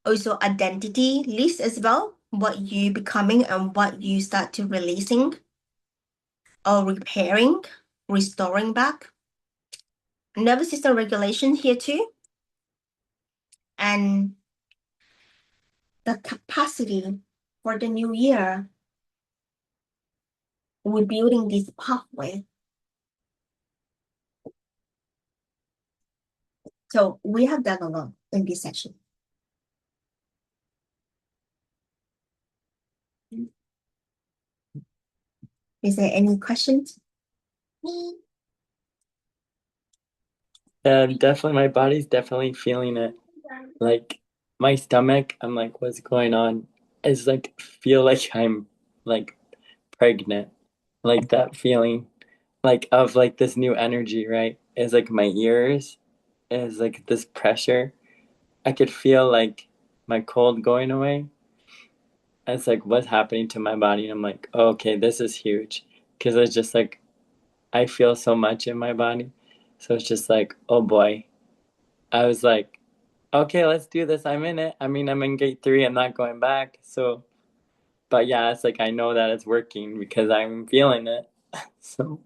Also identity list as well, what you becoming and what you start to releasing or repairing, restoring back. Nervous system regulation here too. And the capacity for the new year we're building this pathway. So we have done a lot in this session. Is there any questions? Definitely, my body's definitely feeling it. Like my stomach, I'm like, what's going on? It's like feel like I'm like pregnant. Like that feeling like of like this new energy, right? It's like my ears is like this pressure. I could feel like my cold going away. It's like what's happening to my body. I'm like, oh, okay, this is huge. Cause it's just like I feel so much in my body. So it's just like, oh boy. I was like, okay, let's do this. I'm in it. I mean, I'm in gate 3. I'm not going back. So, but yeah, it's like I know that it's working because I'm feeling it. So,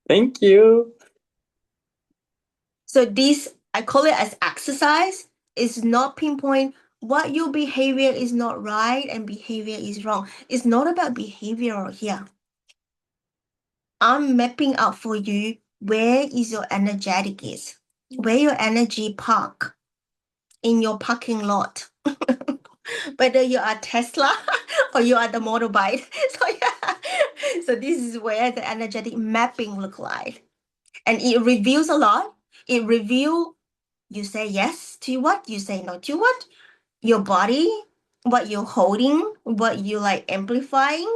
thank you. So this, I call it as exercise. It's not pinpoint what your behavior is not right and behavior is wrong. It's not about behavior here. I'm mapping out for you where is your energetic is, where your energy park in your parking lot. Whether you are Tesla or you are the motorbike. So yeah, so this is where the energetic mapping look like. And it reveals a lot. It reveals you say yes to what, you say no to what, your body, what you're holding, what you like amplifying,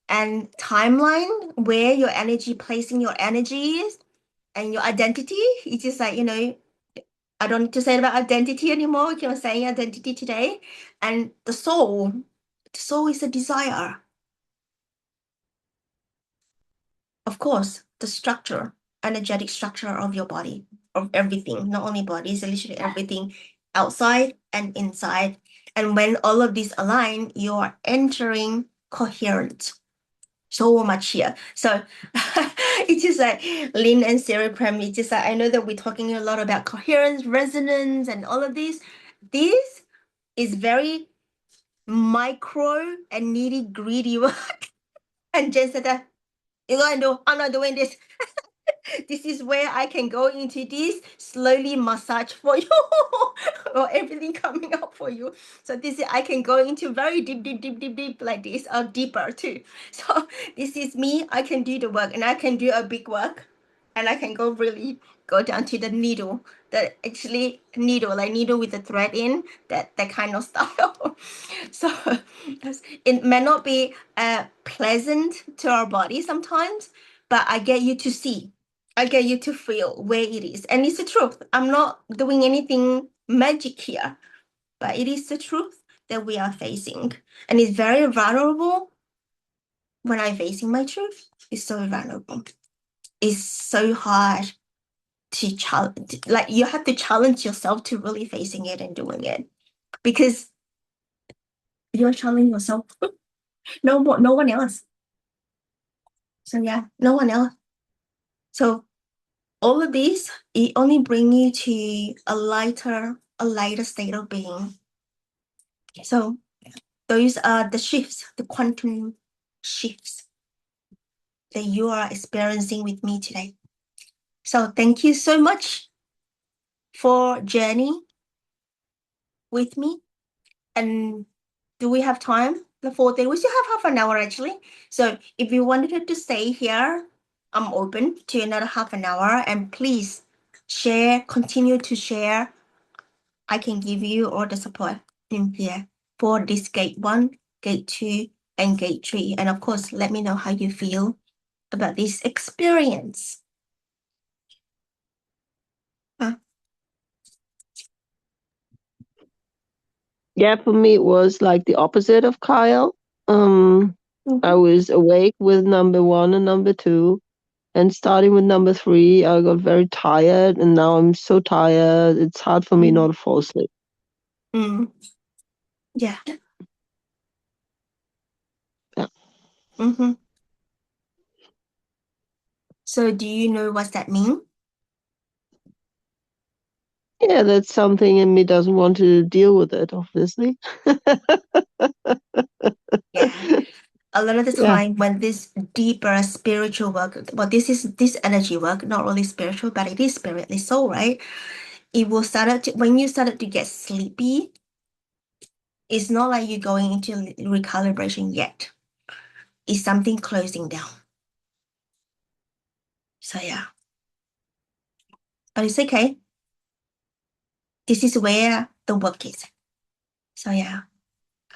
and timeline where your energy placing your energy is, and your identity. It's just like, I don't need to say about identity anymore. You know, saying identity today. And the soul is a desire. Of course, the structure, energetic structure of your body, of everything, not only body, it's literally everything outside and inside. And when all of these align, you are entering coherent. So much here. So it's just like Lynn and Cerebrum, it's just like I know that we're talking a lot about coherence, resonance, and all of this. This is very micro and nitty gritty work. And Jen said that you're going to do, I'm not doing this. This is where I can go into this, slowly massage for you, or everything coming up for you. So this is, I can go into very deep like this, or deeper too. So this is me, I can do the work, and I can do a big work, and I can really go down to the needle, the actually needle, like needle with the thread in, that kind of style. So it may not be pleasant to our body sometimes, but I get you to see, I get you to feel where it is. And it's the truth. I'm not doing anything magic here, but it is the truth that we are facing. And it's very vulnerable when I'm facing my truth. It's so vulnerable. It's so hard to challenge. Like you have to challenge yourself to really facing it and doing it, because you're challenging yourself. No one else. So yeah, no one else. So all of this, it only bring you to a lighter state of being. So those are the shifts, the quantum shifts that you are experiencing with me today. So thank you so much for journey with me. And do we have time? The 4:30, we still have half an hour actually. So if you wanted to stay here, I'm open to another half an hour, and please continue to share. I can give you all the support in here for this gate 1, gate 2, and gate 3. And of course, let me know how you feel about this experience. Yeah, for me, it was like the opposite of Kyle. I was awake with number 1 and number 2, and starting with number 3, I got very tired, and now I'm so tired. It's hard for me not to fall asleep. Yeah. Yeah. So do you know what that means? Yeah, that's something in me doesn't want to deal with it, obviously. Yeah. a lot of the Yeah. time when this deeper spiritual work, well, this energy work, not really spiritual, but it is spirit, it's soul, right? It will when you started to get sleepy, it's not like you're going into recalibration yet. It's something closing down. So yeah. But it's okay. This is where the work is. So yeah.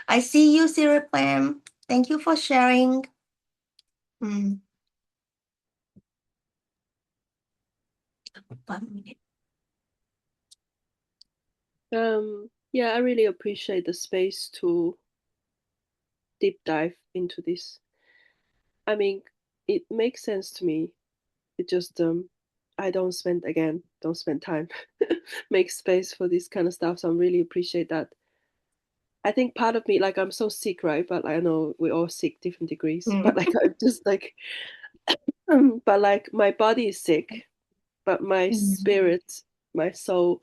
I see you, Siriplam. Thank you for sharing. 1 minute. Yeah, I really appreciate the space to deep dive into this. I mean, it makes sense to me. It just I don't spend time make space for this kind of stuff. So I really appreciate that. I think part of me, like I'm so sick, right? But I know we're all sick, different degrees. But like I'm just like, but like my body is sick, but my spirit, my soul,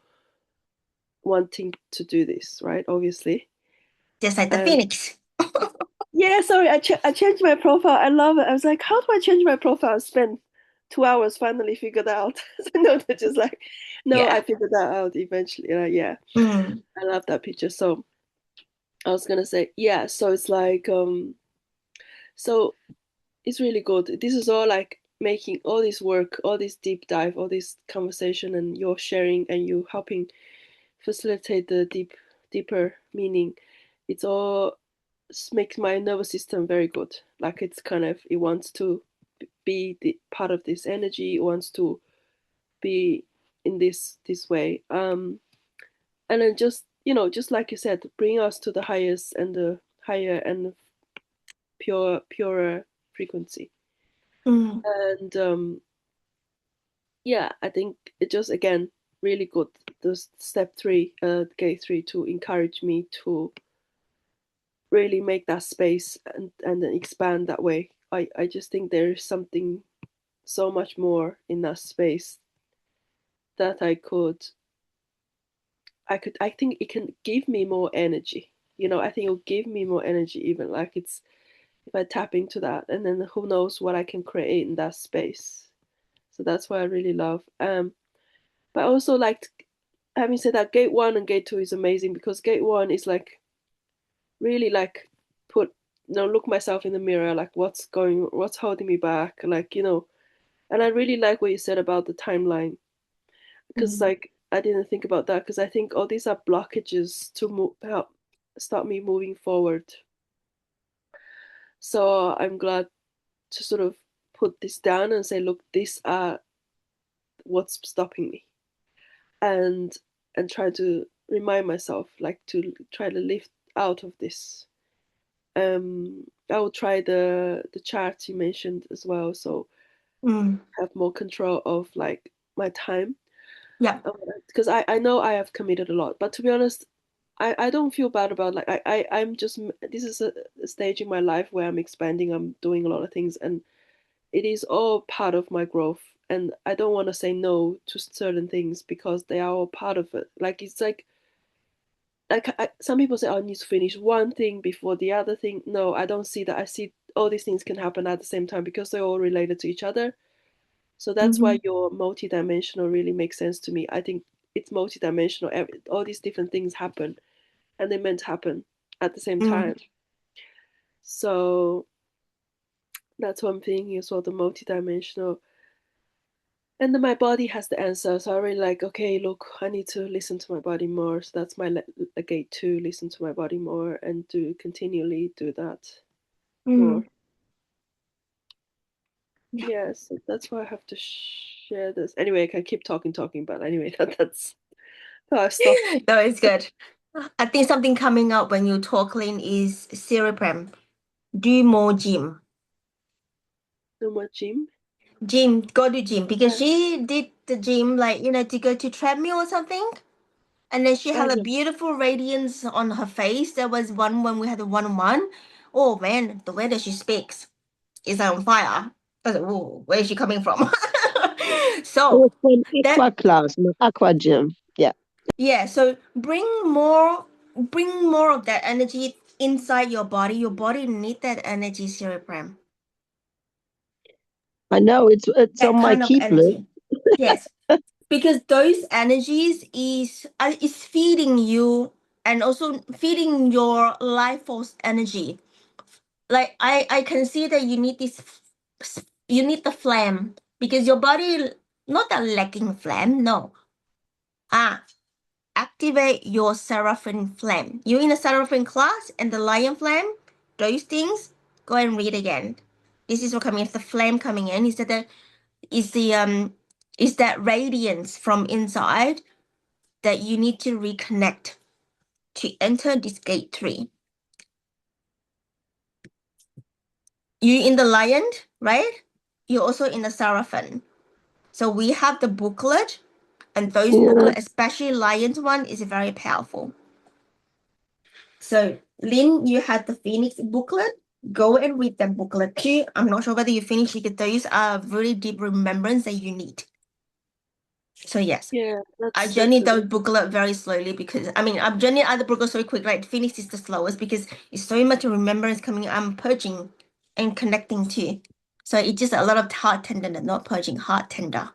wanting to do this, right? Obviously. Just like the And phoenix. yeah, sorry, I changed my profile. I love it. I was like, how do I change my profile? I spent 2 hours finally figured out. No, they're just like, no, Yeah. I figured that out eventually. Yeah, I love that picture. So I was gonna say, yeah. So it's like, so it's really good. This is all like making all this work, all this deep dive, all this conversation, and you're sharing and you helping facilitate the deeper meaning. It's all makes my nervous system very good. Like it's kind of it wants to be the part of this energy. It wants to be in this way. And then just just like you said, bring us to the highest and the higher and purer frequency. And yeah, I think it just again really good. The step 3, gate 3, to encourage me to really make that space and then expand that way. I just think there is something so much more in that space that I think it can give me more energy. I think it'll give me more energy, even like it's if I tap into that, and then who knows what I can create in that space. So that's what I really love. But also like having said that, gate 1 and gate 2 is amazing, because gate 1 is like really like put look myself in the mirror, like what's holding me back, like and I really like what you said about the timeline, because like I didn't think about that, because I think all these are blockages to help start me moving forward. So I'm glad to sort of put this down and say, look, these are what's stopping me, and try to remind myself, like to try to lift out of this. I will try the charts you mentioned as well, so have more control of like my time. Yeah. Because I know I have committed a lot, but to be honest, I don't feel bad about like I'm just, this is a stage in my life where I'm expanding, I'm doing a lot of things, and it is all part of my growth, and I don't want to say no to certain things because they are all part of it. Like it's like some people say, oh, I need to finish one thing before the other thing. No, I don't see that. I see all these things can happen at the same time because they're all related to each other. So that's why your multidimensional really makes sense to me. I think it's multidimensional. All these different things happen, and they meant to happen at the same time. So that's one thing as well, the multidimensional. And then my body has the answer. So I really like, okay, look, I need to listen to my body more. So that's my gate 2, listen to my body more and continually do that more. Yeah, so that's why I have to share this. Anyway, I can keep talking, but anyway, that's how I stop. No, it's good. I think something coming up when you talk, Lynn, is Siriprem. Do more gym. No more gym? Go to gym, because she did the gym, like, to go to treadmill or something. And then she had a beautiful radiance on her face. There was one when we had a one-on-one. Oh man, the way that she speaks is on fire. I was like, whoa, where is she coming from? So From that aqua class, aqua gym. Yeah. yeah, so bring more of that energy inside your body need that energy, cerebrum. I know it's That on my kind of keep list. energy. Yes, because those energies is feeding you and also feeding your life force energy. Like I can see that you need you need the flame because your body not a lacking flame, no. Activate your seraphim flame. You in the seraphim class and the lion flame, those things, go and read again. This is what coming. If the flame coming in, is that radiance from inside that you need to reconnect to enter this gate 3. You in the lion, right? You're also in the seraphim. So we have the booklet, and those booklet, especially lion's one, is very powerful. So Lynn, you had the Phoenix booklet. Go and read that booklet too. I'm not sure whether you finished because those are really deep remembrance that you need. So yes. Yeah, I that's journey good. those booklet very slowly because I'm journey other booklets so quick. Like Phoenix is the slowest because it's so much remembrance coming. I'm purging and connecting to. So it's just a lot of heart tender, not purging, heart tender.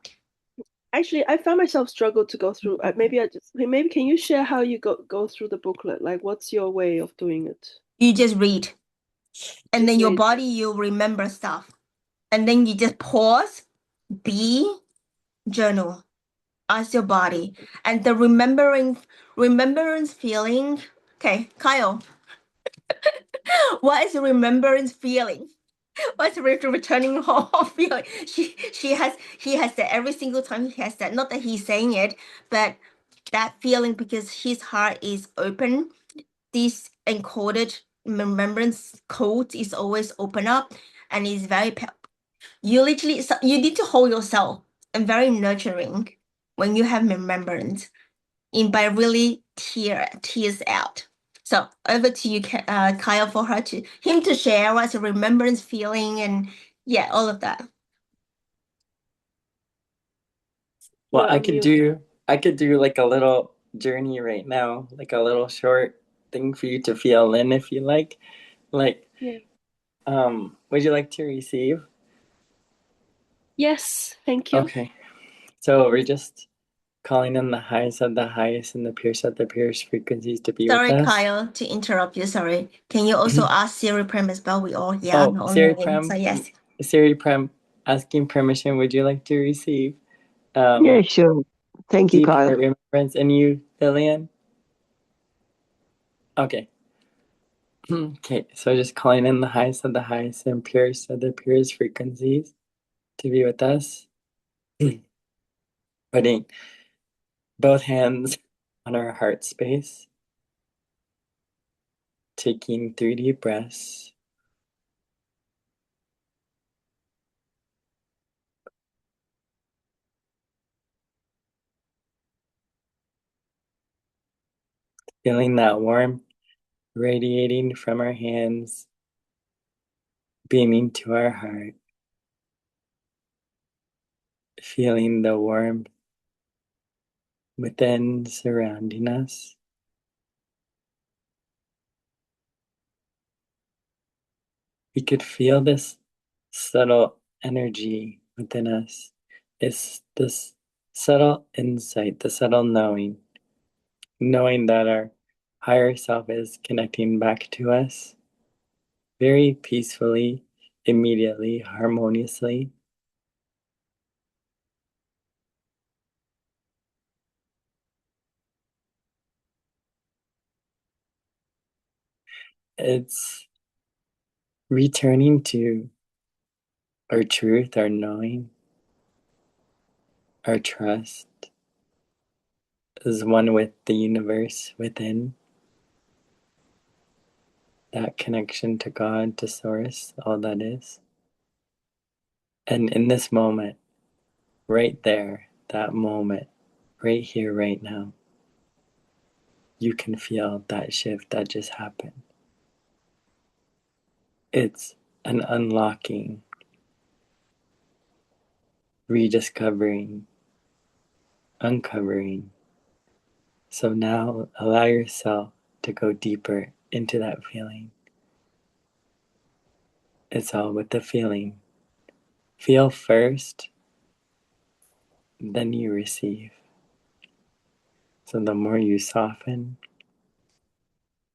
Actually, I found myself struggle to go through. Maybe can you share how you go through the booklet? Like, what's your way of doing it? You just read, and Just then your read. body you remember stuff, and then you just pause, be, journal. Ask your body, and the remembrance feeling. Okay, Kyle, what is remembrance feeling? What's returning home feeling? He has that every single time he has that. Not that he's saying it, but that feeling because his heart is open. This encoded remembrance code is always open up and is very. You literally you need to hold yourself and very nurturing when you have remembrance in by really tears out. So over to you, Kyle, for him to share what's a remembrance feeling and all of that. Well, You're I on could mute. do like a little journey right now, like a little short thing for you to feel in if you like. Like, Yeah. would you like to receive? Yes, thank you. Okay. So we're just calling in the highest of the highest and the purest of the purest frequencies to be Sorry, with us. Kyle, to interrupt you. Sorry. Can you also ask Siri Prem as well? We all here. Oh, Not Siri only Prem. so yes. Siri Prem, asking permission. Would you like to receive? Yeah, sure. Thank you, Deep Kyle. heart remembrance. And you, Lillian? Okay. Okay, so just calling in the highest of the highest and purest of the purest frequencies to be with us. Putting both hands on our heart space. Taking 3 deep breaths. Feeling that warmth radiating from our hands, beaming to our heart. Feeling the warmth within surrounding us. We could feel this subtle energy within us. It's this subtle insight, the subtle knowing that our higher self is connecting back to us very peacefully, immediately, harmoniously. It's returning to our truth, our knowing, our trust is one with the universe within. That connection to God, to Source, all that is. And in this moment, right there, that moment, right here, right now, you can feel that shift that just happened. It's an unlocking, rediscovering, uncovering. So now allow yourself to go deeper into that feeling. It's all with the feeling. Feel first, then you receive. So the more you soften,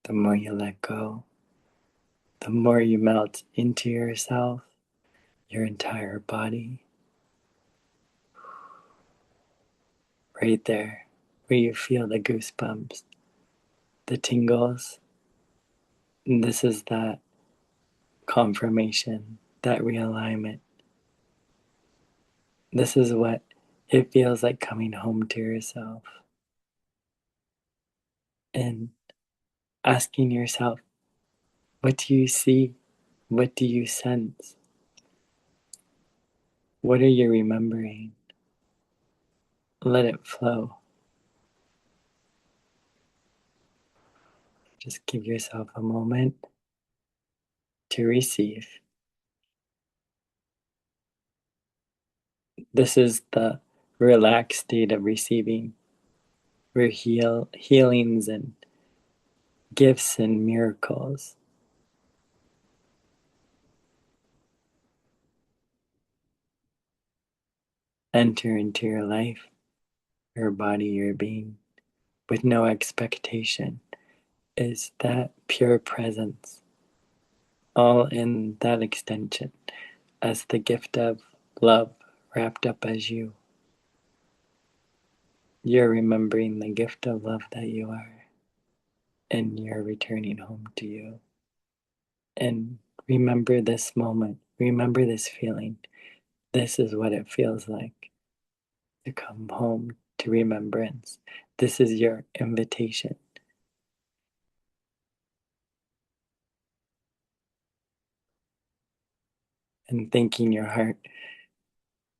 the more you let go, the more you melt into yourself, your entire body, right there where you feel the goosebumps, the tingles. And this is that confirmation, that realignment. This is what it feels like coming home to yourself and asking yourself, what do you see? What do you sense? What are you remembering? Let it flow. Just give yourself a moment to receive. This is the relaxed state of receiving, where healings and gifts and miracles enter into your life, your body, your being, with no expectation. Is that pure presence, all in that extension, as the gift of love wrapped up as you. You're remembering the gift of love that you are, and you're returning home to you. And remember this moment, remember this feeling. This is what it feels like to come home to remembrance. This is your invitation. And thanking your heart,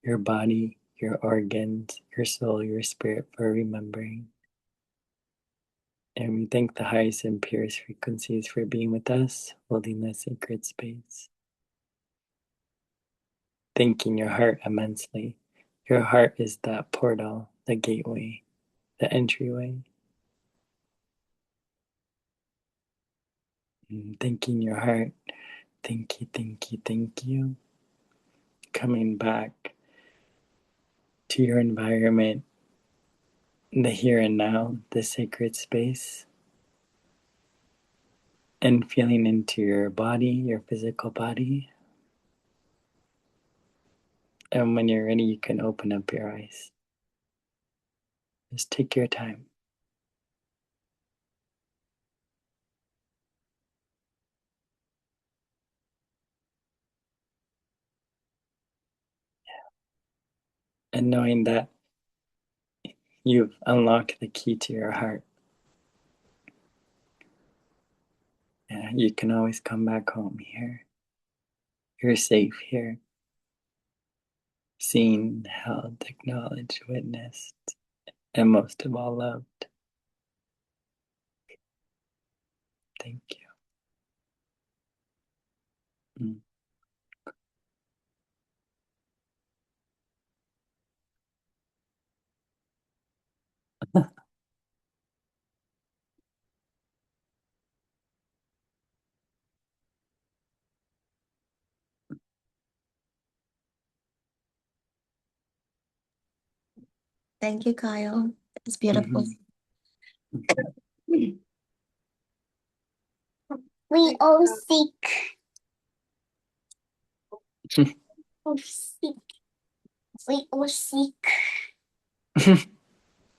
your body, your organs, your soul, your spirit for remembering. And we thank the highest and purest frequencies for being with us, holding this sacred space. Thanking your heart immensely. Your heart is that portal, the gateway, the entryway. And thanking your heart. Thank you, thank you, thank you. Coming back to your environment, the here and now, the sacred space, and feeling into your body, your physical body. And when you're ready, you can open up your eyes. Just take your time. And knowing that you've unlocked the key to your heart. Yeah, you can always come back home here. You're safe here. Seen, held, acknowledged, witnessed, and most of all, loved. Thank you. Thank you, Kyle. It's beautiful. Mhm. We all sick. All sick. We all sick.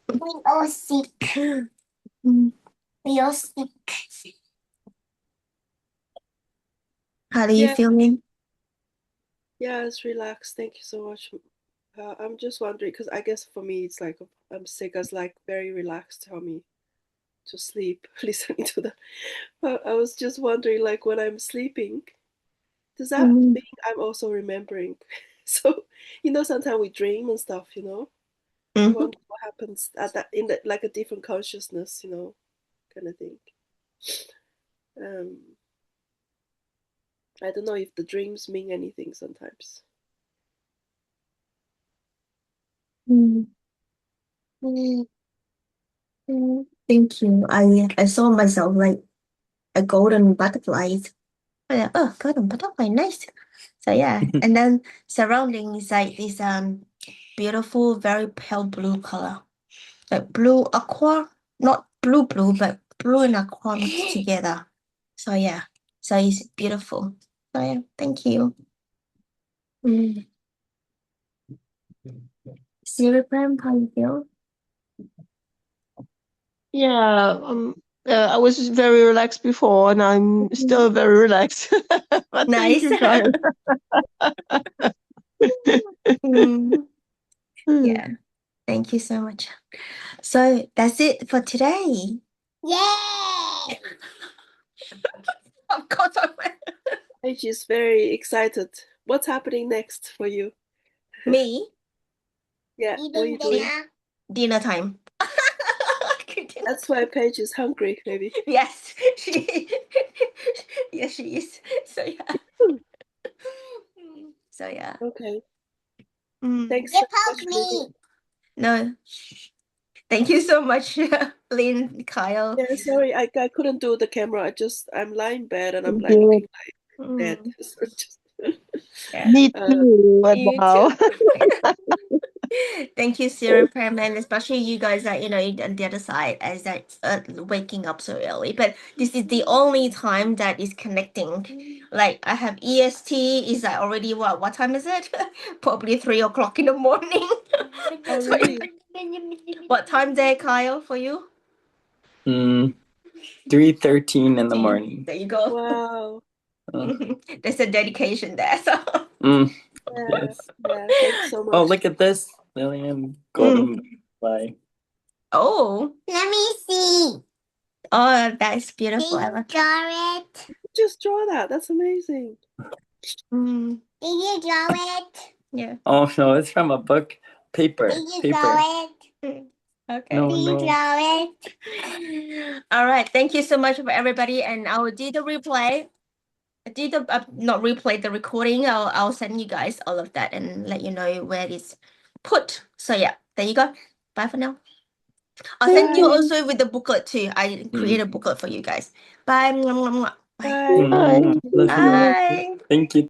We all sick. We all sick. How are you Yeah. feeling? Yeah, it's relaxed. Thank you so much. I'm just wondering because I guess for me it's like I'm sick. It's like very relaxed. Tell me to sleep, listening to that. But I was just wondering, like when I'm sleeping, does that mean I'm also remembering? So sometimes we dream and stuff. I Mhm. wonder what happens at that in the, like a different consciousness. Kind of thing. Um, I don't know if the dreams mean anything sometimes. Mm. Mm. Mm. Thank you. I saw myself like a golden butterflies. Oh, golden butterfly, nice. So yeah, and then surrounding is like this beautiful, very pale blue color, like blue aqua, not blue, but blue and aqua mixed together. So yeah, so it's beautiful. So yeah, thank you. Siri Prem, how you feel? Yeah, I was very relaxed before, and I'm still very relaxed. But thank you, Nice. Kyle. Yeah, thank you so much. So that's it for today. Yay! Of course I will. Paige is very excited. What's happening next for you? Me? Yeah, what are you doing? Dinner time. That's why Paige is hungry, maybe. Yes, she yes, she is. So yeah. So yeah. Okay. Mm. Thanks so much, Lily. No. Thank you so much, Lynn, Kyle. Yeah, sorry, I couldn't do the camera. I'm lying in bed and I'm Thank like you. looking like dead. Mm. So just, Yeah. Me too. You Wow. too. Thank you, Sarah Prem, and especially you guys that on the other side as that waking up so early. But this is the only time that is connecting. Like I have EST. Is that already what time is it? Probably 3 o'clock in the morning. oh, So, really? what time there, Kyle, for you? 3:13 in the morning. There you go. Wow. There's a dedication there. So. Yeah, Yes. yeah. Thanks so much. Oh, look at this, Lillian. Golden butterfly. Oh. Let me see. Oh, that's beautiful. Did you draw it? Just draw that. That's amazing. Did you draw it? Yeah. Oh no, it's from a book. Paper. Did you Paper. draw it? Okay. No, Did you no. draw it? All right. Thank you so much for everybody. And I will do the replay. I did not replay the recording. I'll send you guys all of that and let you know where it's put. So yeah, there you go. Bye for now. I'll send you Bye. also with the booklet too. I create a booklet for you guys. Bye. Mwah, mwah, mwah. Bye. Bye. Bye. Love you. Bye. Thank you.